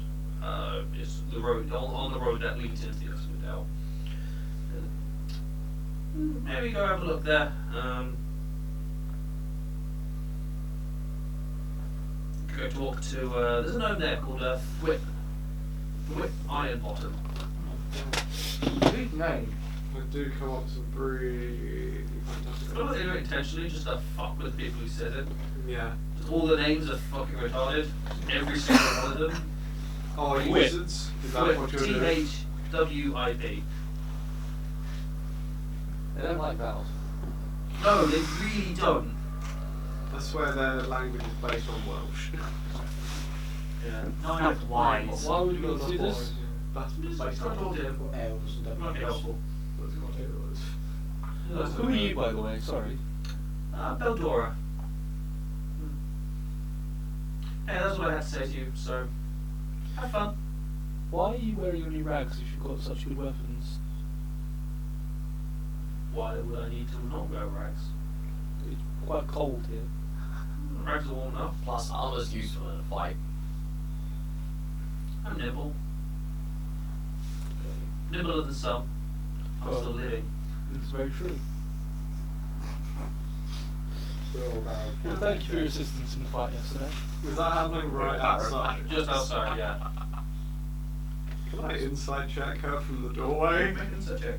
It's the road on the road that leads into the Escapades. Maybe go have a look there. Go talk to. There's a gnome there called Whip Ironbottom. Big name. I do come up with some pretty fantastic. I don't know if they do it intentionally, just to fuck with people who said it. Yeah. All the names are fucking retarded. Every single one of them. Oh, you Whip. wizards? Is that what you're doing? THWIP. They don't like vowels. No, they really don't. I swear their language is based on Welsh. Yeah. Not enough wise. Why would we do this? That's Just based try on to talk to him. Elves and Might be helpful. Who are you, by the way? Sorry. Beldora. Hey, that's what I had to say to you, so have fun. Why are you wearing only rags if you've got such good weapons? Why would I need to not wear rags? It's quite cold here. Rags are warm enough. Plus, armor's useful in a fight. I'm nimble. Nimbler than some. I'm Oh. still living. It's very true. Well, thank you for your assistance in the fight yesterday. Was that happening right outside? Just outside, yeah. Can I inside check her from the doorway? Make an insight check.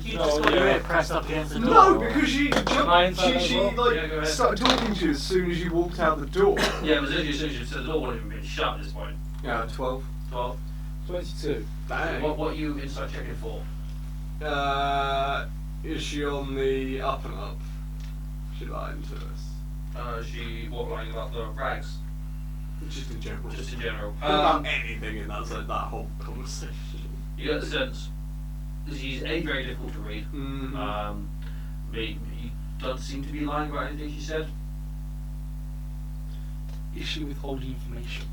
You No, just got your yeah. ear pressed up against the door. No, because she Am I inside jumped. as She well? like Yeah, go ahead. started talking to you as soon as you walked out the door. Yeah, it was as soon as you said the door wouldn't even been shut at this point. Yeah, 12. 12. 22. Dang. What are you inside checking for? Is she on the up and up? She lied to us. She what lying about the rags? Just in general. Just in general. About anything in that whole conversation. You get the sense she's very difficult to read. Mm-hmm. You don't seem to be lying about anything she said. Is she withholding information?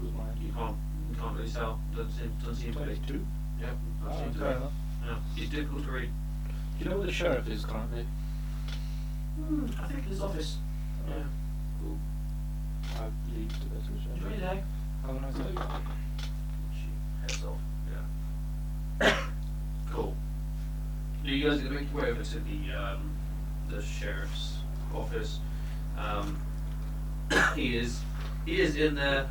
Was my You idea. can't really tell. Doesn't seem to be. 22? Yeah, Oh, doesn't seem to fair be. enough. Yeah, she's difficult to read. Do you know where the sheriff is currently? I think in his office. Yeah. Cool. I leave to go to the sheriff. Enjoy your day. Have a nice day. She heads off. Yeah. Cool. You guys are gonna make your way over to the sheriff's office. He is in there.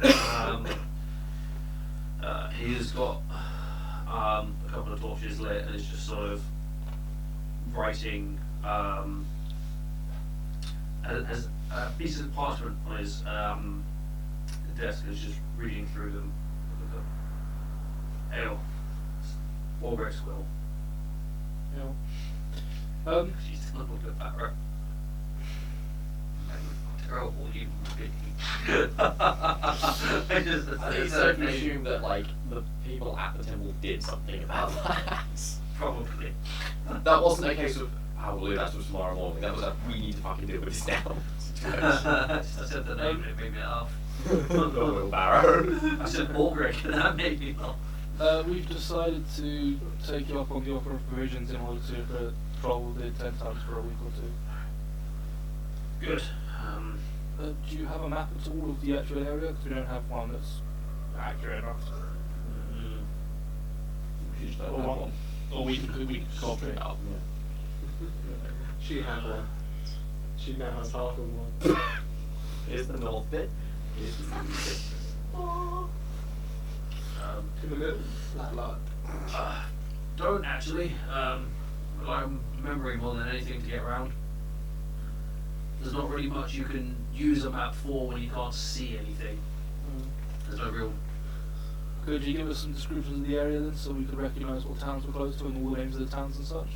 He has got a couple of torches lit and is just sort of writing. Has pieces of parchment on his desk and is just reading through them. Ale. Walberg's will. Yeah. She's a little bit better. Terrible human being. I just It's safe to assume that like the people at the temple did something about that. probably. That wasn't a case of we'll leave that till tomorrow morning. That was a we need to fucking deal with this now. I said the name and it made me laugh. The wheelbarrow. I said Ulrich and that made me laugh. We've decided to take you up on the offer of provisions in order to patrol the 10 towns for a week or two. Good. Do you have a map at all of the actual area? Because we don't have one that's accurate enough. We just don't Or have one. one. Or we can cooperate. Oh, She had one. She now has half of one. here's the north bit. Here's the south bit. In the middle. That lot. Don't actually. I'm remembering more than anything to get around. There's not really much you can use a map for when you can't see anything. There's no real. Could you give us some descriptions of the area then, so we could recognise what towns we're close to and all the names of the towns and such?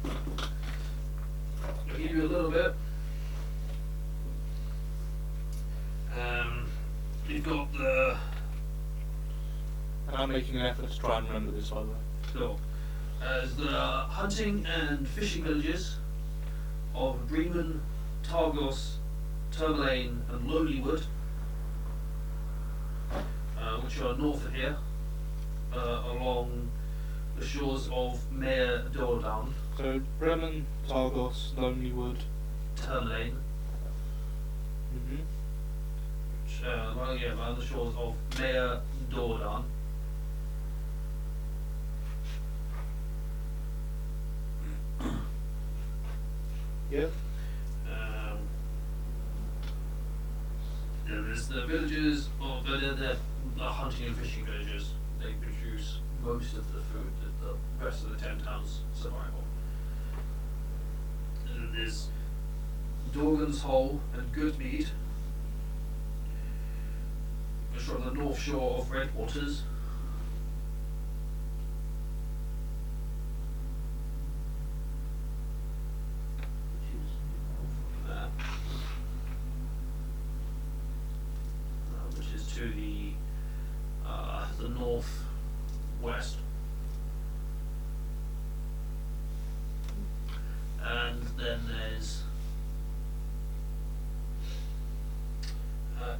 I'll give you a little bit. You've got the. And I'm making an effort to try and remember this, by the way. Sure. As the hunting and fishing villages of Bremen, Targos, Tourmaline, and Lonelywood, which are north of here, along the shores of Mare Dordogne, So, Bremen, Targos, Lonelywood. Tourmaline, which, along the shores of Mare Dordogne. Yep. There's the villages, or the hunting and fishing villages. They produce most of the food that the rest of the 10 towns survive on. And then there's Dorgan's Hole and Goodmead, which are on the north shore of Redwaters. Which is to the northwest, and then there's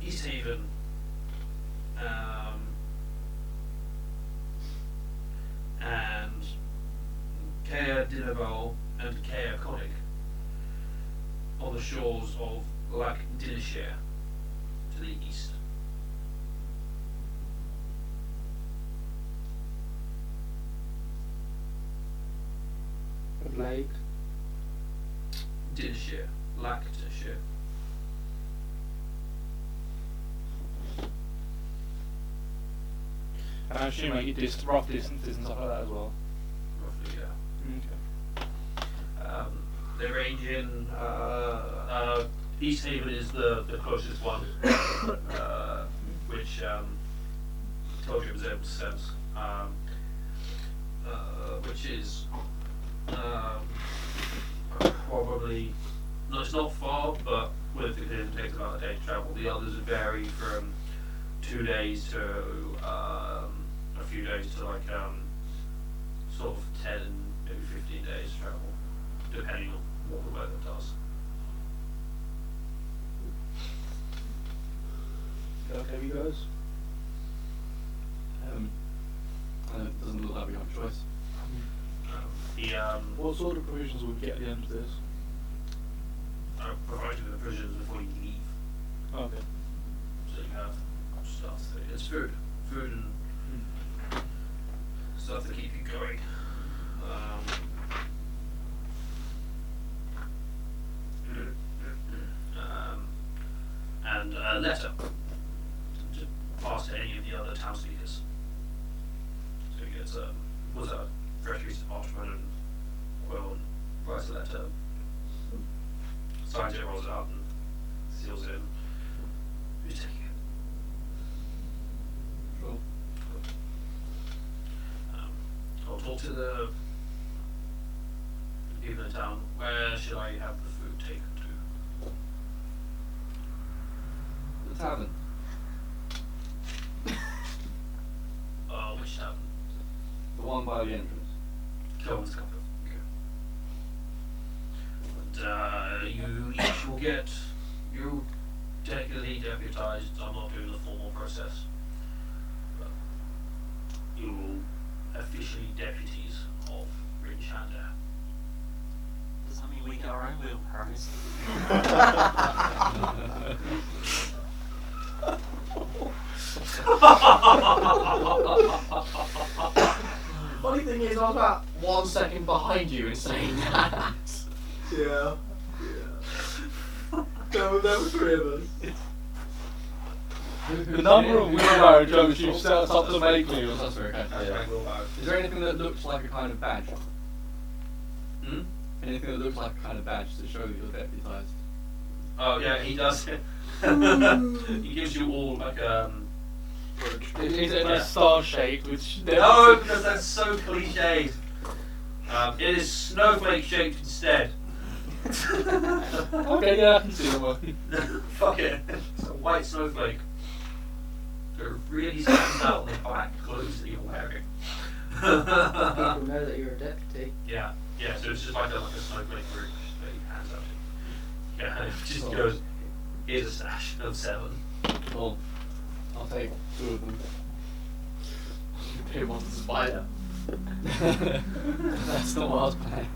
East Haven, and Caer Dineval and Caer Connig on the shores of Lac Dineshare to the east. Lake. Dineshare, Lac Dineshare. And I assume like rough distances and stuff like that as well. Roughly, yeah. Okay. They range in. East Haven is the closest one, which told you it was able to sense, which is probably no, it's not far, but it takes about a day to travel. The others vary from 2 days to a few days to like sort of 10, maybe 15 days travel, depending on what the weather does. Okay, you guys. It doesn't look like we have a choice. What sort of provisions will we get at the end of this? Provide you with the provisions before you leave, Okay. so you have stuff. It's food and stuff to keep you going. And a letter to pass to any of the other town speakers. So he gets was a fresh piece of parchment and quill and writes a letter, signs it, rolls it up, and seals it in. Who's taking it? Sure. I'll talk to the town. Where should I have the food taken to? The tavern. Which tavern? The one by the entrance. Cohen's Comfort. Okay. And you each will get. You technically deputized. I'm not doing the formal process. But you will officially deputies of Rinchander. Does that mean we get our own wheelbarrows? Funny thing is, I was about 1 second behind you in saying that. Yeah. There were 3 of us. The number of wheelbarrow jokes you've set us up to make, Leo. That's very okay. Hashtag wheelbarrow. Is there anything that looks like a kind of badge? Hmm? Anything that looks like a kind of badge to show that you're deputized? Oh yeah, he does. He gives you all like Is it Yeah. a star shaped with No, because that's so cliched. It is snowflake shaped instead. Okay, yeah, I can see the one. Fuck it. It's a white snowflake. It really stands out on the black clothes that you're wearing. People know that you're a deputy. Yeah, so it's just like a snowflake group that he hands out to. Yeah, and it just goes, here's a stash of 7. Cool. I'll take 2 of them. He wants a spider. That's not what I was planning.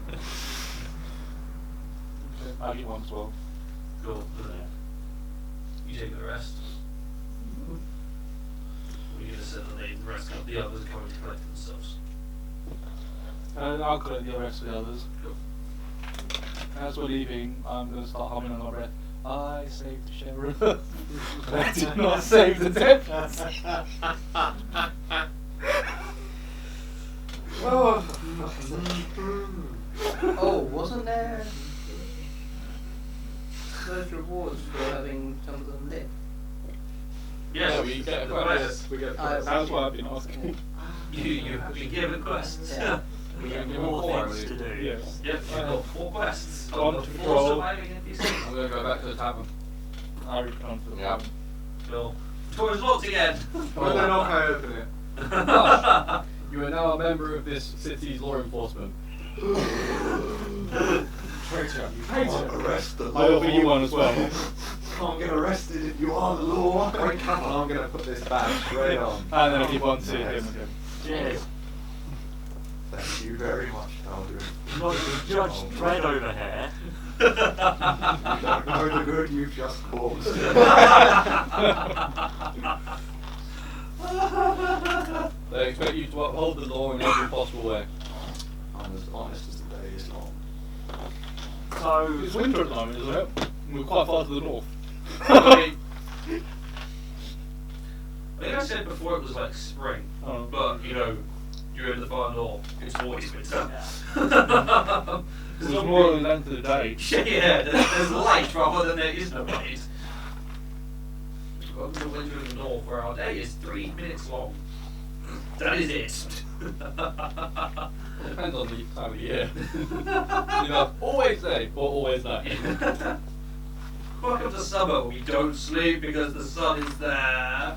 I'll get one as well. Cool. You take the rest. We're going to send the rest of the others are coming to collect themselves. I'll collect the rest of the others. Cool. As we're leaving, I'm going to start humming on my breath. I saved the sheriff. I did not save the deputy. Oh, wasn't there those rewards for having some of them lit? Yes, Yeah, we get a the quest. quest. We get I- That's what I've been asking. You have been given quests. Yeah. We Yeah, have give more them things to do. Yes. Yep, you've got 4 quests. Gone Got to 4 patrol. surviving NPCs. I'm going to go back to the tavern. I return to the Yeah. Cool. Door is locked again. Well, then I'll go open it. Gosh, you are now a member of this city's law enforcement. Traitor. You can't arrest the I offer you one as well. Can't get arrested if you are the law. I'm going to put this badge straight on. And then I'll give one to him again. Cheers. Thank you very much, Aldrin. Not Judge Dredd over here. You don't know the good you've just caused. They expect you to uphold the law in every possible way. I'm as honest as the day is long. So, It's winter at the moment, isn't it? We're quite far to the north. I think I said before it was like spring, Oh. but you know, you're in the far north. It's always winter. There's more than length of the day. Yeah, there's light rather than there is no light. Welcome to winter in the north, where our day is 3 minutes long. That is it. It depends on the time of year. You know, always day or always night. Welcome to summer. We don't sleep because the sun is there.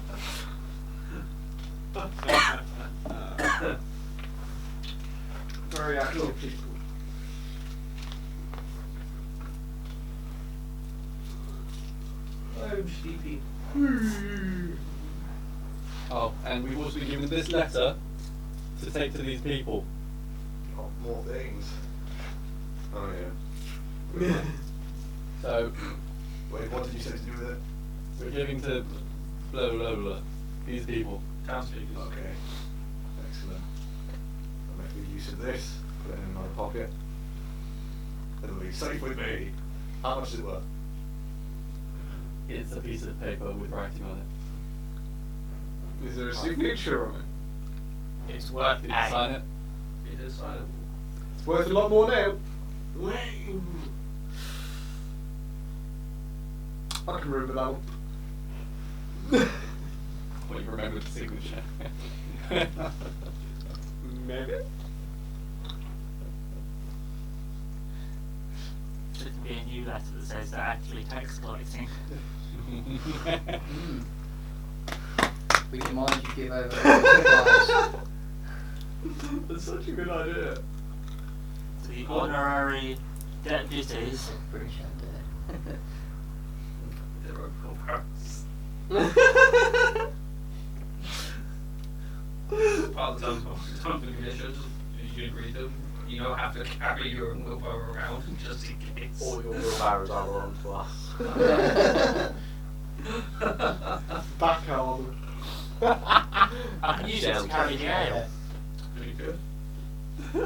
Very active people. I'm sleepy. Oh, and we've also been given this letter to take to these people. Oh, more things. Oh yeah. So Wait, what did you say to do with it? we're giving to blah blah blah blah these people. Townspeople. Okay. Excellent. I'll make good use of this. Put it in my pocket. It'll be safe with me. How much is it worth? It's a piece of paper with writing on it. Is there a signature on it? it's worth Did you A. sign it? It is silent. It's worth a lot more now. I can remember that one. Well, you remember the signature. Maybe. it can be a new letter that says they're actually tax collecting. We can mind you give over supplies. That's such a good idea. The honorary deputies. British idea. Their own programs. Part of the terms and conditions, you should read them. You don't have to carry your own wheelbarrow around just in case. All your wheelbarrows are wrong to us. Back arm. I can use it to carry the ale. Pretty good. We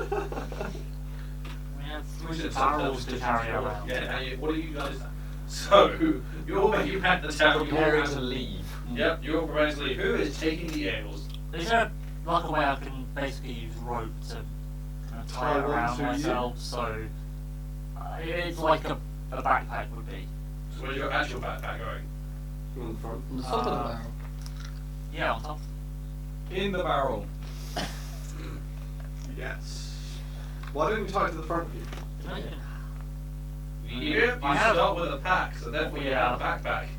have We 3 should barrels to sometimes carry just- around. Yeah, now what are you guys? So, you're making back the town. Preparing to leave. Yep, you're preparing to leave. Who is taking the ales? Is there like a way I can basically use rope to kind of tie it Tie one around to you? myself so it's like a backpack would be? So where's your actual backpack going? On the front. On the top of the Uh, barrel. Yeah, on top. In the barrel. Yes. Why don't you tie it to the front of you? Did I even- You I have- start with a pack, so therefore you have a backpack.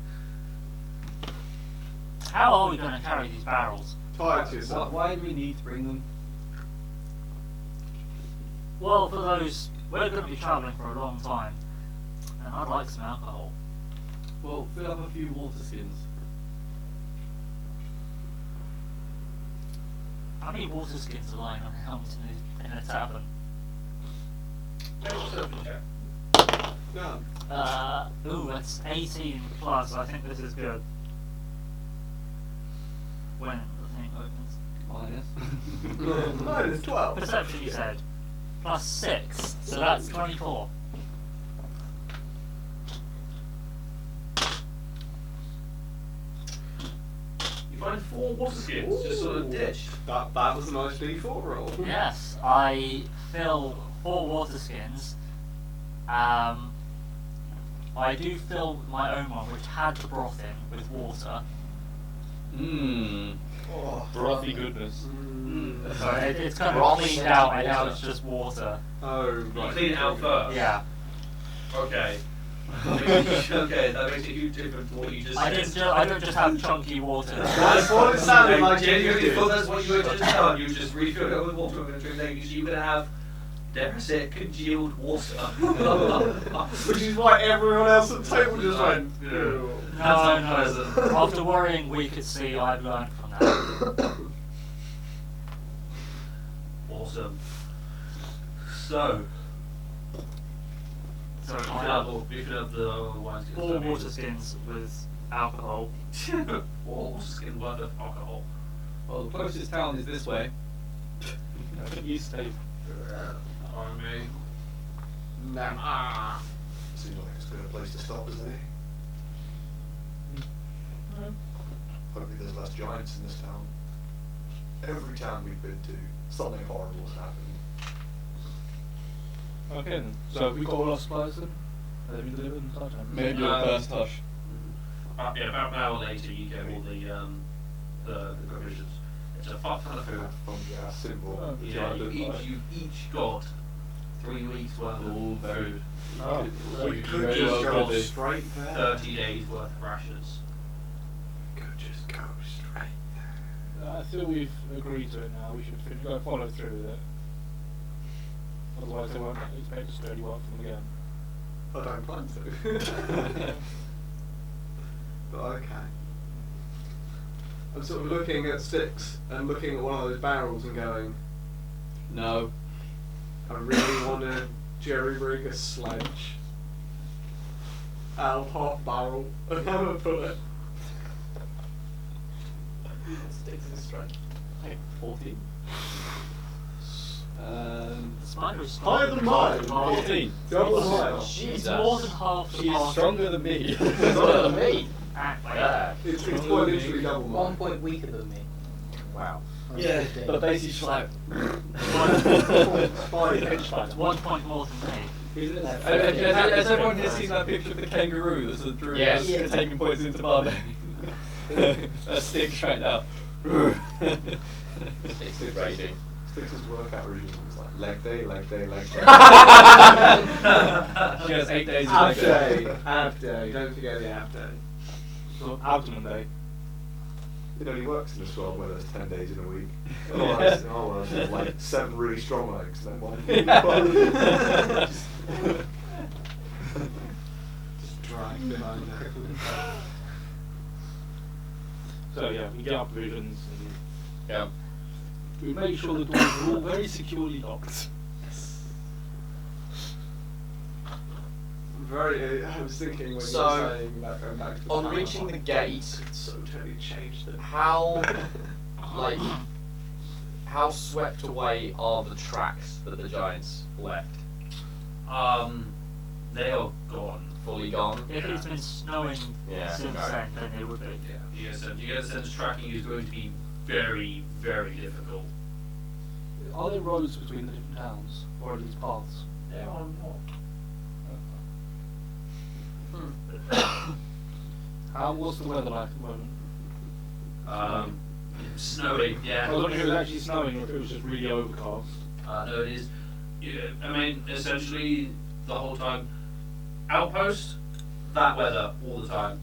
How are we going to carry these barrels? Tie it to yourself. Why do we need to bring them? Well, for those, we're going to be travelling for a long time, and I'd like some alcohol. Well, fill up a few water skins. How many water skins are lying around in a tavern? Make yourself a check. No. Ooh, that's 18 plus. I think this is good. When the thing opens. Minus. -12. Perception, you said. Plus 6, so that's 24. You find 4 water skins, just sort of ditched. That was a nice D4 roll. Yes, I fill 4 water skins. I do fill my own one, which had the broth in, with water. Mmm. Oh. Brothy goodness. So it's kind of Broth cleaned out, and now water. it's just water. Oh, You right. clean it out first. Yeah. Okay. Okay, that makes a huge difference to what you just I said. don't just have chunky water. That's what it sounded I like. genuinely you thought did. that's what you were just done. You just refilled it with water and you're going to have, dare I say it, congealed water. Which is why everyone else at the table just went. Yeah. "Ew." That's No, unpleasant. no. After worrying week at sea, I've learned from that. Awesome. So, So you I can have, have you can have the wine skins. 4 water skins with alcohol. 4 water skin worth of alcohol. Well, the closest town is this way. You stay. I mean, Nah. Seems like it's a good place to stop, isn't it? Hopefully there's less giants in this town. Every town we've been to, something horrible has happened. Okay then. So we got all our supplies then? Have they been delivered and such? Maybe your first hush. yeah, about an hour later you get all the provisions. It's a fuck ton of food. Yeah, simple. Oh. Yeah, you've each got 3 weeks worth of All very- food. Oh. So We you could very just well go ready. straight there. 30 days worth of rations. Could just go straight there. I feel we've agreed to it now. We should go follow through with it. Otherwise, they won't expect us to do any work from them again. I don't plan to. But okay. I'm sort of looking at Sticks and looking at one of those barrels and going, No. I really want to jerry rig a sledge out of half barrel and have a bullet. Sticks is strength. Hey, 14. Spider is Higher than mine. 14. Double higher. It's Jesus. more than half the She's party. stronger than me. Stronger than me. Yeah. It's quite literally double 1 mine. point weaker than me. Wow. I'm Yeah, 15. but basically she's like... Spider. 1 point more than me. Has everyone here seen that picture of the kangaroo that's a druid Yes. that's taking points into Barney? A stick right now. It's good rating. Sticks his workout regime. It's like leg day, leg day, leg day. She has 8 days of Ab leg day. day, ab day. Don't forget the ab day. So abdomen day. It only works in this world where there's 10 days in a week. Otherwise, there's like 7 really strong legs and then one. Just drag behind it. So yeah, we get our provisions and Yeah. we make sure the doors are all very securely locked. Very. I was thinking when So, you were saying about going back to the on power reaching the line, gate, it's so totally changed it. how like how swept away are the tracks that the giants left? They are gone. Fully gone. If it's been snowing Yeah, since okay. then it would be. Yeah, you get a sense tracking is going to be very, very difficult. Are there roads between the different towns, or are these paths? There are not. What's the weather like at the moment? Snowing, yeah. I was wondering if it was actually snowing or if it was just really overcast. No, it is. Yeah, I mean, essentially the whole time. Outpost, that weather all the time.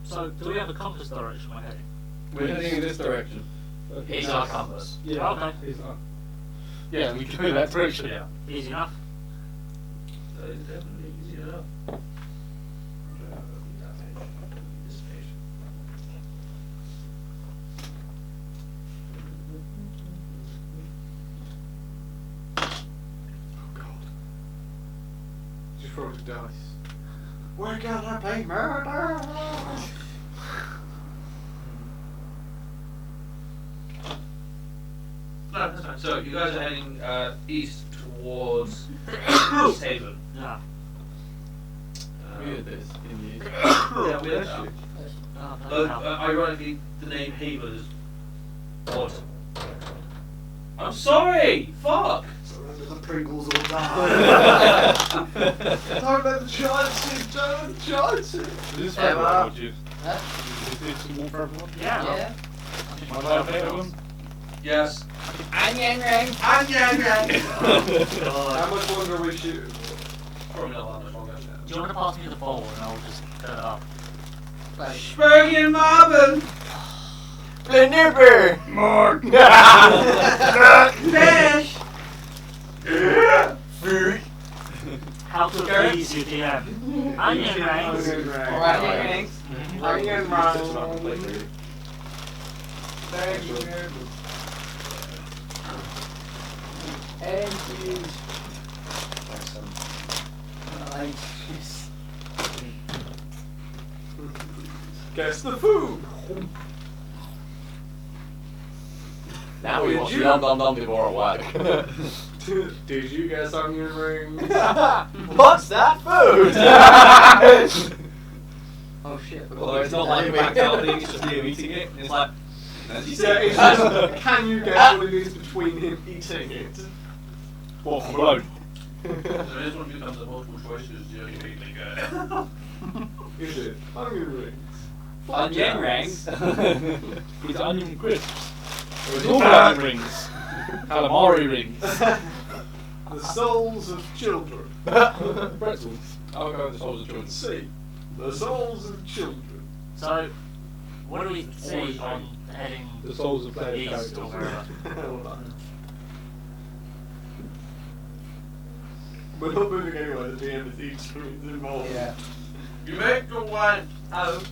So, do we have a compass direction we're heading? We're heading in this direction. It's our compass. Yeah. Okay. Yeah, we go in that direction. Yeah. Easy enough. That is definitely easy enough. Oh God. Just rolled a dice. We're gonna be murdered. No, that's fine. So you guys are heading east towards East Haven. Yeah. Weird this in years. Yeah, weird. Oh, But bloody hell. ironically, the name Haven is odd. I'm sorry! Fuck! Surrender the Pringles or die. Don't let the giants in. Don't let the giants in. Is this for Yeah, everyone, well. would you? Huh? Is this all for everyone? Yeah. Yeah. Am I okay, everyone? Yes. Onion ring. Onion ring! How much longer are we shooting? Probably not that much longer. Do you want to pass me the bowl and I'll just turn it up? Spurgeon Marvin! Blinderber! Mark! Fish! Food! How to please you, DM? Onion rings. Onion ring. Onion rings. Onion Just about to play, ring. really. Thank you very much. And you. Guess the food. Now we Did watch you? Nom Nom Nom before at work. Did you guess onion rings? What's that food? Oh shit. Although it's not like a back out thing, it's just him eating it. And it's like, as you Yeah, said, it's just, can you guess what it is between him eating it? What, from alone? So this one becomes a multiple choice because the only people get. Is it onion rings? Onion rings. It's onion crisps. Or it's all onion rings. Calamari rings. The souls of children. Pretzels. I'll go with the souls of children. See, the souls of children. So, what do we see on heading The souls of player east characters. or wherever? Hold on. We're not moving anywhere. The DM is each involved. Yeah. You make your way out.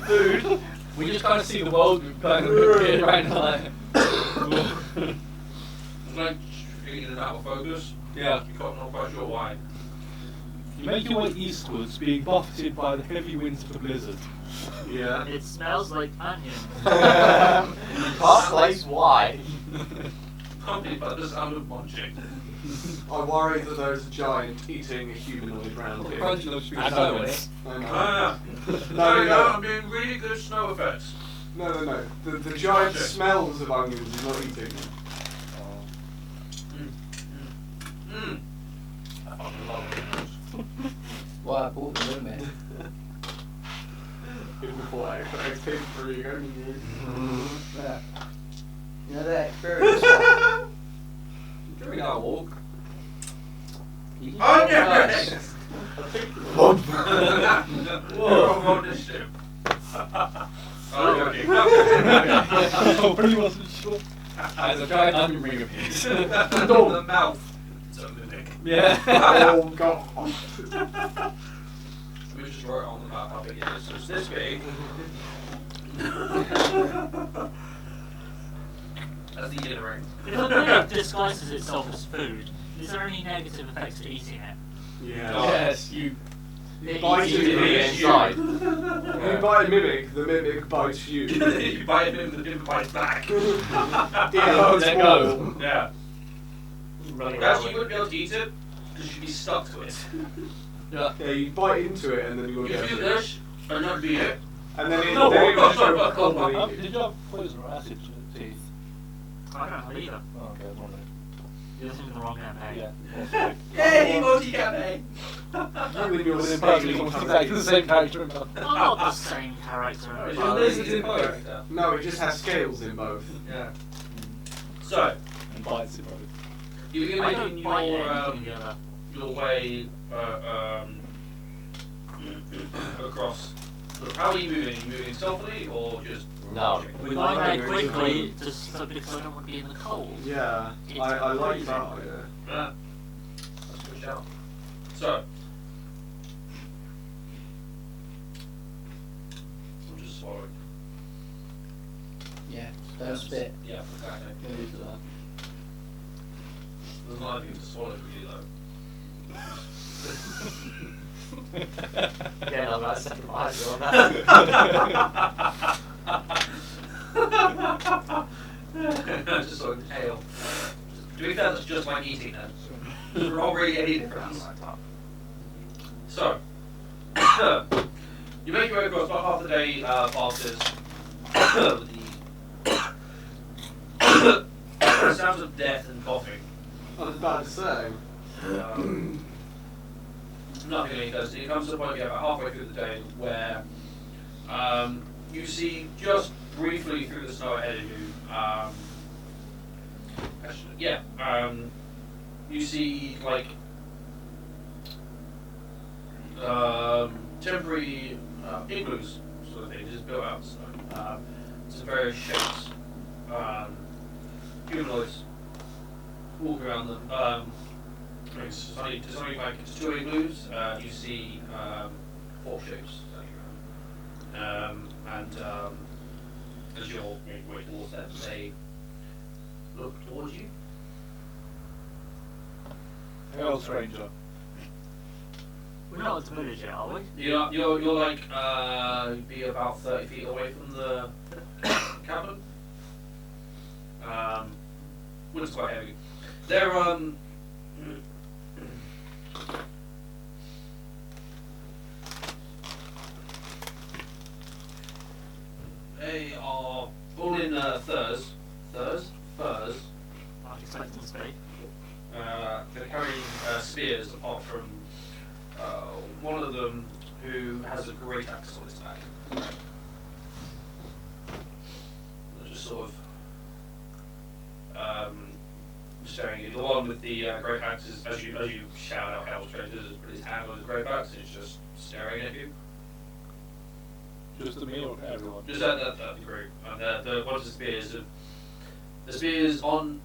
Food. We just kind of see the world kind of appear right now. It's like in and out of focus. Yeah. You can't not quite sure why. You make your way eastwards, being buffeted by the heavy winds of the blizzard. Yeah. It smells like onion. You can't place why. Probably by the sound of munching. I worry that there's a giant eating a humanoid round here. Crunching those And snow in donuts. it. I know. Ah, No, no. I'm doing really good snow effects. No. The giant smells of onions. He's not eating them. Mmm. I fucking love onions. Well, I bought them, didn't I? in before extra XP for you go. Yeah. You know that experience? During our walk. Oh, Nice. yes! I think Whoa! Whoa, this ship. Oh, okay. I really wasn't sure. As a giant onion ring appears. The mouth. It's a mimic. Yeah. oh god. We just wrote on the map how big it is. So it's this big. That's the inner ring. If a mimic disguises itself as food, is there any negative effects to eating it? Yeah. Yes, you It Bite eats it you. in the inside. You bite a mimic, the mimic bites you. You bite it in the different bites back. Yeah, let go. Yeah. Running Actually, you wouldn't be able to eat it because you'd be stuck to it. Yeah. Yeah, you bite into it and then you You will do get this and not beat it. And then it No. will just go cold and eat Did you. you have poison or acid in your teeth? I don't have either. Oh, okay, I was wondering. You're thinking the wrong campaign. Yeah. Yay, multi-campaign! You and your Within stain practically almost exactly the same character in both. I'm not the same character. Oh, in yeah, both. this is in both. No, it just has scales in both. Yeah. So, And bites in both. you're I making don't bite your anything in the other. your way across. How are you moving? Are you moving stealthily or just? No. We going there quickly just so because I don't want to be in the cold. Yeah, It's I like freezing. that idea. Yeah. That's a good shout. So. I'm just swallowing. Yeah, don't spit. Yeah, exactly. Get used to that. There's not anything to swallow for you though. Yeah, no, that's sacrifice on that. Just sort of ale. To be fair, that's just like eating then. There's not really any difference. So, you make your way across. About half the day passes with the sounds of death and coughing. I was about to say. Nothing really does. It comes to the point about halfway through the day where you see just briefly through the snow ahead of you. You see like temporary igloos sort of thing, just built out of snow. Some various shapes. Humanoids walk around them. It's only like it's two igloos. You see 4 shapes standing around. As you're making your way towards them, they look towards you. Hello, stranger. We're not at the village yet, are we? You're like be about 30 feet away from the cabin. Wood's quite heavy. They're they are all in furs. I'm expecting to be. They're carrying spears, apart from one of them who has a great axe on his back. They're just sort of staring at you. The one with the great axe is, as you shout out "Hell strangers," has put his hand on his great axe and he's just staring at you. Just to me or to everyone? Just at the group. And the one of the spears on.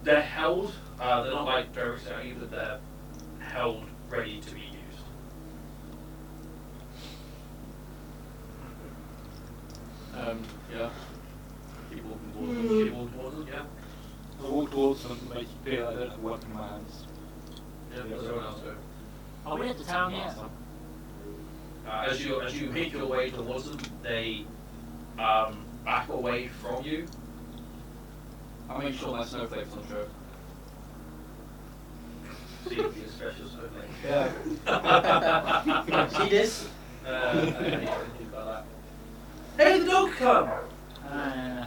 They're held. They're not like directly at you, but they're held, ready to be used. Yeah. Keep walking towards them. Keep walking towards them, yeah. I walk towards them to make it clear that I don't have a weapon in my hands. Yeah, what's everyone else doing? Are we at the town yet? As you make your way towards them, they back away from you. I'll make sure my snowflakes on show. See if you're a special snowflake. Yeah. See this? Hey, the dog come! Hey.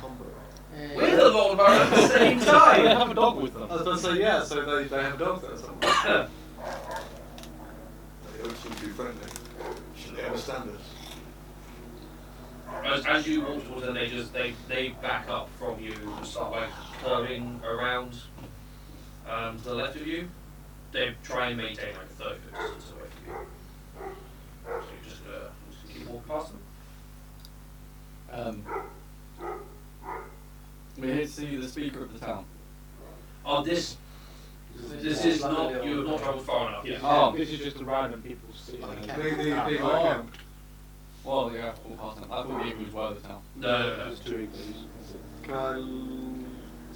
We're the lawnmower at the same They time! have a dog with them. I was about to say, yeah, so they have dogs there somewhere. They don't seem to be friendly. Should they understand us? as you walk towards them, they back up from you and start like curving around to the left of you. They try and maintain like a 30-foot distance away from you. So you're just gonna keep walking past them. We're here to see the speaker of the town. Oh, this is not, you have not travelled far enough. Yeah. Oh. This is just a random people see. They Oh. camp. Well, yeah, all past them. I thought the igloos were the town. No. There's 2 igloos. Can I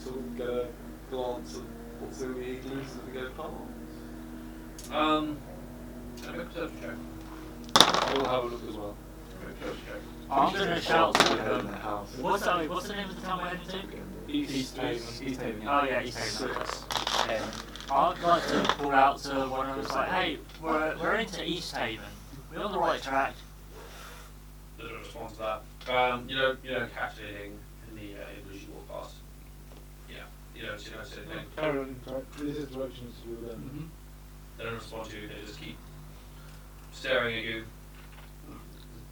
sort of get a glance at what's in the igloos as we go past? Can I make a perception check? I will have a look as well. Make a perception check. I'm gonna shout to in them. their house. What's the name of the town we're heading to? East Haven. East Haven, yeah. Oh yeah, East Haven. I'd like to call out to one of us like, hey, we're into East Haven. We're on the right track. They don't respond to that. You don't catch anything in the English you walk past. Yeah, you don't see anything. Carry on. Right. This is directions you were going. Mm-hmm. They don't respond to you. They just keep staring at you.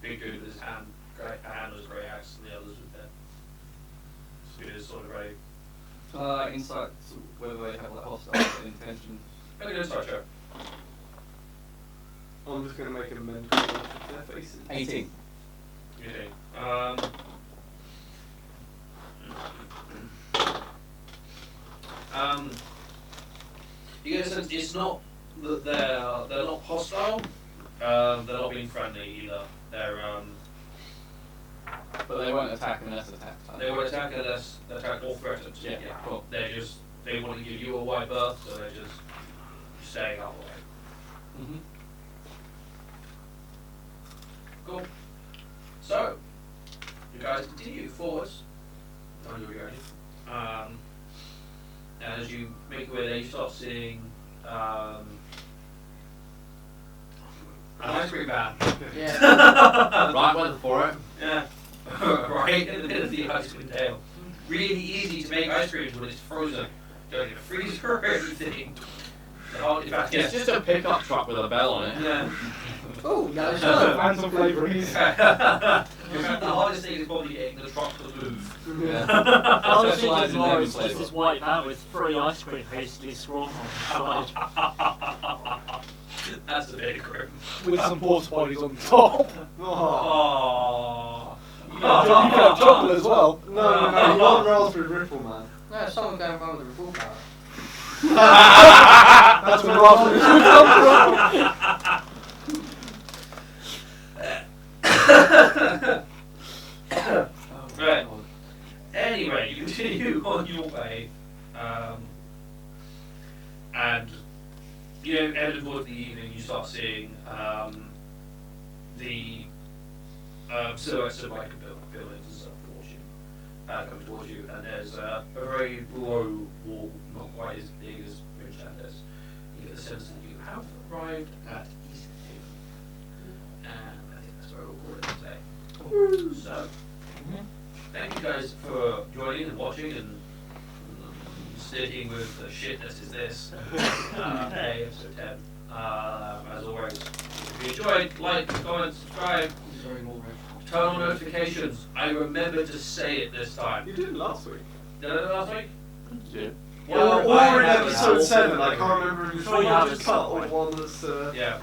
Big dude with his hand with his grey axe, and the others with their spears sort of ready. Insight to whether they have like hostile intentions. Make an insight check. I'm just going to make a mental note of their faces. 18. Okay. You get a sense it's not that they're not hostile. They're not being friendly either. They're But they won't attack unless attacked. they won't attack unless attacked or threatened. Yeah, cool. They want to give you a wide berth, so they're just staying out of the way. Mm-hmm. Cool. So, you guys continue forwards on your journey. And as you make your way there, you start seeing an ice cream van. Yeah. Right weather for it. Yeah. Right in the middle of the ice cream tail. Really easy to make ice cream when it's frozen. You don't need a freezer or anything. In fact, It's just a pickup truck with a bell on it. Yeah. Oh, no, it's And some flavourings. In fact, the hardest thing is probably getting the truck to move. Yeah. I was Specialise thinking in more every it's just flavour. this white van with 3 ice cream basically scrawled on the side. That's a bit grim. With some porta potties on the top. Aww. You can have chocolate as well. No, you want raspberry ripple, man. No, someone going around with a revolver. That's where raspberry ripple Right. Anyway, you continue on your way, and end towards the evening, you start seeing the silhouettes of like buildings and stuff towards you, coming towards you, and there's a very low wall, not quite as big as Ridgeland is. You get the sense that you have arrived at East Haven, and I think that's where we'll call it today. So. Thank you guys for joining and watching and sticking with the shit that is this. Hey, episode 10. As always, if you enjoyed, like, comment, subscribe, turn on notifications. I remembered to say it this time. You did last week. Did I do it last week? Yeah. Or in episode 7, I can't remember if Sure, you I have just at cut some or point. one that's Yeah.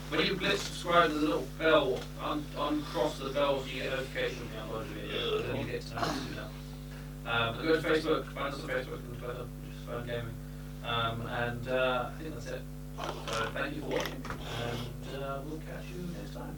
When you blitz subscribe to the little bell, uncross the bell so you get a notification when you upload a video, and then you get to know to do that. Go to Facebook, find us on Facebook and Twitter, which is FURN Gaming. And I think that's it. So thank you for watching, and we'll catch you next time.